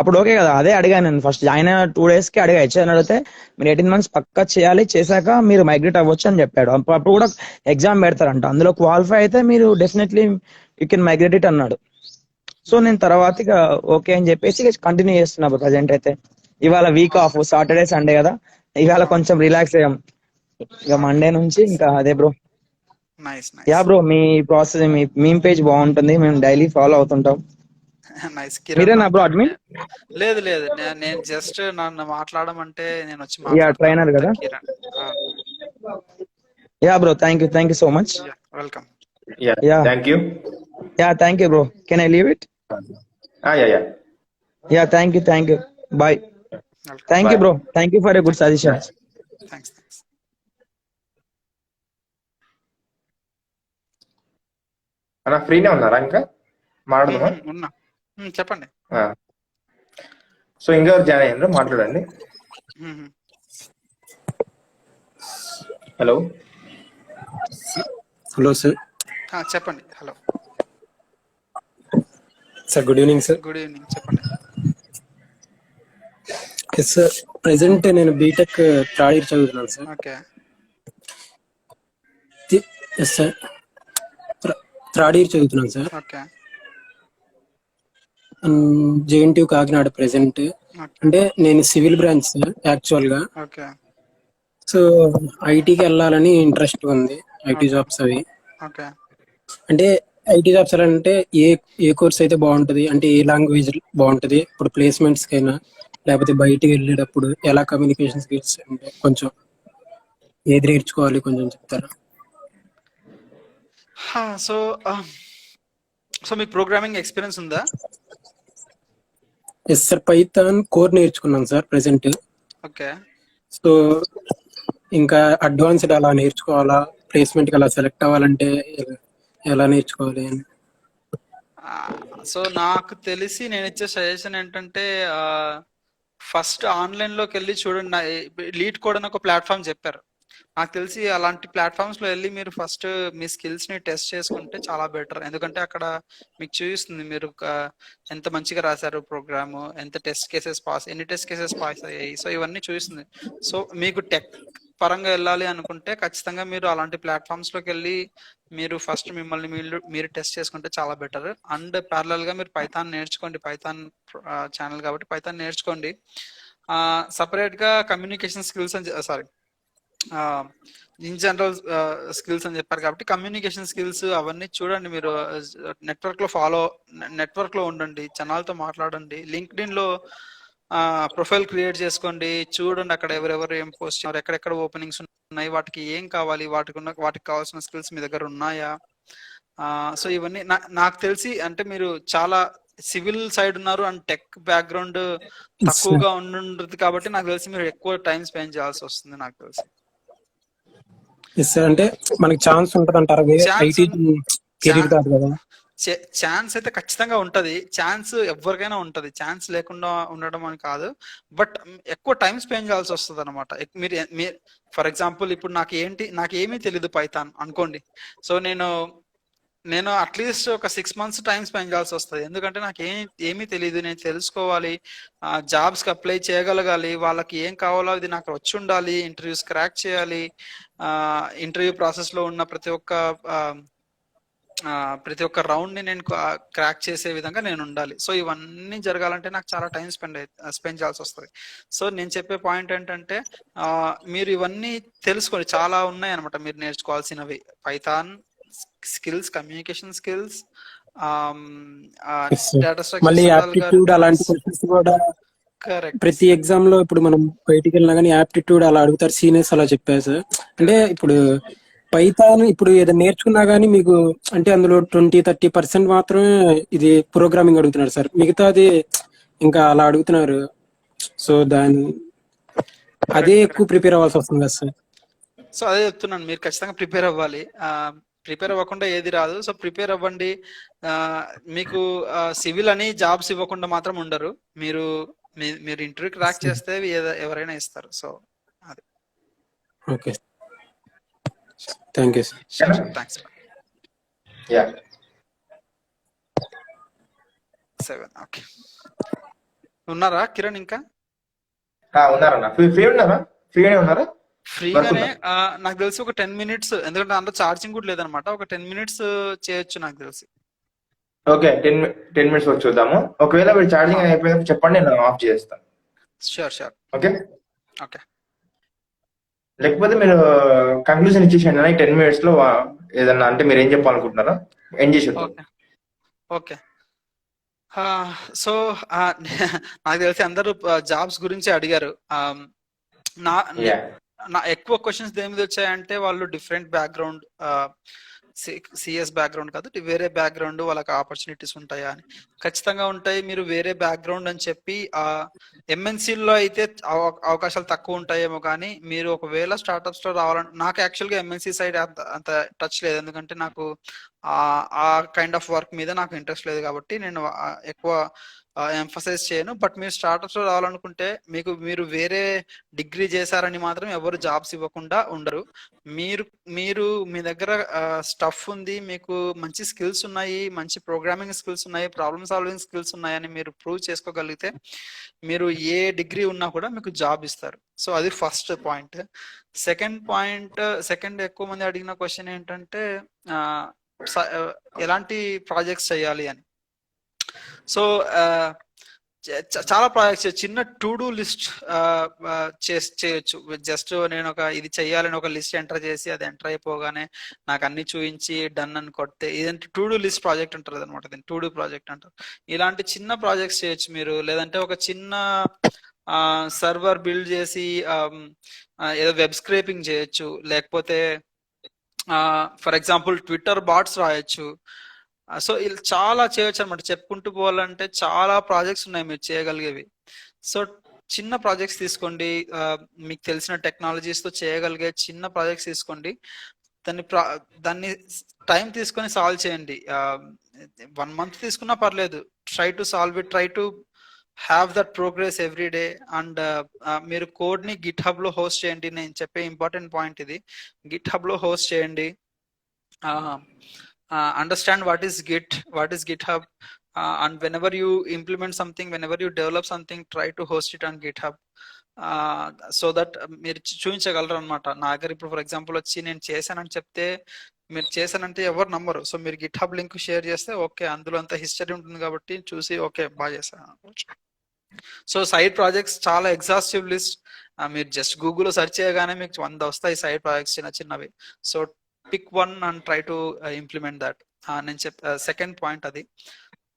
J: అప్పుడు ఓకే కదా? అదే అడిగాను నేను ఫస్ట్ జాయిన్ అయిన 2 days కి అడిగా హెచ్ఆర్ అడిగితే మీరు 18 months పక్కా చేయాలి, చేశాక మీరు మైగ్రేట్ అవ్వచ్చు అని చెప్పాడు. అప్పుడు కూడా ఎగ్జామ్ పెడతారంట, అందులో క్వాలిఫై అయితే మీరు definitely you can migrate it అన్నాడు. సో నేను తర్వాత ఇక ఓకే అని చెప్పేసి కంటిన్యూ చేస్తున్నా ప్రజెంట్ అయితే. ఇవాళ వీక్ ఆఫ్, సాటర్డే సండే కదా, ఇవాళ కొంచెం రిలాక్స్ అయ్యాం. ఇక మండే నుంచి ఇంకా అదే బ్రో. యా బ్రో, మీ ప్రాసెస్ మీ పేజ్ బాగుంటుంది, మేము డైలీ ఫాలో అవుతుంటాం. మీరేనా బ్రో అడ్మిన్?
C: లేదు లేదు, నేను జస్ట్ నన్ను మాట్లాడమంటే నేను వచ్చి
J: ట్రైనర్ కదా. Yeah bro, thank you so much.
C: Welcome.
A: Thank you.
J: Thank you bro. Can I leave it? Thank you. Bye. Thank you bro, thank you for a good suggestion.
C: Thanks.
A: అలా ఫ్రీనే ఉన్నారా ఇంకా మాట్లాడదామా?
C: ఉన్నా, చెప్పండి.
A: సో ఇంకా join అయ్యారు, మాట్లాడండి. Hello
K: sir.
C: చెప్పండి. Hello
K: sir, good evening sir.
C: Good evening, చెప్పండి.
K: ఎస్ సార్, ప్రెసెంట్ నేను బీటెక్ థర్డ్ ఇయర్ చదువుతున్నాను సార్.
C: ఓకే.
K: ఎస్ సార్, థర్డ్ ఇయర్ చదువుతున్నాను sir.
C: Okay.
K: JNTU Kakinada present. అంటే నేను సివిల్ బ్రాంచ్ సార్ యాక్చువల్ గా.
C: ఓకే.
K: సో ఐటీకి వెళ్ళాలని ఇంట్రెస్ట్ ఉంది, ఐటీ జాబ్స్ అవి.
C: ఓకే.
K: అంటే ఐటీ జాబ్స్ ఎలా అంటే ఏ కోర్స్ అయితే బాగుంటది, అంటే ఏ లాంగ్వేజ్ బాగుంటది ఇప్పుడు ప్లేస్మెంట్స్ కైనా, లేకపోతే బయటికి వెళ్ళేటప్పుడు ఎలా కమ్యూనికేషన్ స్కిల్స్ అంటే కొంచెం ఏది నేర్చుకోవాలి కొంచెం చెప్తారా?
C: సో సో మీకు ప్రోగ్రామింగ్ ఎక్స్పీరియన్స్ ఉందా?
K: ఎస్ సార్, పైథాన్ కోర్ నేర్చుకున్నాను సార్ ప్రెసెంట్.
C: ఓకే.
K: సో ఇంకా అడ్వాన్స్డ్ అలా నేర్చుకోవాలా, ప్లేస్మెంట్ కి అలా సెలెక్ట్ అవ్వాలంటే ఎలా నేర్చుకోవాలి అని?
C: సో నాకు తెలిసి నేను ఇచ్చే సజెషన్ ఏంటంటే ఫస్ట్ ఆన్లైన్ లోకి వెళ్ళి చూడండి. లీడ్ కోడ్ అని ఒక ప్లాట్ఫామ్ చెప్పారు. నాకు తెలిసి అలాంటి ప్లాట్ఫామ్స్ లో వెళ్ళి మీరు ఫస్ట్ మీ స్కిల్స్ ని టెస్ట్ చేసుకుంటే చాలా బెటర్. ఎందుకంటే అక్కడ మీకు చూపిస్తుంది మీరు ఎంత మంచిగా రాశారు ప్రోగ్రామ్, ఎంత ఎన్ని టెస్ట్ కేసెస్ పాస్ అయ్యాయి. సో ఇవన్నీ చూపిస్తుంది. సో మీకు టెక్ పరంగా వెళ్ళాలి అనుకుంటే ఖచ్చితంగా మీరు అలాంటి ప్లాట్ఫామ్స్ లోకి వెళ్ళి మీరు ఫస్ట్ మిమ్మల్ని మీరు టెస్ట్ చేసుకుంటే చాలా బెటర్. అండ్ ప్యారలల్ గా మీరు పైథాన్ నేర్చుకోండి. పైథాన్ ఛానల్ కాబట్టి పైథాన్ నేర్చుకోండి. సపరేట్ గా కమ్యూనికేషన్ స్కిల్స్ అని సారీ ఇన్ జనరల్ స్కిల్స్ అని చెప్పారు కాబట్టి కమ్యూనికేషన్ స్కిల్స్ అవన్నీ చూడండి. మీరు నెట్వర్క్ లో ఉండండి, జనాలతో మాట్లాడండి. లింక్డ్ఇన్ లో ప్రొఫైల్ క్రియేట్ చేసుకోండి, చూడండి అక్కడ ఎవరెవరు ఏం పోస్ట్ చేయాలి, ఎక్కడెక్కడ ఓపెనింగ్స్ ఉన్నాయి, వాటికి ఏం కావాలి, వాటికి కావాల్సిన స్కిల్స్ మీ దగ్గర ఉన్నాయా. సో ఇవన్నీ నాకు తెలిసి అంటే మీరు చాలా సివిల్ సైడ్ ఉన్నారు అండ్ టెక్ బ్యాక్గ్రౌండ్ తక్కువగా ఉంటుంది కాబట్టి నాకు తెలిసి మీరు ఎక్కువ టైం స్పెండ్ చేయాల్సి వస్తుంది నాకు తెలిసి.
K: అంటే మనకి ఛాన్స్ ఉంటది అంటారా? ఐటీ కెరీర్ కాదు కదా.
C: ఛాన్స్ అయితే ఖచ్చితంగా ఉంటది. ఛాన్స్ ఎవరికైనా ఉంటది, ఛాన్స్ లేకుండా ఉండడం అని కాదు. బట్ ఎక్కువ టైం స్పెండ్ చేయాల్సి వస్తుంది అనమాట. మీరు ఫర్ ఎగ్జాంపుల్ ఇప్పుడు నాకేమీ తెలీదు పైథాన్ అనుకోండి. సో నేను అట్లీస్ట్ ఒక 6 months టైం స్పెండ్ చేయాల్సి వస్తుంది. ఎందుకంటే నాకు ఏమీ తెలియదు. నేను తెలుసుకోవాలి, జాబ్స్ కి అప్లై చేయగలగాలి, వాళ్ళకి ఏం కావాలో అది నాకు వచ్చి ఉండాలి, ఇంటర్వ్యూస్ క్రాక్ చేయాలి, ఇంటర్వ్యూ ప్రాసెస్ లో ఉన్న ప్రతి ఒక్క రౌండ్ ని నేను క్రాక్ చేసే విధంగా నేను ఉండాలి. సో ఇవన్నీ జరగాలంటే నాకు చాలా టైం స్పెండ్ చేయాల్సి వస్తుంది. సో నేను చెప్పే పాయింట్ ఏంటంటే మీరు ఇవన్నీ తెలుసుకోండి, చాలా ఉన్నాయి అనమాట మీరు నేర్చుకోవాల్సినవి. Python skills, communication skills, data
K: మళ్ళీ
C: స్ట్రక్చర్స్,
K: యాప్టిట్యూడ్ అలాంటి క్వశ్చన్స్ కూడా
C: కరెక్ట్.
K: ప్రతి ఎగ్జామ్ లో ఇప్పుడు మనం బయటికి వెళ్ళినా కానీ యాప్టిట్యూడ్ అలా అడుగుతారు, సీనియర్స్ అలా చెప్పారు సార్. అంటే ఇప్పుడు పైథాన్ ఇప్పుడు ఏదైనా నేర్చుకున్నా గానీ మీకు అంటే అందులో 20-30% మాత్రమే ఇది ప్రోగ్రామింగ్ అడుగుతున్నారు సార్, మిగతాది ఇంకా అలా అడుగుతున్నారు. సో అదే ఎక్కువ ప్రిపేర్ అవ్వాల్సి వస్తుంది కదా సార్.
C: సో అదే చెప్తున్నాను, మీరు ఖచ్చితంగా ప్రిపేర్ అవ్వాలి. ప్రిపేర్ అవ్వకుండా ఏది రాదు. సో ప్రిపేర్ అవ్వండి. మీకు సివిల్ అని జాబ్స్ ఇవ్వకుండా మాత్రం ఉండరు. మీరు ఇంటర్వ్యూ క్రాక్ చేస్తే ఎవరైనా ఇస్తారు. సో అది.
K: Okay, thank you sir.
C: Thanks. 7 okay. ఉన్నారా కిరణ్? ఇంకా
A: ఉన్నారన్నా. ఫ్రీగానే ఉన్నారా?
C: ఫ్రీగానే. నాకు తెలిసి ఒక 10 minutes, ఎందుకంటే అందులో ఛార్జింగ్ కూడా లేదనమాట. ఒక 10 minutes చేయొచ్చు నాకు తెలిసి.
A: ఓకే, 10 minutes వచ్చి చూద్దాము. ఒకవేళ మీరు ఛార్జింగ్ అయిపోయినప్పుడు చెప్పండి, నేను ఆఫ్ చేస్తాను.
C: షూర్.
A: ఓకే.
C: లేకపోతే
A: మీరు కంక్లూజన్ ఇచ్చేసేయండి 10 minutes లో ఏదన్నా అంటే మీరు ఏం చెప్పాలనుకుంటున్నారా ఎండ్ చేసి.
C: ఓకే. సో నాకు తెలిసి అందరూ జాబ్స్ గురించి అడిగారు. నా ఎక్కువ క్వశ్చన్స్ దేని మీద వచ్చాయంటే వాళ్ళు డిఫరెంట్ బ్యాక్గ్రౌండ్, సిఎస్ బ్యాక్గ్రౌండ్ కాదు, వేరే బ్యాక్గ్రౌండ్, వాళ్ళకి ఆపర్చునిటీస్ ఉంటాయా అని. ఖచ్చితంగా ఉంటాయి. మీరు వేరే బ్యాక్గ్రౌండ్ అని చెప్పి ఎంఎన్సీలో అయితే అవకాశాలు తక్కువ ఉంటాయేమో, కానీ మీరు ఒకవేళ స్టార్ట్అప్స్ లో రావాలంటే, నాకు యాక్చువల్గా ఎంఎన్సీ సైడ్ అంత టచ్ లేదు, ఎందుకంటే నాకు ఆ కైండ్ ఆఫ్ వర్క్ మీద నాకు ఇంట్రెస్ట్ లేదు కాబట్టి నేను ఎక్కువ ఎంఫసైజ్ చేయను. బట్ మీరు స్టార్ట్అప్స్ లో రావాలనుకుంటే మీరు వేరే డిగ్రీ చేశారని మాత్రం ఎవరు జాబ్స్ ఇవ్వకుండా ఉండరు. మీరు మీ దగ్గర స్టఫ్ ఉంది, మీకు మంచి స్కిల్స్ ఉన్నాయి, మంచి ప్రోగ్రామింగ్ స్కిల్స్ ఉన్నాయి, ప్రాబ్లమ్ సాల్వింగ్ స్కిల్స్ ఉన్నాయని మీరు ప్రూవ్ చేసుకోగలిగితే మీరు ఏ డిగ్రీ ఉన్నా కూడా మీకు జాబ్ ఇస్తారు. సో అది ఫస్ట్ పాయింట్. సెకండ్ ఎక్కువ మంది అడిగిన క్వశ్చన్ ఏంటంటే ఎలాంటి ప్రాజెక్ట్స్ చేయాలి అని. సో చాలా ప్రాజెక్ట్స్ చిన్న టు డూ లిస్ట్ చేయొచ్చు. జస్ట్ నేను ఇది చెయ్యాలని ఒక లిస్ట్ ఎంటర్ చేసి అది ఎంటర్ అయిపోగానే నాకు అన్ని చూపించి డన్ అని కొడితే ఇదంటే టు డూ లిస్ట్ ప్రాజెక్ట్ అంటారు అనమాట. దీన్ని టు డూ ప్రాజెక్ట్ అంటారు. ఇలాంటి చిన్న ప్రాజెక్ట్స్ చేయొచ్చు మీరు. లేదంటే ఒక చిన్న సర్వర్ బిల్డ్ చేసి ఏదో వెబ్ స్క్రేపింగ్ చేయొచ్చు. లేకపోతే ఫర్ ఎగ్జాంపుల్ ట్విట్టర్ బాట్స్ రాయొచ్చు. సో ఇలా చాలా చేయొచ్చు అనమాట. చెప్పుకుంటూ పోవాలంటే చాలా ప్రాజెక్ట్స్ ఉన్నాయి మీరు చేయగలిగేవి. సో చిన్న ప్రాజెక్ట్స్ తీసుకోండి, మీకు తెలిసిన టెక్నాలజీస్ తో చేయగలిగే చిన్న ప్రాజెక్ట్స్ తీసుకోండి. దాన్ని టైం తీసుకొని సాల్వ్ చేయండి. 1 month తీసుకున్నా పర్లేదు. Try to solve it, try to have that progress every day. And మీరు కోడ్ ని గిట్ హబ్ లో హోస్ట్ చేయండి. నేను చెప్పే ఇంపార్టెంట్ పాయింట్ ఇది. గిట్ హబ్ లో హోస్ట్ చేయండి. Understand what is GitHub, and whenever you implement something, whenever you develop something, try to host it on GitHub, so that మీరు చూపించగలరు అనమాట. నా దగ్గర ఇప్పుడు ఫర్ ఎగ్జాంపుల్ వచ్చి నేను చేశానని చెప్తే, మీరు చేశానంటే ఎవరు నమ్మరు. సో మీరు GitHub లింక్ షేర్ చేస్తే ఓకే, అందులో అంత హిస్టరీ ఉంటుంది కాబట్టి చూసి ఓకే బాగా చేశాను. సో సైడ్ ప్రాజెక్ట్స్ చాలా ఎగ్జాస్టివ్ లిస్ట్. మీరు జస్ట్ గూగుల్లో సెర్చ్ చేయగానే మీకు 100 వస్తాయి సైడ్ ప్రాజెక్ట్స్ చిన్నవి. So pick one and try to implement that. నేను సెకండ్ పాయింట్ అది.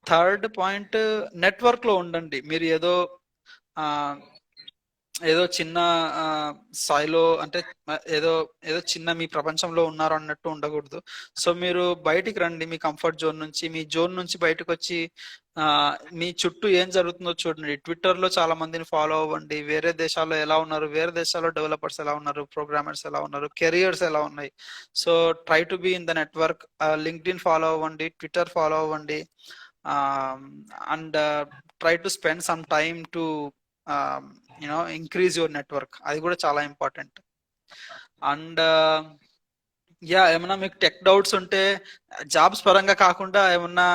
C: థర్డ్ పాయింట్, నెట్వర్క్ లో ఉండండి. మీరు ఏదో చిన్న స్థాయిలో అంటే ఏదో చిన్న మీ ప్రపంచంలో ఉన్నారు అన్నట్టు ఉండకూడదు. సో మీరు బయటికి రండి మీ కంఫర్ట్ జోన్ నుంచి. మీ జోన్ నుంచి బయటకు వచ్చి మీ చుట్టూ ఏం జరుగుతుందో చూడండి. ట్విట్టర్ లో చాలా మందిని ఫాలో అవ్వండి. వేరే దేశాల్లో ఎలా ఉన్నారు, వేరే దేశాల్లో డెవలపర్స్ ఎలా ఉన్నారు, ప్రోగ్రామర్స్ ఎలా ఉన్నారు, కెరియర్స్ ఎలా ఉన్నాయి. So try to be in the network. LinkedIn follow అవ్వండి, ట్విట్టర్ ఫాలో అవ్వండి. And try to spend some time to increase your network. అది కూడా చాలా ఇంపార్టెంట్. అండ్ ఏమన్నా మీకు టెక్ డౌట్స్ ఉంటే జాబ్స్ పరంగా కాకుండా ఏమన్నా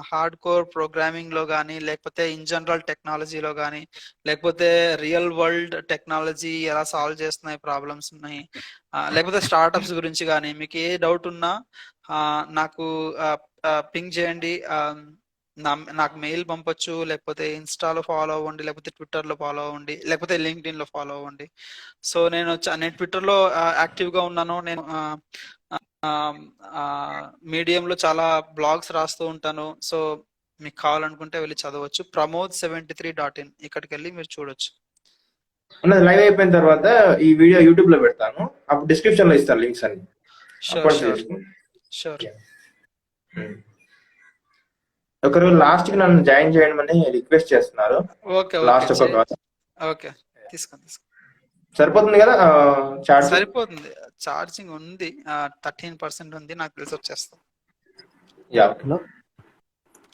C: హార్డ్ కోర్ ప్రోగ్రామింగ్ లో కానీ, లేకపోతే ఇన్ జనరల్ టెక్నాలజీలో కానీ, లేకపోతే రియల్ వరల్డ్ టెక్నాలజీ ఎలా సాల్వ్ చేస్తున్నాయి ప్రాబ్లమ్స్ ఉన్నాయి, లేకపోతే స్టార్ట్అప్స్ గురించి కానీ మీకు ఏ డౌట్ ఉన్నా నాకు పింగ్ చేయండి. నాకు మెయిల్ పంపొచ్చు, లేకపోతే ఇన్స్టాలో ఫాలో అవ్వండి, లేకపోతే ట్విట్టర్లో ఫాలో అవ్వండి, లేకపోతే లింక్డ్ఇన్ లో ఫాలో అవ్వండి. సో నేను ట్విట్టర్లో యాక్టివ్గా ఉన్నాను. నేను మీడియంలో చాలా బ్లాగ్స్ రాస్తూ ఉంటాను. సో మీకు కావాలనుకుంటే వెళ్ళి చదవచ్చు. pramod73.in ఇక్కడికి వెళ్ళి మీరు చూడొచ్చు.
A: అన్నది లైవ్ అయిపోయిన తర్వాత ఈ వీడియో యూట్యూబ్ లో పెడతాను. అప్పుడు డిస్క్రిప్షన్ లో ఇస్తాను లింక్స్ అన్ని.
C: షూర్.
A: ఒకరు లాస్ట్ కి నన్ను జాయిన్ చేయమని రిక్వెస్ట్ చేస్తున్నారు. లాస్ట్ ఒక కాల్.
C: ఓకే తీసుకోండి.
A: సరిపోతుంది కదా?
C: సరిపోతుంది. ఛార్జింగ్ ఉంది, 13% ఉంది. నాకు తెలిసి వచ్చేస్తాం.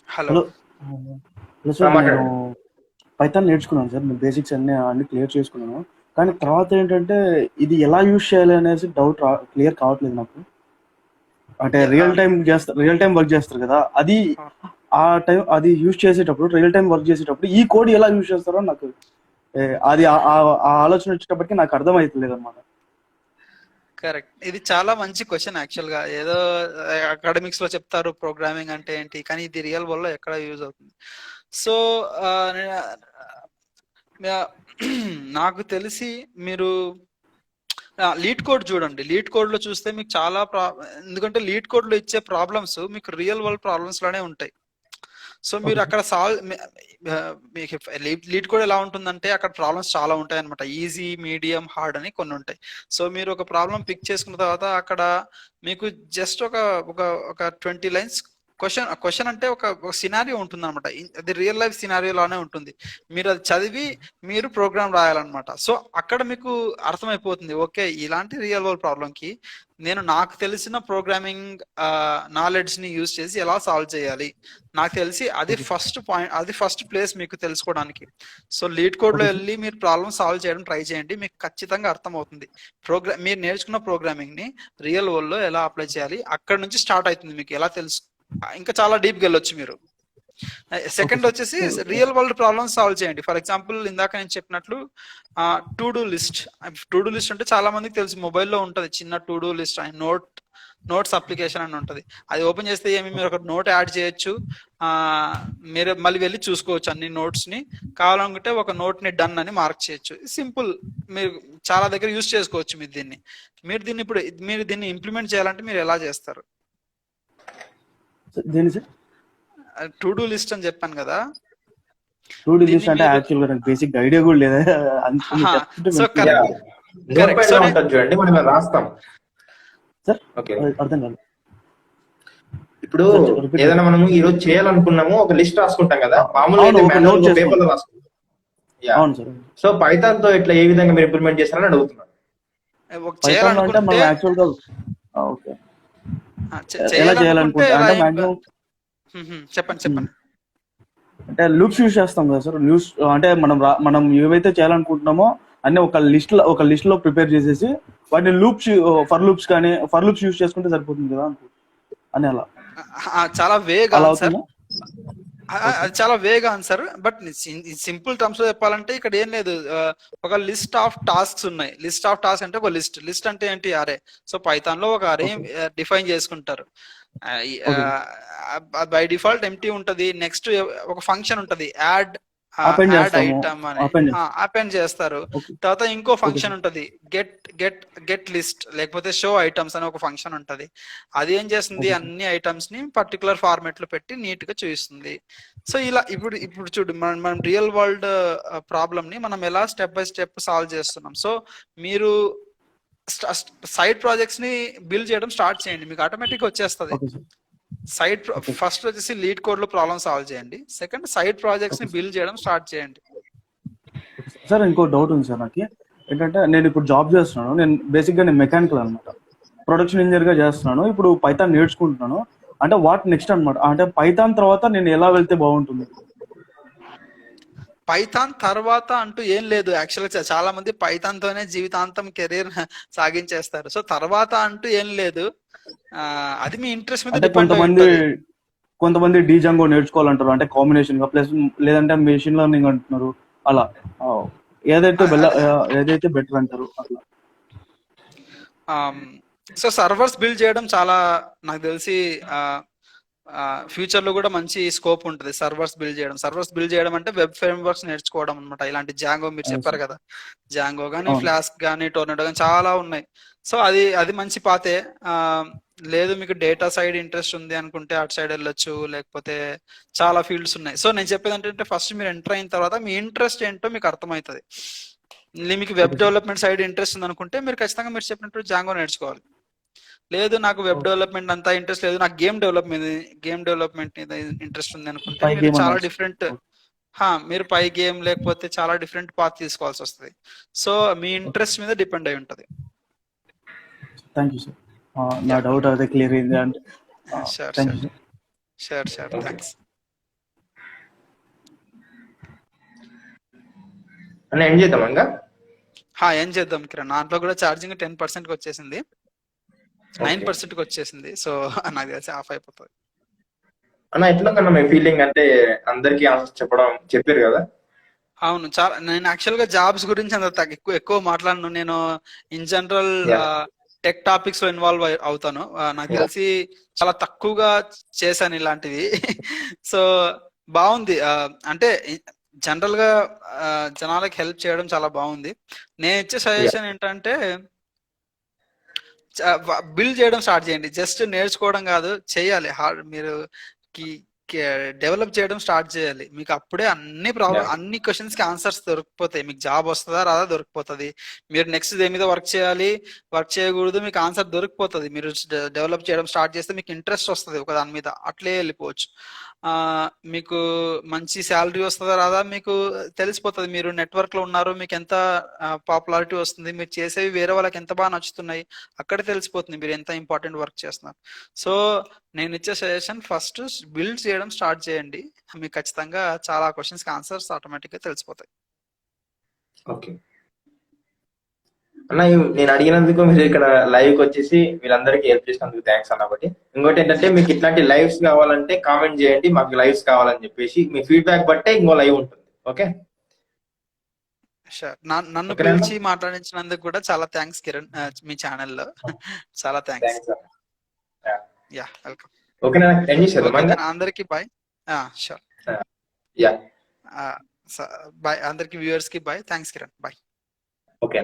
L: హలో సార్, నేను పైథాన్ నేర్చుకున్నాను సార్. నేను బేసిక్స్ అన్ని క్లియర్ చేసుకున్నాను. కానీ తర్వాత ఏంటంటే ఇది ఎలా యూజ్ చేయాలి అనేసి డౌట్ క్లియర్ కావట్లేదు నాకు. అంటే రియల్ టైం వర్క్ చేస్తారు కదా, అది యూజ్ చేసేటప్పుడు, రియల్ టైం వర్క్ చేసేటప్పుడు ఈ కోడ్ ఎలా యూజ్ చేస్తారో నాకు అది ఆ ఆలోచన వచ్చేటప్పటికి నాకు అర్థమవుతలేదు అనమాట.
C: కరెక్ట్. ఇది చాలా మంచి క్వశ్చన్. యాక్చువల్ గా ఏదో అకాడమిక్స్ లో చెప్తారు ప్రోగ్రామింగ్ అంటే ఏంటి, కానీ ఇది రియల్ వరల్డ్ లో ఎక్కడ యూజ్ అవుతుంది. సో నాకు తెలిసి మీరు లీడ్ కోడ్ చూడండి. లీడ్ కోడ్ లో చూస్తే మీకు చాలా ఎందుకంటే లీడ్ కోడ్ లో ఇచ్చే ప్రాబ్లమ్స్ మీకు రియల్ వరల్డ్ ప్రాబ్లమ్స్ లోనే ఉంటాయి. సో మీరు అక్కడ మీకు లీడ్ కోడ్ ఎలా ఉంటుందంటే అక్కడ ప్రాబ్లమ్స్ చాలా ఉంటాయి అనమాట. ఈజీ, మీడియం, హార్డ్ అని కొన్ని ఉంటాయి. సో మీరు ఒక ప్రాబ్లం పిక్ చేసుకున్న తర్వాత అక్కడ మీకు జస్ట్ ఒక 20 lines క్వశ్చన్ అంటే ఒక సినారియో ఉంటుంది అనమాట. అది రియల్ లైఫ్ సినారియో లానే ఉంటుంది. మీరు అది చదివి మీరు ప్రోగ్రామ్ రాయాలన్నమాట. సో అక్కడ మీకు అర్థమైపోతుంది, ఓకే ఇలాంటి రియల్ వరల్డ్ ప్రాబ్లం కి నేను నాకు తెలిసిన ప్రోగ్రామింగ్ నాలెడ్జ్ ని యూజ్ చేసి ఎలా సాల్వ్ చేయాలి. నాకు తెలిసి అది ఫస్ట్ పాయింట్, అది ఫస్ట్ ప్లేస్ మీకు తెలుసుకోవడానికి. సో లీడ్ కోడ్ లో వెళ్ళి మీరు ప్రాబ్లమ్ సాల్వ్ చేయడం ట్రై చేయండి. మీకు ఖచ్చితంగా అర్థమవుతుంది. మీరు నేర్చుకున్న ప్రోగ్రామింగ్ ని రియల్ వరల్డ్ లో ఎలా అప్లై చేయాలి, అక్కడ నుంచి స్టార్ట్ అవుతుంది. మీకు ఎలా తెలుసు, ఇంకా చాలా డీప్ గా వెళ్ళొచ్చు మీరు. సెకండ్ వచ్చేసి రియల్ వరల్డ్ ప్రాబ్లమ్స్ సాల్వ్ చేయండి. ఫర్ ఎగ్జాంపుల్ ఇందాక నేను చెప్పినట్లు టు డూ లిస్ట్ అంటే చాలా మందికి తెలుసు, మొబైల్లో ఉంటుంది చిన్న to do list, note notes application అని ఉంటుంది. అది ఓపెన్ చేస్తే ఏమి మీరు ఒక నోట్ యాడ్ చేయొచ్చు, మీరు మళ్ళీ వెళ్ళి చూసుకోవచ్చు అన్ని నోట్స్ ని. కావాలనుకుంటే ఒక నోట్ ని డన్ అని మార్క్ చేయొచ్చు. సింపుల్, మీరు చాలా దగ్గర యూజ్ చేసుకోవచ్చు మీరు దీన్ని ఇప్పుడు మీరు దీన్ని ఇంప్లిమెంట్ చేయాలంటే మీరు ఎలా చేస్తారు?
L: దేని సార్?
C: టు డూ లిస్ట్ అని చెప్పాను కదా,
L: టూ డూ లిస్ట్
C: దీన్ని
L: అంటే
C: మీరు
L: యాక్చువల్ గా నాకు బేసిక్ ఐడియా కూడా లేదా. మీరు చెప్తుంటే
C: సో
L: మీకు
A: నోట్
C: కరెక్ట్.
A: ప్యాడ్
C: సో
A: లో ఉంటుంది చూడండి, మనం ఇలా రాస్తాం.
L: సార్
A: ఓకే,
L: అర్థం కాదు
A: ఇప్పుడు
L: సార్, రిపీట్
A: ఏదైనా మనము ఈ రోజు చేయాలనుకున్నాము ఒక లిస్ట్ రాసుకుంటాం కదా, మామూలుగా
L: అవును,
A: అయితే
L: ఒక
A: మాన్యువల్
L: నోట్
A: పేపర్
L: చేసుకోండి.
A: లో రాసుకుంటాం. యా,
L: అవును సార్.
A: సో పైథాన్ తో ఇట్లా ఏ విధంగా మీరు ఇంప్లిమెంట్ చేస్తారని అడుగుతున్నాను.
L: పైథాన్ లో అంటే మనం
C: చేయాలనుకుంటే
L: యాక్చువల్ గా ఓకే ఎలా
C: చేయాలనుకుంటే
L: చేయాలనుకుంటే
C: ఎలా
L: అంటే మాక్సిమం
C: చెప్పండి.
L: అంటే లూప్స్ యూస్ చేస్తాం కదా సార్. లూప్స్ అంటే మనం ఏవైతే చేయాలనుకుంటున్నామో అన్ని ఒక లిస్ట్ లో ప్రిపేర్ చేసేసి వాటిని ఫర్ లూప్స్ యూస్ చేసుకుంటే సరిపోతుంది కదా అని అలా
C: చాలా వేగా
L: అలా
C: ఆన్సర్,
L: అవుతుందా?
C: అది చాలా వేగా ఆన్సర్. బట్ సింపుల్ టర్మ్స్ లో చెప్పాలంటే ఇక్కడ ఏం లేదు, ఒక లిస్ట్ ఆఫ్ టాస్క్స్ ఉన్నాయి. లిస్ట్ ఆఫ్ టాస్క్ అంటే ఒక లిస్ట్ అంటే ఏంటి? అరే. సో పైథాన్ లో ఒక అరే డిఫైన్ చేసుకుంటారు. బై డిఫాల్ట్ ఎంటీ ఉంటది. నెక్స్ట్ ఒక ఫంక్షన్ ఉంటది, యాడ్
L: అపెండ్ చేస్తాము
C: ఐటమ్ అని
L: అపెండ్
C: అపెండ్ చేస్తారు.
L: ఓకే
C: తర్వాత ఇంకో
L: ఓకే
C: ఫంక్షన్
L: సార్.
C: ఉంటది, గెట్ లిస్ట్ లేకపోతే షో ఐటమ్స్ అని ఒక ఫంక్షన్ ఉంటది. అది ఏం చేస్తుంది,
L: ఓకే సార్.
C: అన్ని ఐటమ్స్ ని పర్టికులర్ ఫార్మాట్ లో పెట్టి నీట్ గా చూపిస్తుంది. సో ఇలా ఇప్పుడు చూడు, మనం రియల్ వరల్డ్ ప్రాబ్లమ్ ని మనం ఎలా స్టెప్ బై స్టెప్ సాల్వ్ చేస్తున్నాం. సో మీరు సైడ్ ప్రాజెక్ట్స్ ని బిల్డ్ చేయడం స్టార్ట్ చేయండి, మీకు ఆటోమేటిక్ వచ్చేస్తుంది.
L: Okay sir.
C: Side
L: okay
C: first వచ్చేసి లీడ్ కోడ్ లో ప్రాబ్లమ్ సాల్వ్ చేయండి. సెకండ్ సైడ్ ప్రాజెక్ట్స్
L: ఓకే
C: ని
L: సార్.
C: బిల్డ్ చేయడం స్టార్ట్ చేయండి.
L: సార్ ఇంకో డౌట్ ఉంది సార్ నాకు. ఏంటంటే నేను ఇప్పుడు జాబ్ చేస్తున్నాను. నేను బేసిక్గా మెకానికల్ అనమాట. ప్రొడక్షన్ ఇంజనీర్ గా చేస్తున్నాను. ఇప్పుడు పైథాన్ నేర్చుకుంటున్నాను. అంటే వాట్ నెక్స్ట్ అనమాట. అంటే పైథాన్ తర్వాత నేను ఎలా వెళ్తే బాగుంటుంది?
C: పైథాన్ తర్వాత అంటూ ఏం లేదు. యాక్చువల్గా చాలా మంది పైథాన్ తోనే జీవితాంతం కెరీర్ సాగించేస్తారు. సో తర్వాత అంటూ ఏం లేదు, అది మీ ఇంట్రెస్ట్ మీద
L: అంటే
C: డిపెండ్ అయి ఉంటది.
L: కొంతమంది డీజంగో నేర్చుకోవాలంటారు, అంటే కాంబినేషన్ గా ప్లస్ లేదంటే మెషిన్ లెర్నింగ్ అంటున్నారు. అలా ఏదైతే బెటర్ అంటారు అట్లా.
C: సో సర్వర్స్ బిల్డ్ చేయడం చాలా నాకు తెలిసి ఫ్యూచర్ లో కూడా మంచి స్కోప్ ఉంటుంది. సర్వర్స్ బిల్డ్ చేయడం అంటే వెబ్ ఫ్రేమ్వర్క్స్ నేర్చుకోవడం అనమాట. ఇలాంటి జాంగో మీరు చెప్పారు కదా, జాంగో కానీ
L: అవును
C: ఫ్లాస్క్ కానీ టోర్నడో కానీ చాలా ఉన్నాయి. సో అది మంచి పాతే. లేదు మీకు డేటా సైడ్ ఇంట్రెస్ట్ ఉంది అనుకుంటే అటు సైడ్ వెళ్ళొచ్చు, లేకపోతే చాలా ఫీల్డ్స్ ఉన్నాయి. సో నేను చెప్పేది ఏంటంటే ఫస్ట్ మీరు ఎంటర్ అయిన తర్వాత మీ ఇంట్రెస్ట్ ఏంటో మీకు అర్థమవుతుంది. మీకు web
L: okay sir.
C: Development side interest ఉంది అనుకుంటే మీరు ఖచ్చితంగా మీరు చెప్పినట్టు జాంగో నేర్చుకోవాలి. లేదు నాకు వెబ్ డెవలప్మెంట్ అంతా ఇంట్రెస్ట్ లేదు, నాకు గేమ్ డెవలప్మెంట్ ఇంట్రెస్ట్ ఉంది అనుకుంటే
L: పై
C: మీరు
L: గేమ్
C: చాలా
L: అన్నారు.
C: డిఫరెంట్ మీరు పై గేమ్ లేకపోతే చాలా డిఫరెంట్ పాత్ తీసుకోవాల్సి వస్తుంది. సో మీ ఇంట్రెస్ట్ మీద డిపెండ్ అయి ఉంటుంది.
L: Thank you sir. నా
C: యా,
L: డౌట్ అదే క్లియర్ అయింది. అంటే
C: sure
L: thank you
C: sure
L: sir.
C: Thanks.
A: అన్న ఏం చేద్దాం ఇంకా?
C: ఏం చేద్దాం కిరణ్, దాంట్లో కూడా ఛార్జింగ్ 10% వచ్చేసింది,
A: ఓకే
C: 9% వచ్చేసింది. సో నాకు తెలిసి ఆఫ్ అయిపోతుంది.
A: అన్న, ఎట్లా కన్నా మీ ఫీలింగ్ అంటే అందరికీ ఆన్సర్ చెప్పారు కదా?
C: అవును, చాలా. నేను యాక్చువల్ గా జాబ్స్ గురించి అంత ఎక్కువ మాట్లాడను. నేను in general
A: yeah,
C: tech topics లో ఇన్వాల్వ్ అవుతాను. నాకు తెలిసి చాలా తక్కువగా చేశాను ఇలాంటివి. సో బాగుంది. అంటే జనరల్ గా జనాలకి హెల్ప్ చేయడం చాలా బాగుంది. నేను ఇచ్చే
A: యా,
C: సజెషన్ ఏంటంటే బిల్డ్ చేయడం స్టార్ట్ చేయండి. జస్ట్ నేర్చుకోవడం కాదు, చేయాలి. మీరు డెవలప్ చేయడం స్టార్ట్ చేయాలి. మీకు అప్పుడే
A: యా,
C: అన్ని క్వశ్చన్స్ కి ఆన్సర్స్ దొరికిపోతాయి. మీకు జాబ్ వస్తుందా రాదా దొరికిపోతుంది. మీరు నెక్స్ట్ దేని మీద వర్క్ చేయాలి, వర్క్ చేయకూడదు, మీకు ఆన్సర్ దొరికిపోతుంది. మీరు డెవలప్ చేయడం స్టార్ట్ చేస్తే మీకు ఇంట్రెస్ట్ వస్తుంది ఒక దాని మీద, అట్లే వెళ్ళిపోవచ్చు. మీకు మంచి శాలరీ వస్తుందా రాదా మీకు తెలిసిపోతుంది. మీరు నెట్వర్క్ లో ఉన్నారు, మీకు ఎంత పాపులారిటీ వస్తుంది, మీరు చేసేవి వేరే వాళ్ళకి ఎంత బాగా నచ్చుతున్నాయి, అక్కడే తెలిసిపోతుంది మీరు ఎంత ఇంపార్టెంట్ వర్క్ చేస్తున్నారు. సో నేను ఇచ్చే సజెషన్ ఫస్ట్ బిల్డ్ చేయడం స్టార్ట్ చేయండి. మీకు ఖచ్చితంగా చాలా క్వశ్చన్స్ కి ఆన్సర్స్ ఆటోమేటిక్ గా తెలిసిపోతాయి.
A: ఓకే అన్న, నేను అడిగినందుకు మీరు ఇక్కడ లైవ్ కి వచ్చేసి వీళ్ళందరికీ హెల్ప్ చేసినందుకు థ్యాంక్స్ అన్న. ఒకటి ఇంకోటి ఏంటంటే మీకు ఇట్లాంటి లైవ్స్ కావాలంటే కామెంట్ చేయండి, మాకు లైవ్స్ కావాలని చెప్పేసి. మీ ఫీడ్బ్యాక్ బట్టే ఇంకో లైవ్ ఉంటుంది. Okay
C: sure. నన్ను
A: ఓకేనా?
C: పిలిచి మాట్లాడించినందుకు కూడా చాలా థ్యాంక్స్ కిరణ్, మీ ఛానల్లో చాలా థ్యాంక్స్.
A: థ్యాంక్స్ అన్న.
C: Yeah welcome.
A: ఓకేనా, ఎండ్ చేసేద్దాం
C: ఓకే
A: ఇంకా.
C: దెన్ అందరికి బాయ్. షూర్.
A: యా
C: బాయ్ అందరికి వ్యూవర్స్ కి bye. Thanks Kiran. Bye.
A: Okay.